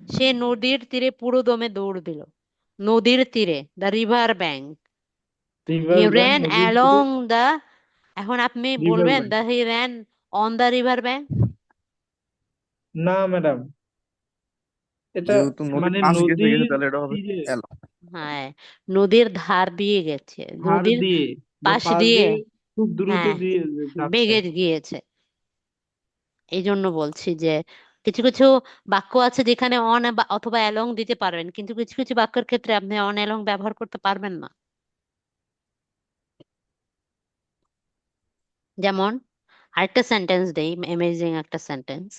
সে নদীর তীরে পুরো দমে দৌড় দিল। নদীর তীরে, the river bank, he river bank, ran নদীর তীরে। along the, এখন আপনি রিভার বলবেন bank, the he ran on the river bank। না ম্যাডাম, এটা যেহেতু নদীর মানে পাশ গেছে গেছে নদীর তাহলে এটা হবে তীরে, এলো। হ্যাঁ, নদীর ধার দিয়ে গেছে, ধার নদীর দিয়ে বা পাশ পাশ দিয়ে। দিয়ে খুব দ্রুত হ্যাঁ, দিয়ে যাচ্ছে। বেগে গিয়েছে। এই জন্য বলছি যে কিছু কিছু বাক্য আছে যেখানে অন অথবা অ্যালং দিতে পারবেন, কিন্তু কিছু কিছু বাক্যের ক্ষেত্রে আপনি অন অ্যালং ব্যবহার করতে পারবেন না। যেমন আরেকটা সেন্টেন্স দেই, অ্যামেজিং একটা সেন্টেন্স,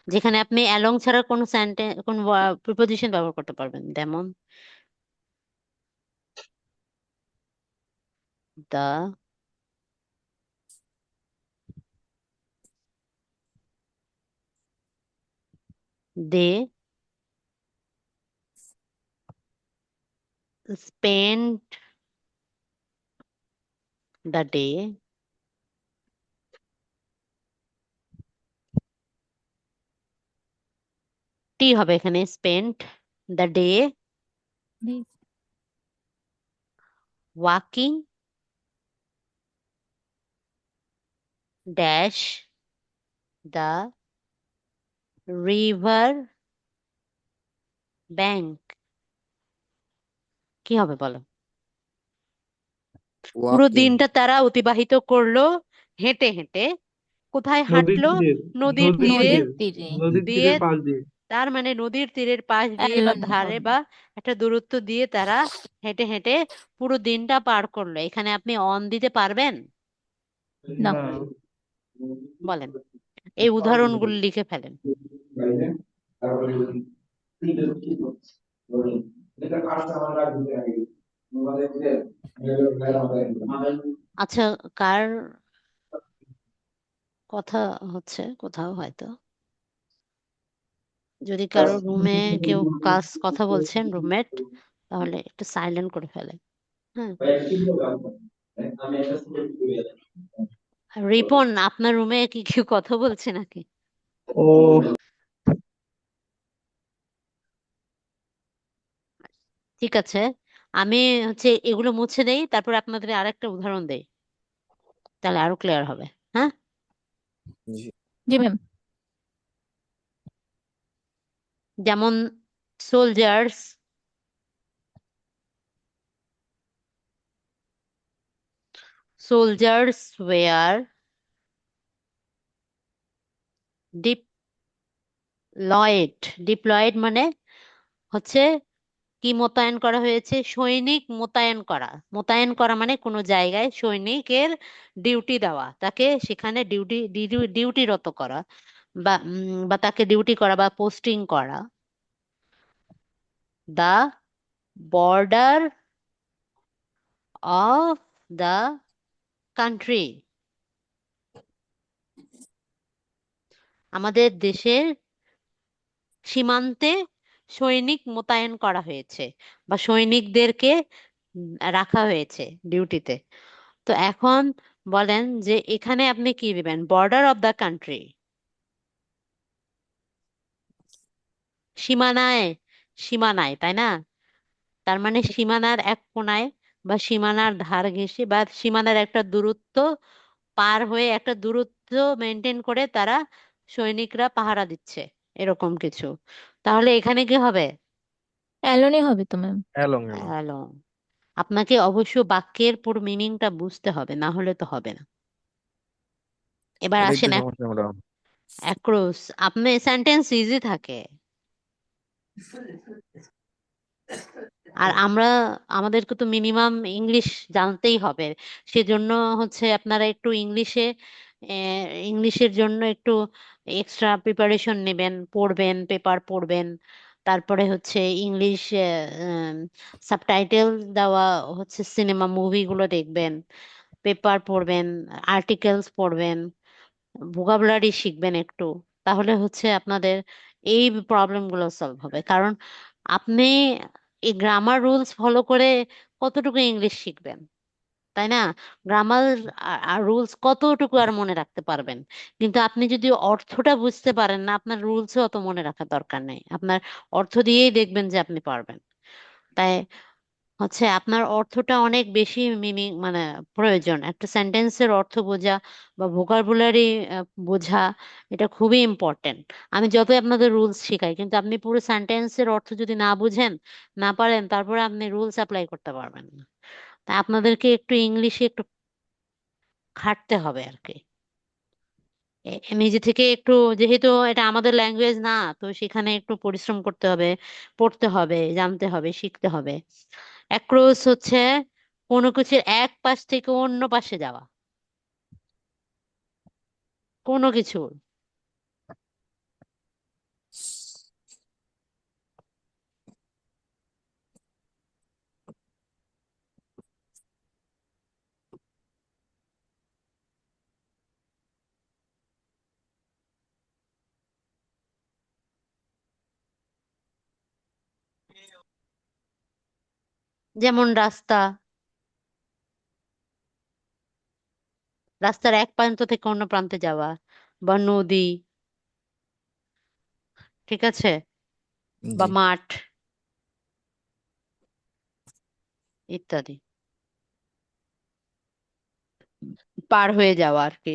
যেখানে আপনি অ্যালং ছাড়া কোনো সেন্টেন্স, কোন প্রিপোজিশন ব্যবহার করতে পারবেন। যেমন দা দে spent the day টি হবে এখানে, spent the day walking dash the river bank। কি হবে বলো? পুরো ওয়াকিং। দিনটা তারা অতিবাহিত করলো হেঁটে হেঁটে। কোথায় নদীর হাঁটলো? তীরে, নদীর নদীর তীরে নদীর তীরে, তীরে নদীর দিয়ে। তীরের পাশ দিয়ে। তার মানে নদীর তীরের পাশ দিয়ে বা অ্যালন ধারে হবে বা একটা দূরত্ব দিয়ে তারা হেঁটে হেঁটে পুরো দিনটা পার করলো। এখানে আপনি অন দিতে পারবেন? না। না, বলেন, এই উদাহরণগুলো লিখে ফেলেন। আচ্ছা, কার কথা হচ্ছে কোথাও হয়তো? যদি কারো রুমে কেউ কথা বলছেন, রুমমেট, তাহলে একটু সাইলেন্ট করে ফেলে। হ্যাঁ, রিপন, আপনার রুমে কি কেউ কথা বলছে নাকি? ও ঠিক আছে, আমি হচ্ছে এগুলো মুছে দেই, তারপর আপনাদের আরেকটা উদাহরণ দেই, তাহলে আরো ক্লিয়ার হবে। হ্যাঁ, জি। জি ম্যাম। যেমন soldiers soldiers were deployed. Deployed মানে হচ্ছে কি মোতায়েন করা হয়েছে? সৈনিক মোতায়েন করা। মোতায়েন করা মানে কোনো জায়গায় সৈনিকের ডিউটি দেওয়া, তাকে সেখানে ডিউটিরত করা, বা তাকে ডিউটি করা বা পোস্টিং করা। দা বর্ডার অফ দা কান্ট্রি, আমাদের দেশের সীমান্তে সৈনিক মোতায়েন করা হয়েছে বা সৈনিকদেরকে রাখা হয়েছে ডিউটিতে। তো এখন বলেন যে এখানে আপনি কি দিবেন? বর্ডার অফ দা কান্ট্রি, সীমানায়। সীমানায়, তাই না? তার মানে সীমানার এক কোণায় বা সীমানার ধার ঘেঁষে বা সীমানার একটা দূরত্ব পার হয়ে, একটা দূরত্ব মেনটেন করে তারা সৈনিকরা পাহারা দিচ্ছে, এরকম কিছু। তাহলে এখানে কি হবে? অ্যালনই হবে তো ম্যাম। Along along. হ্যালো। আপনাকে অবশ্য বাক্যের পুরো মিনিংটা বুঝতে হবে, না হলে তো হবে না। এবার এটাই তো আসেন সমস্যা ম্যাডাম। অ্যাক্রোস। আপনি সেন্টেন্স ইজি থাকে, আর আমাদেরকে তো মিনিমাম ইংলিশ জানতেই হবে। সেজন্য হচ্ছে আপনারা একটু ইংলিশের জন্য একটু এক্সট্রা প্রিপারেশন নেবেন, পড়বেন, পেপার পড়বেন। তারপরে হচ্ছে ইংলিশ সাবটাইটেল দেওয়া হচ্ছে সিনেমা মুভিগুলো দেখবেন, পেপার পড়বেন, আর্টিকেলস পড়বেন, ভোকাবুলারি শিখবেন একটু। তাহলে হচ্ছে আপনাদের এই প্রবলেমগুলো সলভ হবে। কারণ আপনি এই গ্রামার রুলস ফলো করে কতটুকু ইংলিশ শিখবেন? তাই না? গ্রামার আর রুলস কতটুকু আর মনে রাখতে পারবেন? কিন্তু আপনি যদি অর্থটা বুঝতে পারেন না, আপনার রুলসও অত মনে রাখার দরকার নেই, আপনার অর্থ দিয়েই দেখবেন যে আপনি পারবেন। তাই হচ্ছে আপনার অর্থটা অনেক বেশি মিনিং মানে প্রয়োজন, একটা সেন্টেন্সের অর্থ বোঝা বা ভোকাবুলারি বোঝা, এটা খুবই ইম্পর্টেন্ট। আমি যতই আপনাদের রুলস শিখাই, কিন্তু আপনি পুরো সেন্টেন্সের অর্থ যদি না বুঝেন, না পারেন, তারপরে আপনি রুলস অ্যাপ্লাই করতে পারবেন না। তাই আপনাদেরকে একটু ইংলিশে একটু খাটতে হবে আর কি। নিজে থেকে একটু, যেহেতু এটা আমাদের ল্যাঙ্গুয়েজ না, তো সেখানে একটু পরিশ্রম করতে হবে, পড়তে হবে, জানতে হবে, শিখতে হবে। অ্যাক্রোস হচ্ছে কোনো কিছুর এক পাশ থেকে অন্য পাশে যাওয়া, কোনো কিছুর। যেমন রাস্তা, রাস্তার এক প্রান্ত থেকে অন্য প্রান্তে যাওয়া, বা নদী, ঠিক আছে, বা জি। মাঠ ইত্যাদি, পার হয়ে যাওয়া আর কি।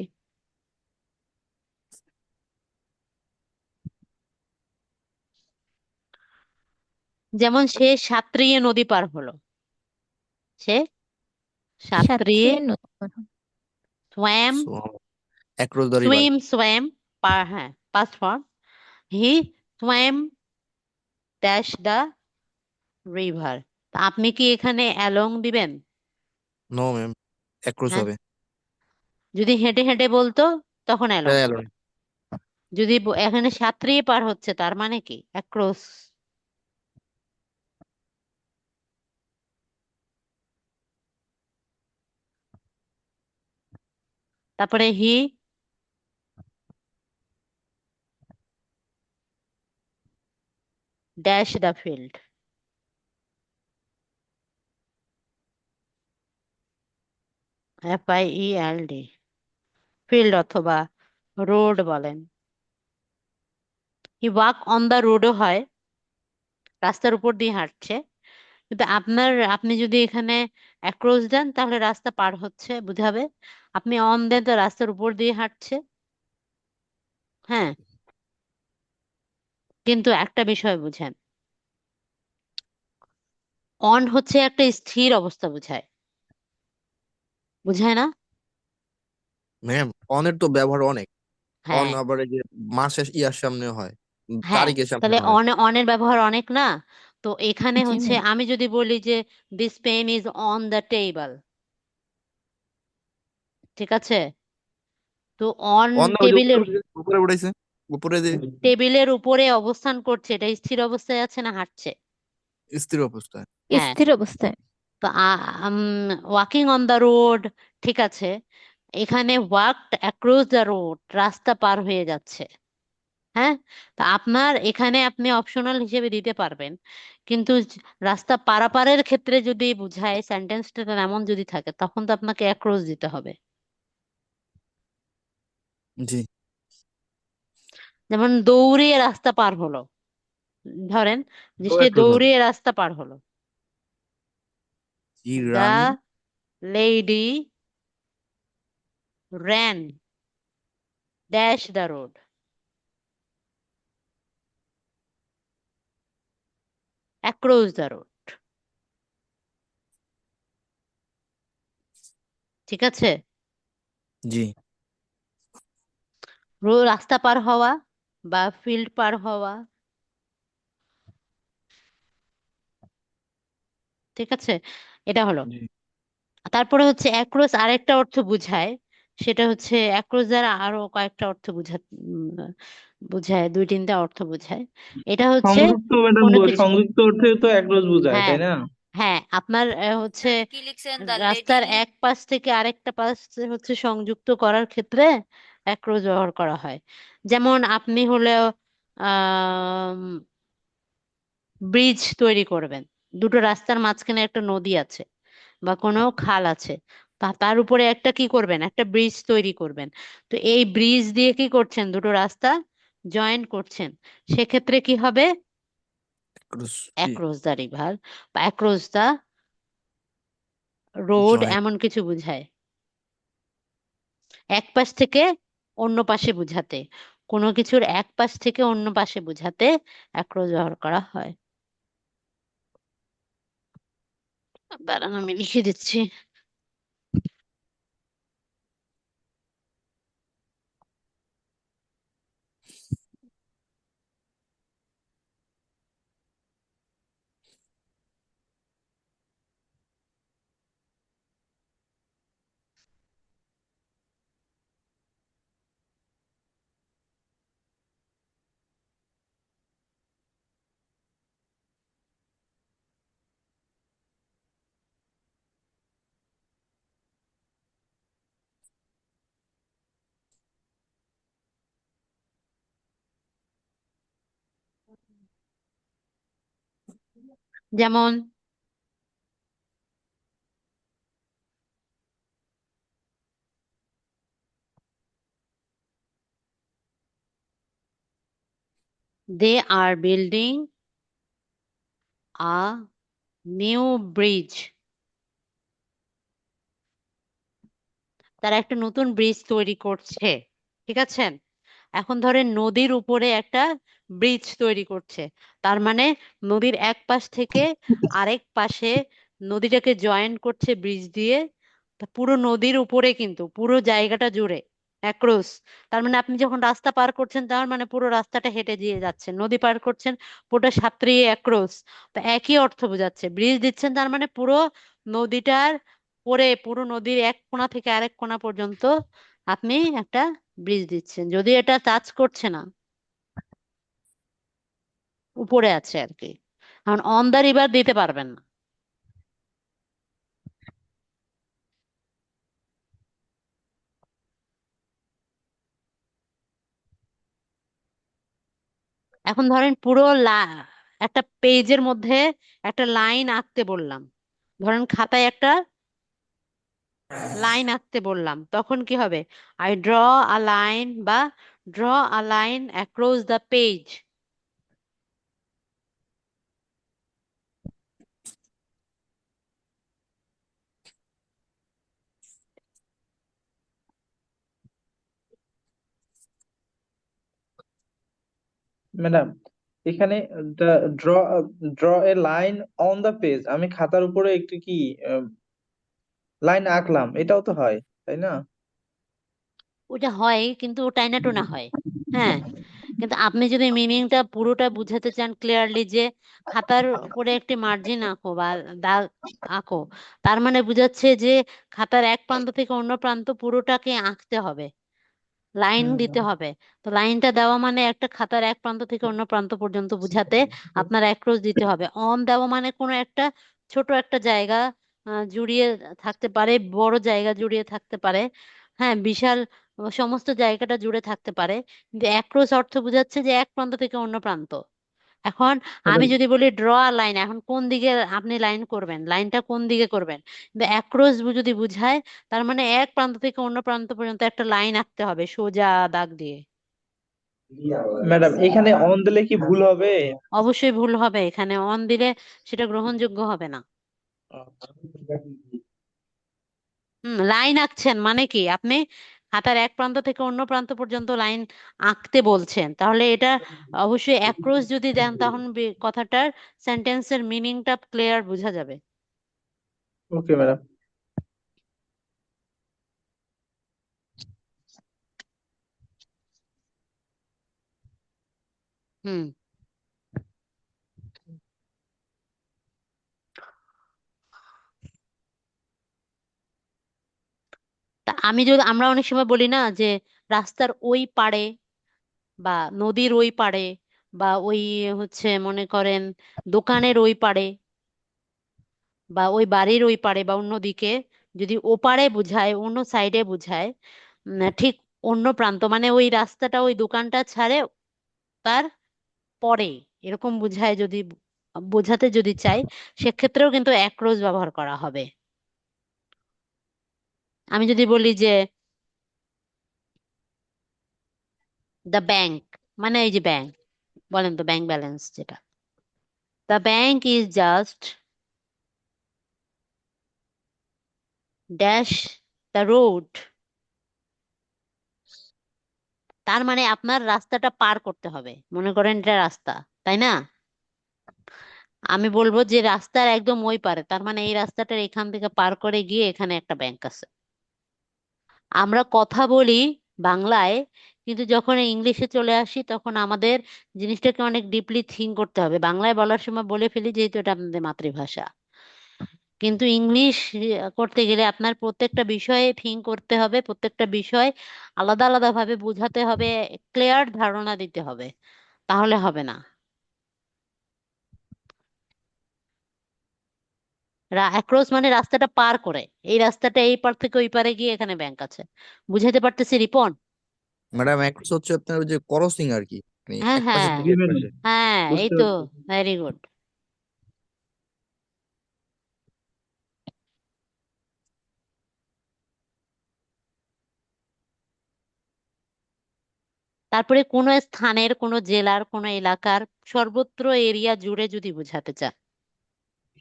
যেমন সে সাঁতরিয়ে নদী পার হলো, সে সাঁতরিয়ে, সাঁতরিয়ে নতুন। swam, across the river. swam, পার, হ্যাঁ, past form, he swam dash the river। তা আপনি কি এখানে অ্যালং দিবেন? নো ম্যাম, অ্যাক্রস হ্যাঁ, হবে। যদি হেঁটে হেঁটে বলতো তখন অ্যালং হ্যাঁ, হবে। যদি এখানে সাঁতরিয়ে পার হচ্ছে, তার মানে কি অ্যাক্রস। তারপরে he dash the field, FIELD, field অথবা রোড বলেন। হি ওয়াক অন দা রোডও হয়, রাস্তার উপর দিয়ে হাঁটছে। কিন্তু আপনি যদি এখানে অ্যাক্রস দেন, তাহলে রাস্তা পার হচ্ছে বুঝাবে। আপনি অন দেন, তো রাস্তার উপর দিয়ে হাঁটছে। হ্যাঁ, কিন্তু একটা বিষয় বুঝেন, অন হচ্ছে একটা স্থির অবস্থা বোঝায়, বুঝায় না? ম্যাম, অনের তো ব্যবহার অনেক। অন হ্যাঁ, আবার এই যে মাসের ইয়ার সামনে হয়, হ্যাঁ, তারিখের সামনে তাহলে হয়। অনের ব্যবহার অনেক না? তো এখানে জি হচ্ছে ম্যাম। আমি যদি বলি যে this pen is on the table, ঠিক আছে, তো অন অন ওই যে টেবিলের, উপরে উঠাইছে, উপরে যে টেবিলের উপরে অবস্থান করছে, এটা স্থির অবস্থায় আছে না হাঁটছে? স্থির অবস্থায়। হ্যাঁ, স্থির অবস্থায়। তো ওয়াকিং অন দ্য রোড, ঠিক আছে, এখানে ওয়াকড অ্যাক্রস দ্য রোড, রাস্তা পার হয়ে যাচ্ছে। হ্যাঁ, তা আপনার এখানে আপনি অপশনাল হিসেবে দিতে পারবেন, কিন্তু রাস্তা পারাপারের ক্ষেত্রে যদি বুঝায়, সেন্টেন্সটা এমন যদি থাকে, তখন তো আপনাকে অ্যাক্রস দিতে হবে। জি। যেমন দৌড়িয়ে রাস্তা পার হলো, ধরেন যে তো সে অ্যাক্রস হবে। দৌড়িয়ে রাস্তা পার হলো। জি the running. Lady ran dash the road, across the road, ঠিক আছে। জি। রাস্তা পার হওয়া বা ফিল্ড পার হওয়া, ঠিক আছে, এটা হলো। জি। তারপরে হচ্ছে অ্যাক্রস আরেকটা অর্থ বুঝায়, সেটা হচ্ছে অ্যাক্রস দ্বারা আরো কয়েকটা অর্থ বুঝায়, দুই তিনটা অর্থ বুঝায়। এটা হচ্ছে সংযুক্ত ম্যাডাম, কোনো কিছু, সংযুক্ত অর্থে তো একরোজ বোঝায়, হ্যাঁ, তাই না? হ্যাঁ, আপনার হচ্ছে কি লিখছেন? The lady. রাস্তার এক পাশ থেকে আরেকটা পাশ হচ্ছে সংযুক্ত করার ক্ষেত্রে অ্যাক্রোস ব্যবহার করা হয়। যেমন আপনি হলেও ব্রিজ তৈরি করবেন, দুটো রাস্তার মাঝখানে একটা নদী আছে বা কোনো খাল আছে, তার উপরে একটা কি করবেন, একটা ব্রিজ তৈরি করবেন। তো এই ব্রিজ দিয়ে কি করছেন, দুটো রাস্তা জয়েন করছেন। সেক্ষেত্রে কি হবে, কি অ্যাক্রস দ্য রিভার বা অ্যাক্রস দ্য রোড জয়েন্ট? এমন কিছু বোঝায়, এক পাশ থেকে অন্য পাশে বুঝাতে, কোনো কিছুর এক পাশ থেকে অন্য পাশে বুঝাতে অ্যাক্রস ব্যবহার করা হয়। দাঁড়ান আমি লিখে দিচ্ছি। যেমন দে আর বিল্ডিং আ নিউ ব্রিজ, তারা একটা নতুন ব্রিজ তৈরি করছে, ঠিক আছে। এখন ধরেন নদীর উপরে একটা ব্রিজ তৈরি করছে, তার মানে নদীর এক পাশ থেকে আরেক পাশে নদীটাকে জয়েন করছে ব্রিজ দিয়ে। তা পুরো নদীর উপরে কিন্তু পুরো জায়গাটা জুড়ে অ্যাক্রস, তার মানে আপনি যখন রাস্তা পার করছেন তার মানে পুরো রাস্তাটা হেঁটে দিয়ে যাচ্ছেন, নদী পার করছেন পুরোটা সাঁতরিয়ে অ্যাক্রস। তো একই অর্থ বোঝাচ্ছে, ব্রিজ দিচ্ছেন তার মানে পুরো নদীটার পরে, পুরো নদীর এক কোণা থেকে আরেক কোণা পর্যন্ত আপনি একটা ব্রিজ দিচ্ছেন, যদি এটা টাচ করছে না, উপরে আছে আর কি। এখন অন দা রিভার দিতে পারবেন না। এখন ধরেন পুরো একটা পেজের মধ্যে একটা লাইন আঁকতে বললাম, ধরেন খাতায় একটা লাইন আঁকতে বললাম, তখন কি হবে, আই ড্র আ লাইন বা draw a line across the page. Madam, এখানে draw draw a line on the page, আমি খাতার উপরে একটু কি লাইন আঁকলাম, এটাও তো হয়, তাই না? ওটা হয় কিন্তু ও টাইনা টোনা হয়। হ্যাঁ, কিন্তু আপনি যদি মিনিংটা পুরোটা বুঝাতে চান ক্লিয়ারলি, যে খাতার উপরে একটি মার্জিন আঁকো বা দাগ আঁকো, তার মানে বুঝাচ্ছে যে খাতার এক প্রান্ত থেকে অন্য প্রান্ত পুরোটাকে আঁকতে হবে, লাইন হুম দিতে হুম। হবে। তো লাইনটা দেওয়া মানে একটা খাতার এক প্রান্ত থেকে অন্য প্রান্ত পর্যন্ত বুঝাতে আপনার অ্যাক্রোস দিতে হবে। অন দেওয়া মানে কোনো একটা ছোট একটা জায়গা জুড়িয়ে থাকতে পারে, বড় জায়গা জুড়িয়ে থাকতে পারে, হ্যাঁ বিশাল সমস্ত জায়গাটা জুড়ে থাকতে পারে। কিন্তু অ্যাক্রোস অর্থ বোঝাচ্ছে যে এক প্রান্ত থেকে অন্য প্রান্ত। এখন আমি ম্যাডাম, যদি বলি ড্র আ লাইন, এখন কোন দিকে আপনি লাইন করবেন, লাইনটা কোন দিকে করবেন। কিন্তু অ্যাক্রস যদি বুঝায়, তার মানে এক প্রান্ত থেকে অন্য প্রান্ত পর্যন্ত একটা লাইন আঁকতে হবে সোজা দাগ দিয়ে। ম্যাডাম এখানে অন দিলে কি ভুল হবে? অবশ্যই ভুল হবে, এখানে অন দিলে সেটা গ্রহণযোগ্য হবে না। লাইন আঁকছেন মানে কি, আপনি খাতার এক প্রান্ত থেকে অন্য প্রান্ত পর্যন্ত লাইন আঁকতে বলছেন, তাহলে এটা অবশ্যই অ্যাক্রস যদি দেন তখন কথাটার সেন্টেন্সের মিনিংটা ক্লিয়ার বোঝা যাবে। Okay madam. হুম। তা আমি যদি, আমরা অনেক সময় বলি না যে রাস্তার ওই পাড়ে বা নদীর ওই পাড়ে বা ওই হচ্ছে মনে করেন দোকানের ওই পাড়ে বা ওই বাড়ির ওই পাড়ে বা অন্যদিকে, যদি ওপারে বুঝায় অন্য সাইডে বুঝায়, ঠিক অন্য প্রান্ত মানে ওই রাস্তাটা ওই দোকানটা ছাড়ে তার পরে, এরকম বুঝায় যদি, বোঝাতে যদি চাই, সেক্ষেত্রেও কিন্তু অ্যাক্রোস ব্যবহার করা হবে। আমি যদি বলি যে দ্য ব্যাংক, মানে এই যে ব্যাংক, বলেন তো ব্যাংক ব্যালেন্স যেটা, the bank is just dash the road. তার মানে আপনার রাস্তাটা পার করতে হবে, মনে করেন এটা রাস্তা, তাই না? আমি বলবো যে রাস্তার একদম ওই পারে, তার মানে এই রাস্তাটার এখান থেকে পার করে গিয়ে এখানে একটা ব্যাংক আছে। আমরা কথা বলি বাংলায়, কিন্তু যখন ইংলিশে চলে আসি তখন আমাদের জিনিসটাকে অনেক ডিপলি থিঙ্ক করতে হবে। বাংলায় বলার সময় বলে ফেলি যেহেতু এটা আপনাদের মাতৃভাষা, কিন্তু ইংলিশ করতে গেলে আপনার প্রত্যেকটা বিষয়ে থিঙ্ক করতে হবে, প্রত্যেকটা বিষয় আলাদা আলাদা ভাবে বোঝাতে হবে, ক্লিয়ার ধারণা দিতে হবে, তাহলে হবে না। অ্যাক্রস মানে রাস্তাটা পার করে, এই রাস্তাটা এই পার থেকে ওই পারে গিয়ে এখানে ব্যাংক আছে। বুঝাতে পারতেছি রিপন? ম্যাডাম একটা হচ্ছে আপনার ওই যে ক্রসিং আর কি, মানে হ্যাঁ এক পাশে হ্যাঁ থেকে জি এক ম্যাডাম, পাশে। হ্যাঁ, এই বুঝতে তো, পারছি। Very good. তারপরে কোনো স্থানের, কোনো জেলার, কোনো এলাকার সর্বত্র এরিয়া জুড়ে যদি বোঝাতে চান,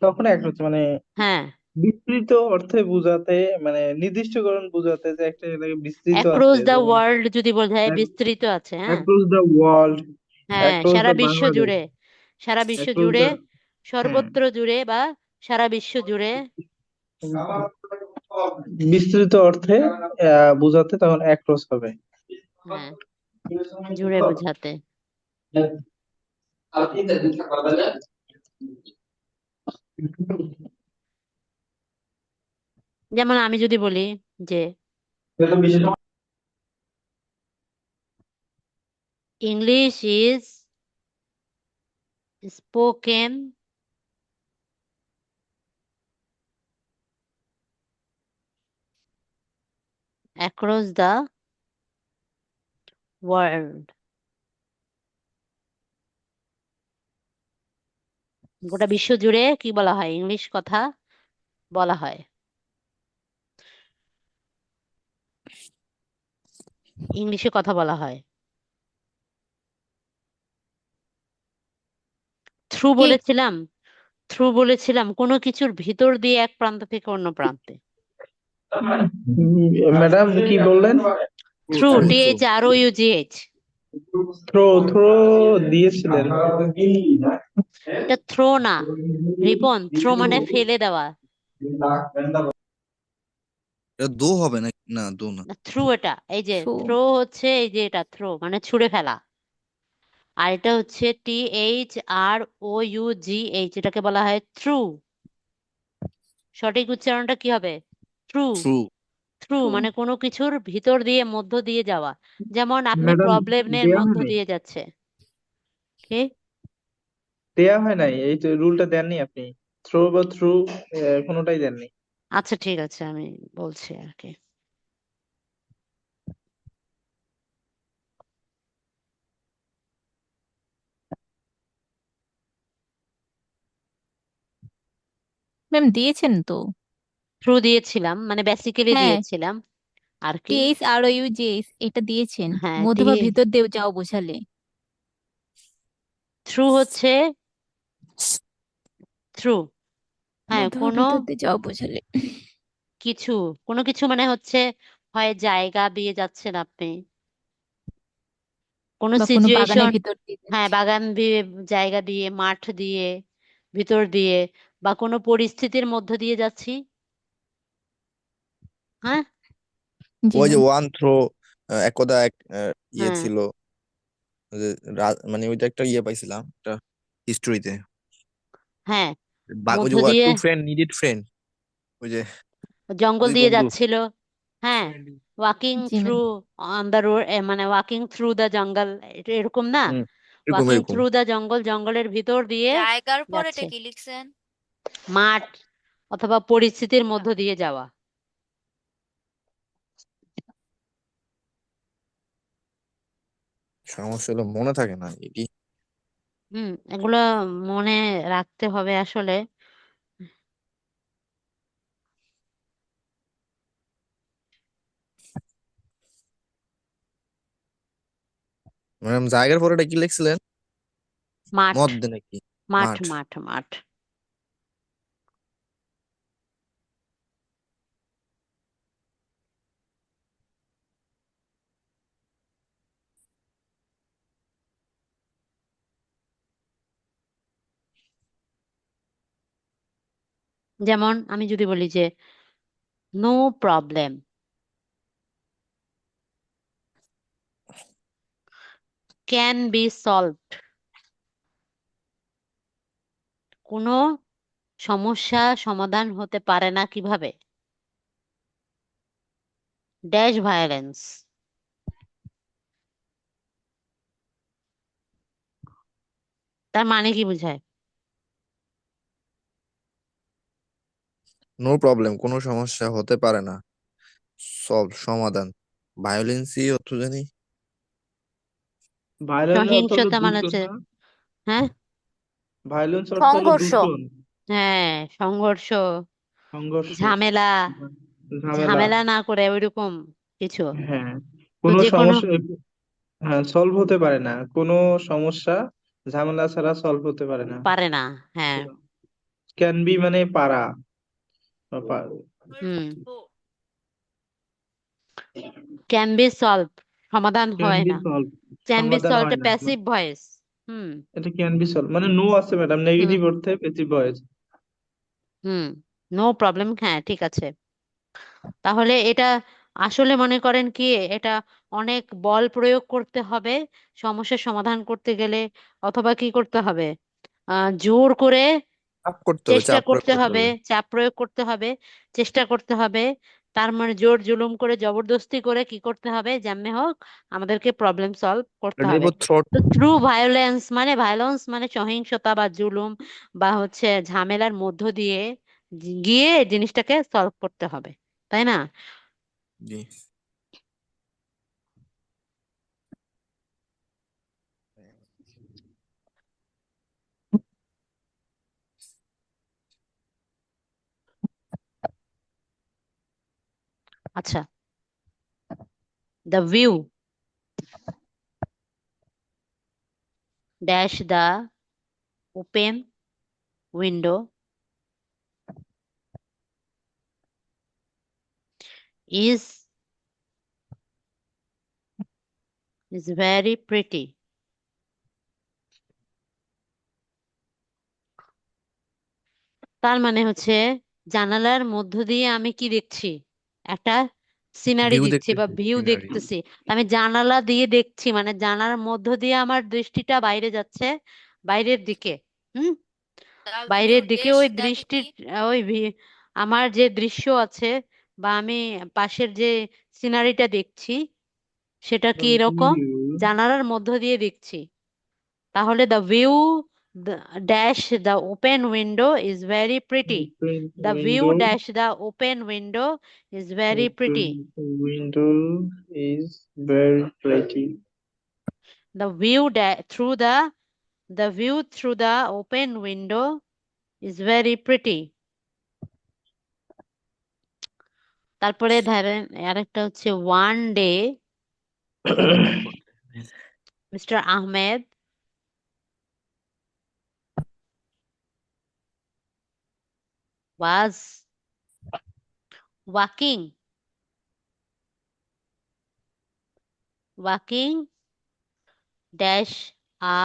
তখন এক হচ্ছে মানে হ্যাঁ, বিস্তৃত অর্থে বোঝাতে, মানে নির্দিষ্টকরণ বোঝাতে যে একটা এলাকায় বিস্তৃত আছে, অ্যাক্রস দা যেমন ওয়ার্ল্ড যদি বোঝায় বিস্তৃত আছে, হ্যাঁ। অ্যাক্রস দ্য ওয়ার্ল্ড, হ্যাঁ, অ্যাক্রস সারা দ্য বিশ্ব বাংলাদেশ, জুড়ে, সারা বিশ্ব অ্যাক্রস জুড়ে, দ্য, হ্যাঁ, সর্বত্র জুড়ে বা সারা বিশ্ব জুড়ে, বিস্তৃত অর্থে বোঝাতে তখন অ্যাক্রস হবে। হ্যাঁ, জুড়ে বোঝাতে। যেমন আমি যদি বলি যে English is spoken across the world, গোটা বিশ্ব জুড়ে কি বলা হয়, ইংলিশ কথা বলা হয়, ইংলিশে কথা বলা হয়। থ্রু ঠিক। বলেছিলাম, থ্রু বলেছিলাম কোনো কিছুর ভিতর দিয়ে এক প্রান্ত থেকে অন্য প্রান্তে। ম্যাডাম কি বললেন? Through, through through THROUGH। Throw throw দিয়েছিলেন। এটা থ্রো না রিপন, থ্রো মানে ফেলে দেওয়া। এটা দো হবে না, না দো না। থ্রু এটা, এই যে ট্রু। থ্রো হচ্ছে, এই যে এটা থ্রো মানে ছুঁড়ে ফেলা। আর এটা হচ্ছে THROUGH, এটাকে বলা হয় থ্রু। সঠিক উচ্চারণটা কি হবে? থ্রু। থ্রু। থ্রু মানে কোনো কিছুর ভিতর দিয়ে, মধ্য দিয়ে যাওয়া। যেমন আপনি ম্যাডাম প্রবলেমের দেয়া মধ্য হয়নি, দিয়ে যাচ্ছে, কি? দেয়া হয় নাই, এই তো রুলটা দেননি আপনি, থ্রো বা থ্রু কোনোটাই দেননি। আচ্ছা ঠিক আছে, আমি বলছি আর কি। ম্যাম দিয়েছেন তো। থ্রু দিয়েছিলাম, মানে বেসিক্যালি হ্যাঁ, দিয়েছিলাম আর কি। THROUGH এটা দিয়েছেন, হ্যাঁ, মধ্যে বা ভিতর দিয়ে যাও বোঝালে। থ্রু হচ্ছে থ্রু, হ্যাঁ, মধ্যে বা কোনো ভিতর দিয়ে যাও বোঝালে। কিছু, কোনো কিছু মানে হচ্ছে হয় জায়গা দিয়ে যাচ্ছেন আপনি, কোনো বা কোনো বাগানের সিচুয়েশন, ভিতর দিয়ে হ্যাঁ যাচ্ছে। বাগান দিয়ে, জায়গা দিয়ে, মাঠ দিয়ে, ভিতর দিয়ে, বা কোনো পরিস্থিতির মধ্য দিয়ে যাচ্ছি, হ্যাঁ। জি ওই যে ম্যাম। ওয়ান থ্রো, একদা এক ইয়ে হ্যাঁ ছিল, যে মানে ওইটা একটা ইয়ে পাইছিলাম একটা হিস্টোরিতে, হ্যাঁ, ওই মধ্য যে দিয়ে টু ফ্রেন্ড নিডেড ফ্রেন্ড, ওই যে জঙ্গল দুই দিয়ে বন্ধু। যাচ্ছিল, হ্যাঁ, walking G through ma'am. On the road, মানে ওয়াকিং থ্রু দ্য জঙ্গল, এরকম না? হুম, এরকম ওয়াকিং এরকম। থ্রু দ্য জঙ্গল, জঙ্গলের ভিতর দিয়ে জায়গার পর যাচ্ছে, এটা কি লিখছেন? মাঠ অথবা পরিস্থিতির মধ্য দিয়ে যাওয়া। সমস্যা হলো মনে থাকে না এটি। এগুলো মনে রাখতে হবে আসলে। ম্যাডাম জায়গার পরে এটা কি লিখছিলেন? মাঠ, মধ্যে নাকি? মাঠ, মাঠ। মাঠ, মাঠ। যেমন আমি যদি বলি যে no problem, can be solved, কোনো সমস্যা সমাধান হতে পারে না কিভাবে? Dash violence. তার মানে কি বোঝায়? নো প্রবলেম, কোনো সমস্যা হতে পারে না। সলভ, সমাধান। ভায়োলেন্সই অর্থ জানি। ভায়োলেন্স অর্থ হলো সহিংসতা মানে দূষণ হচ্ছে, না? হ্যাঁ, ভায়োলেন্স অর্থ হলো সংঘর্ষ। দূষণ, হ্যাঁ, সংঘর্ষ, সংঘর্ষ, ঝামেলা, ঝামেলা। ঝামেলা না করে ওইরকম কিছু। হ্যাঁ, তো কোনো যে কোনো, সমস্যা, হ্যাঁ, সলভ হতে পারে না, কোনো সমস্যা ঝামেলা ছাড়া সলভ হতে পারে না। পারে না, হ্যাঁ, ক্যান বি মানে পারা, বা হুম, ক্যান বি সলভ, সমাধান ক্যান হয় বি না। সলভ, ক্যান বি সমাধান সলভ হয় না। Passive voice. হুম, এটা ক্যান বি সলভ মানে নো আছে ম্যাডাম, হুম, নেগেটিভ অর্থে প্যাসিভ ভয়েস। হুম, নো প্রবলেম, হ্যাঁ ঠিক আছে। তাহলে এটা আসলে মনে করেন কি, এটা অনেক বল প্রয়োগ করতে হবে সমস্যার সমাধান করতে গেলে, অথবা কি করতে হবে, জোর করে চাপ করতে হবে, চেষ্টা চাপ প্রয়োগ করতে করতে হবে, হবে। চাপ প্রয়োগ করতে হবে, চেষ্টা করতে হবে। তার মানে জোর জুলুম করে জবরদস্তি করে কি করতে হবে, যেমনি হোক আমাদেরকে প্রবলেম সলভ করতে এটা হবে। দিব থ্রট। তো থ্রু ভায়োলেন্স মানে, ভায়োলেন্স মানে সহিংসতা বা জুলুম বা হচ্ছে ঝামেলার মধ্য দিয়ে গিয়ে জিনিসটাকে সলভ করতে হবে, তাই না? জি। আচ্ছা, the view dash the open window is very pretty. তার মানে হচ্ছে জানালার মধ্য দিয়ে আমি কি দেখছি, একটা সিনারি ভিউ দিচ্ছি বা দেখতেছি, ভিউ সিনারি। দেখতেছি। আমি জানালা দিয়ে দেখছি মানে জানালার মধ্য দিয়ে আমার দৃষ্টিটা বাইরে যাচ্ছে, বাইরের দিকে। হুম, দ্য ভিউ বাইরের দিকে ড্যাশ ওই দ্য কি? দৃষ্টির, ওই আমার যে দৃশ্য আছে বা আমি পাশের যে সিনারিটা দেখছি সেটা The কি রকম, view, জানালার মধ্য দিয়ে দেখছি। তাহলে the view dash the open window is very pretty. open the view window, dash the open window is very pretty. open window is very pretty. The view through the view through the open window is very pretty. তারপরে ধরেন আরেকটা হচ্ছে one day mister Ahmed was walking dash a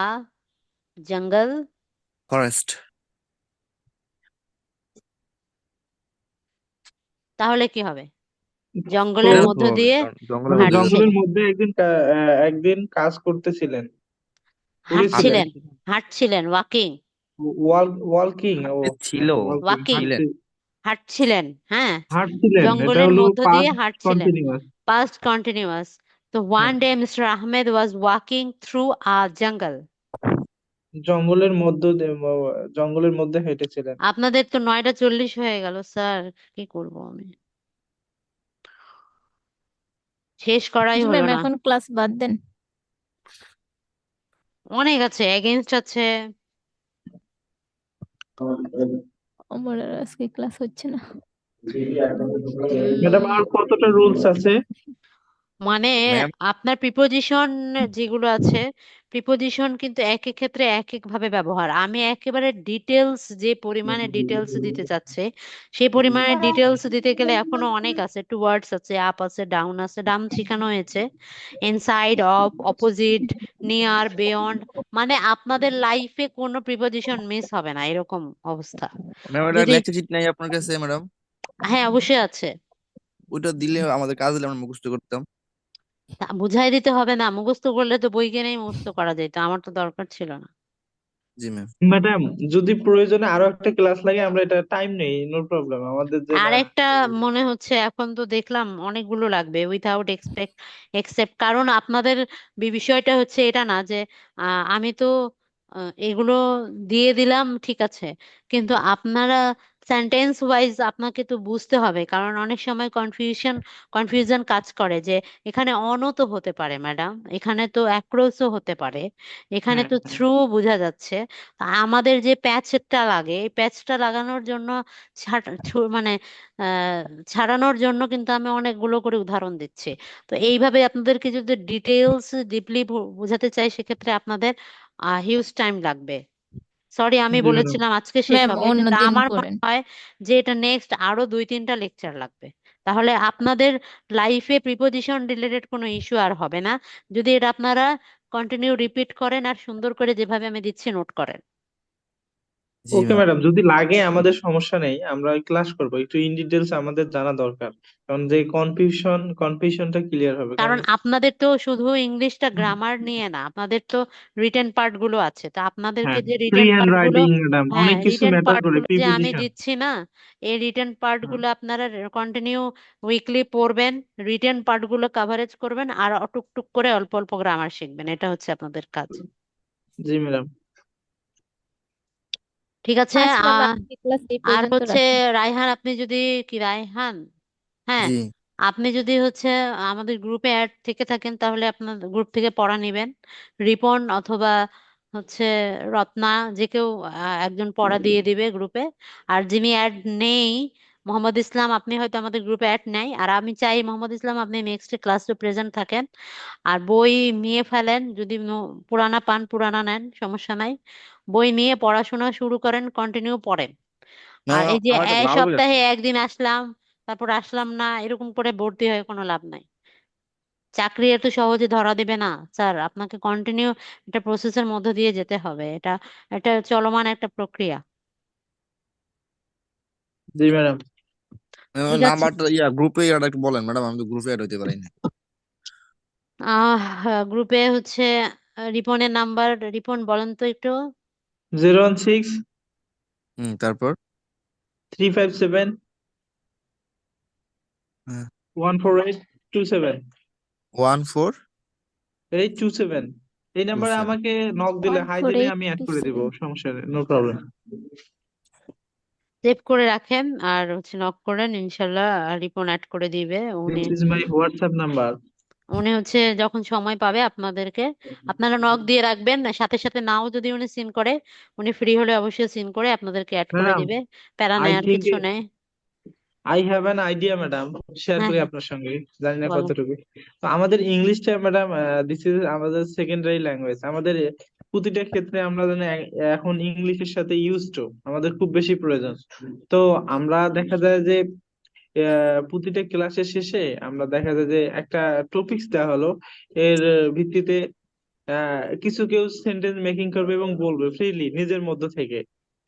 jungle। Forest. তাহলে কি হবে? তো জঙ্গলের এরকম মধ্য হবে, দিয়ে কারণ জঙ্গলের উনি মধ্যে হাঁটছে, জঙ্গলের মধ্যে একদিন কাজ করতেছিলেন, হাঁটতে হাঁটছিলেন, করেছিলেন। হাঁটছিলেন, ওয়াকিং, ওয়ালকিং, ছিল, ওয়ালকিং, ওয়াকিং, ছিলেন। হাঁটছিলেন, হ্যাঁ, হাঁটছিলেন, এটা জঙ্গলের হলো মধ্য দিয়ে পাস্ট হাঁটছিলেন, কন্টিনিউয়াস। past continuous। তো one হ্যাঁ, day Mr. Ahmed was walking through a jungle। জঙ্গলের মধ্যে হেঁটেছিলেন। আপনাদের তো 9টা 40 হয়ে গেল স্যার, কি করব আমি, শেষ করাই হলো ম্যাম না। এখন ক্লাস বাদ দেন। অনেক আছে, এগেইনস্ট আছে। আমার আর আজকে ক্লাস হচ্ছে না। ম্যাডাম উম আর কতটা রুলস আছে? মানে ম্যাম আপনার প্রিপোজিশন যেগুলো আছে, প্রিপোজিশন কিন্তু এক এক ক্ষেত্রে এক এক ভাবে ব্যবহার। আমি একেবারে ডিটেলস, যে পরিমাণে ডিটেলস দিতে চাচ্ছে সেই পরিমাণে ডিটেলস দিতে গেলে এখনো অনেক আছে। টুয়ার্ডস আছে, আপ আছে, ডাউন আছে, ডাউন শেখানো হয়েছে, inside, of, opposite, near, beyond. মানে আপনাদের লাইফে কোনো প্রিপোজিশন মিস হবে না এরকম অবস্থা। ম্যাম এটা যদি, লেকচার চিট নাই আপনার কাছে ম্যাডাম? হ্যাঁ অবশ্যই আছে। ওইটা দিলে আমাদের কাজ দিলে আমরা মুখস্থ করতাম। তা বুঝাই দিতে হবে না, মুখস্থ করলে তো বই কিনেই মুখস্থ করা যেত, আমার তো দরকার ছিল না। জি ম্যাম। ম্যাডাম, যদি প্রয়োজনে আরো একটা ক্লাস লাগে আমরা এটা টাইম নেই, নো প্রবলেম, আমাদের আর যেটা। একটা মনে হচ্ছে এখন তো দেখলাম অনেকগুলো লাগবে উইথাউট এক্সেপ্ট, কারণ আপনাদের বিষয়টা হচ্ছে এটা না যে আমি তো এগুলো দিয়ে দিলাম, ঠিক আছে, কিন্তু আপনারা সেন্টেন্স ওয়াইজ আপনাকে তো বুঝতে হবে, কারণ অনেক সময় কনফিউশন কাজ করে যে এখানে অনও তো হতে পারে ম্যাডাম, এখানে তো অ্যাক্রোসও হতে পারে, এখানে হ্যাঁ, তো হ্যাঁ। থ্রু বোঝা যাচ্ছে। আমাদের যে প্যাচটা লাগে, এই প্যাচটা লাগানোর জন্য মানে আহ ছাড়ানোর জন্য কিন্তু আমি অনেকগুলো করে উদাহরণ দিচ্ছি। তো এইভাবে আপনাদেরকে যদি ডিটেলস ডিপলি বোঝাতে চাই, সেক্ষেত্রে আপনাদের হিউজ টাইম লাগবে। সরি, আমি জি ম্যাডাম। বলেছিলাম আজকে শেষ ম্যাম হবে, অন্য কিন্তু দিন আমার মনে করেন। হয় যে এটা নেক্সট আরো 2-3টা লেকচার লাগবে। তাহলে আপনাদের লাইফে প্রিপোজিশন রিলেটেড কোনো ইস্যু আর হবে না, যদি এটা আপনারা কন্টিনিউ রিপিট করেন আর সুন্দর করে যেভাবে আমি দিচ্ছি নোট করেন। জি ওকে ম্যাম। ম্যাডাম, যদি লাগে আমাদের সমস্যা নেই, আমরা ক্লাস করবো, একটু ইন ডিটেলস আমাদের জানা দরকার, কারণ যে কনফিউশনটা ক্লিয়ার হবে, কারণ কারণ আপনাদের তো শুধু ইংলিশটা গ্রামার নিয়ে না, আপনাদের তো রিটেন পার্ট গুলো আছে, তো আপনাদেরকে হ্যাঁ, যে ফ্রি রিটেন হ্যান্ড পার্ট গুলো, রাইটিং ম্যাডাম, হ্যাঁ অনেক কিছু রিটেন ম্যাটার পার্ট করে, গুলো যে আমি প্রিপোজিশন। দিচ্ছি না, এই রিটেন পার্ট গুলো আপনারা কন্টিনিউ উইকলি পড়বেন, রিটেন পার্ট গুলো কাভারেজ করবেন, আর টুকটুক করে অল্প অল্প গ্রামার শিখবেন, এটা হচ্ছে আপনাদের কাজ। জি ম্যাডাম। ঠিক আছে। আচ্ছা ম্যাম, আজকে ক্লাস এই আর পর্যন্ত হচ্ছে রাখি। রায়হান, আপনি যদি, কি রায়হান, হ্যাঁ, জি আপনি যদি হচ্ছে আমাদের গ্রুপে অ্যাড থেকে থাকেন, তাহলে আপনার গ্রুপ থেকে পড়া নেবেন। রিপন অথবা হচ্ছে রত্না, যে কেউ একজন পড়া দিয়ে দিবে গ্রুপে। আর যিনি অ্যাড নেই, মোহাম্মদ ইসলাম, আপনি হয়তো আমাদের গ্রুপে অ্যাড নেই, আর আমি চাই মোহাম্মদ ইসলাম আপনি নেক্সট ক্লাসে প্রেজেন্ট থাকেন। আর বই নিয়ে ফেলেন, যদি পুরানা পান পুরানা নেন, সমস্যা নাই। বই নিয়ে পড়াশোনা শুরু করেন, কন্টিনিউ পড়েন। আর ম্যাম, এই যে আমার একটা এক লাল বই সপ্তাহে আছে। একদিন আসলাম, তারপর আসলাম না, এরকম করে ভর্তি হয়ে কোনো লাভ নাই। চাকরি এত সহজে ধরা দেবে না স্যার, আপনাকে কন্টিনিউ একটা প্রসেসের মধ্য দিয়ে যেতে হবে, এটা এটা চলমান একটা প্রক্রিয়া। জি ম্যাডাম। ঠিক আছে। নাম্বারটা গ্রুপে একটু বলেন ম্যাডাম, আমি তো গ্রুপে অ্যাড হইতে পারি না। গ্রুপে হচ্ছে রিপনের নাম্বার, রিপন বলেন তো একটু। 016 তারপর 357 14827, 827। এই নাম্বারে 1427। আমাকে নক দিলে, ওয়ান হাই ফোর দিলে এইট আমি অ্যাড টু করে দিব, সেভেন সমস্যা নেই, নো প্রবলেম। সেভ করে রাখেন, আর হচ্ছে নক করেন, ইনশাল্লাহ রিপন অ্যাড করে দিবে উনি। This is my WhatsApp number. উনি হচ্ছে যখন সময় পাবে আপনাদেরকে, আপনারা নক দিয়ে রাখবেন, সাথে সাথে নাও যদি উনি সিন করে, উনি ফ্রি হলে অবশ্যই সিন করে আপনাদেরকে অ্যাড করে ম্যাডাম, দিবে। প্যারা আই নেওয়ার থিঙ্ক কিছু নেই। I have an idea madam, share হ্যাঁ করি হ্যাঁ, আপনার সঙ্গে, জানি না বলেন। কতটুকু। তো আমাদের ইংলিশটা ম্যাডাম, দিস ইজ আমাদের সেকেন্ডারি ল্যাঙ্গুয়েজ, আমাদের প্রতিটা ক্ষেত্রে আমরা যেন এখন ইংলিশের সাথে ইউজ টু আমাদের খুব বেশি প্রয়োজন। তো আমরা দেখা যায় যে প্রতিটা ক্লাসের শেষে আমরা দেখা যায় যে একটা টপিকস দেওয়া হলো, এর ভিত্তিতে কিছু কেউ সেন্টেন্স মেকিং করবে এবং বলবে ফ্রিলি নিজের মধ্য থেকে।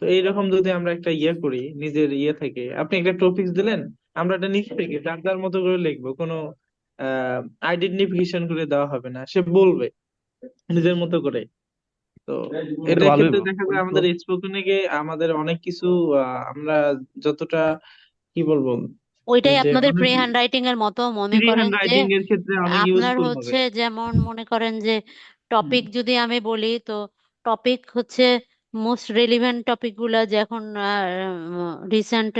তো এইরকম যদি আমরা একটা করি নিজের থেকে, আপনি একটা টপিকস দিলেন, আমরা এটা নিজ থেকে যার যার মতো করে লিখবো, কোনো আইডেন্টিফিকেশন করে দেওয়া হবে না, সে বলবে নিজের মতো করে। তো এটা এটার ভালোই ক্ষেত্রে দেখা যায় আমাদের স্পোকেনে গিয়ে আমাদের অনেক কিছু আমরা যতটা, কি বলবো, ওইটাই যে আপনাদের অনেক ফ্রি হ্যান্ড রাইটিং এর মতো, মনে ফ্রি করেন হ্যান্ড যে রাইটিং এর ক্ষেত্রে অনেক আপনার ইউজফুল হবে। হচ্ছে যেমন মনে করেন যে হুম। টপিক যদি আমি বলি, তো টপিক হচ্ছে মোস্ট রেলিভেন্ট টপিক গুলা, যে এখন রিসেন্ট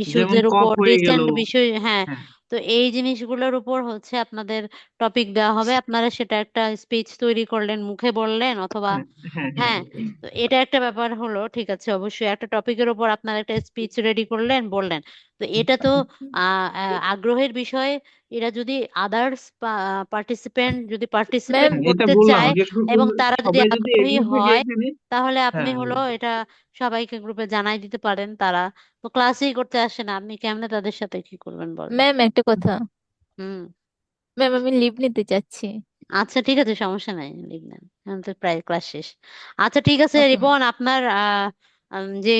ইস্যুজ যেমন এর কপ উপর, হয়ে গেল। রিসেন্ট বিষয়, হ্যাঁ। হ্যাঁ, তো এই জিনিসগুলোর উপর হচ্ছে আপনাদের টপিক দেওয়া হবে, আপনারা সেটা একটা স্পিচ তৈরি করলেন, মুখে বললেন অথবা, হ্যাঁ, হ্যাঁ, হ্যাঁ। হ্যাঁ। তো এটা একটা ব্যাপার হলো, ঠিক আছে, অবশ্যই একটা টপিকের উপর আপনার একটা স্পিচ রেডি করলেন, বললেন। তো এটা তো আগ্রহের বিষয়। এরা যদি আদার্স পার্টিসিপেন্ট যদি পার্টিসিপেট ম্যাম হ্যাঁ, এটা করতে বললাম চায় যে এবং তারা যদি সবাই যদি আগ্রহী এগ্রি থাকে হয়, এখানে। তাহলে আপনি হ্যাঁ, হলো এটা সবাইকে গ্রুপে জানাই দিতে পারেন। তারা তো ক্লাসেই করতে আসে না, আপনি কেমনে তাদের সাথে কি করবেন বলেন? ম্যাম একটা কথা, হুম। ম্যাম আমি লিভ নিতে চাচ্ছি। আচ্ছা ঠিক আছে, সমস্যা নাই, লিখ নেন, এখন তো প্রায় ক্লাস শেষ। আচ্ছা ঠিক আছে ওকে ম্যাম। রিপন, আপনার যে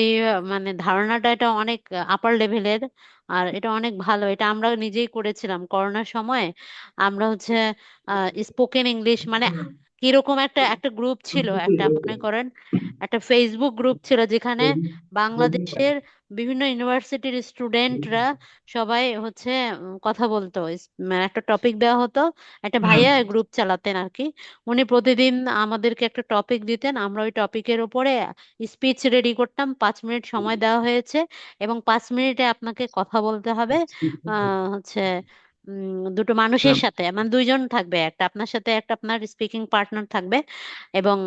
মানে ধারণাটা এটা অনেক আপার লেভেলের, আর এটা অনেক ভালো। এটা আমরা নিজেই করেছিলাম করোনার সময়। আমরা হচ্ছে স্পোকেন ইংলিশ মানে কিরকম একটা একটা গ্রুপ ছিল, একটা মনে করেন একটা ফেসবুক গ্রুপ ছিল যেখানে বাংলাদেশের বিভিন্ন ইউনিভার্সিটির স্টুডেন্টরা সবাই হচ্ছে কথা বলতো। মানে একটা টপিক দেওয়া হতো, একটা ভাইয়া গ্রুপ চালাতেন আর কি। উনি প্রতিদিন আমাদেরকে একটা টপিক দিতেন, আমরা ওই টপিকের উপরে স্পিচ রেডি করতাম। 5 মিনিট সময় দেওয়া হয়েছে এবং 5 মিনিটে আপনাকে কথা বলতে হবে হচ্ছে দুটো মানুষের সাথে, মানে দুইজন থাকবে, একটা আপনার সাথে একটা আপনার স্পিকিং পার্টনার থাকবে এবং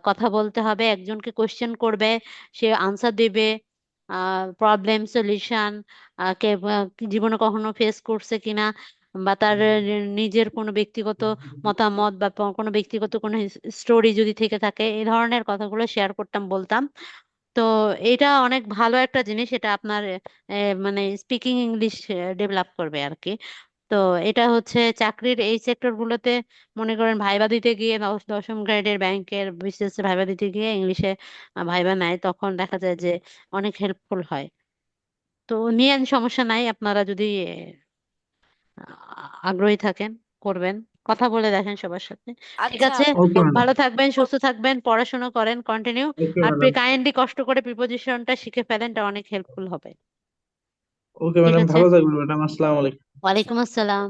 কথা বলতে হবে। একজনকে কোশ্চেন করবে, সে আনসার দেবে, প্রবলেম সলিউশন কে কি জীবনে কখনো ফেস করছে কিনা, বা তার নিজের কোনো ব্যক্তিগত মতামত বা কোনো ব্যক্তিগত কোনো স্টোরি যদি থেকে থাকে, এই ধরনের কথাগুলো শেয়ার করতাম, বলতাম। তো এটা অনেক ভালো একটা জিনিস, এটা আপনার মানে স্পিকিং ইংলিশ ডেভেলপ করবে আর কি। তো এটা হচ্ছে চাকরির এই সেক্টর গুলোতে, মনে করেন ভাইবা দিতে গিয়ে দশম গ্রেডের ব্যাংকের বিসিএস ভাইবা দিতে গিয়ে ইংলিশে ভাইবা নেয়, তখন দেখা যায় যে অনেক হেল্পফুল হয়। তো নিয়েন, সমস্যা নাই, আপনারা যদি আগ্রহী থাকেন করবেন, কথা বলে দেখেন সবার সাথে। ঠিক আচ্ছা আছে, ওকে ম্যাডাম। ভালো থাকবেন, সুস্থ থাকবেন, পড়াশোনা করেন কন্টিনিউ। ওকে আর ম্যাডাম। কাইন্ডলি কষ্ট করে প্রিপোজিশনটা শিখে ফেলেন, এটা অনেক হেল্পফুল হবে। ওকে ঠিক ম্যাডাম, আছে, ভালো থাকবেন ম্যাডাম। আসসালামু আলাইকুম। ওয়ালাইকুম আসসালাম।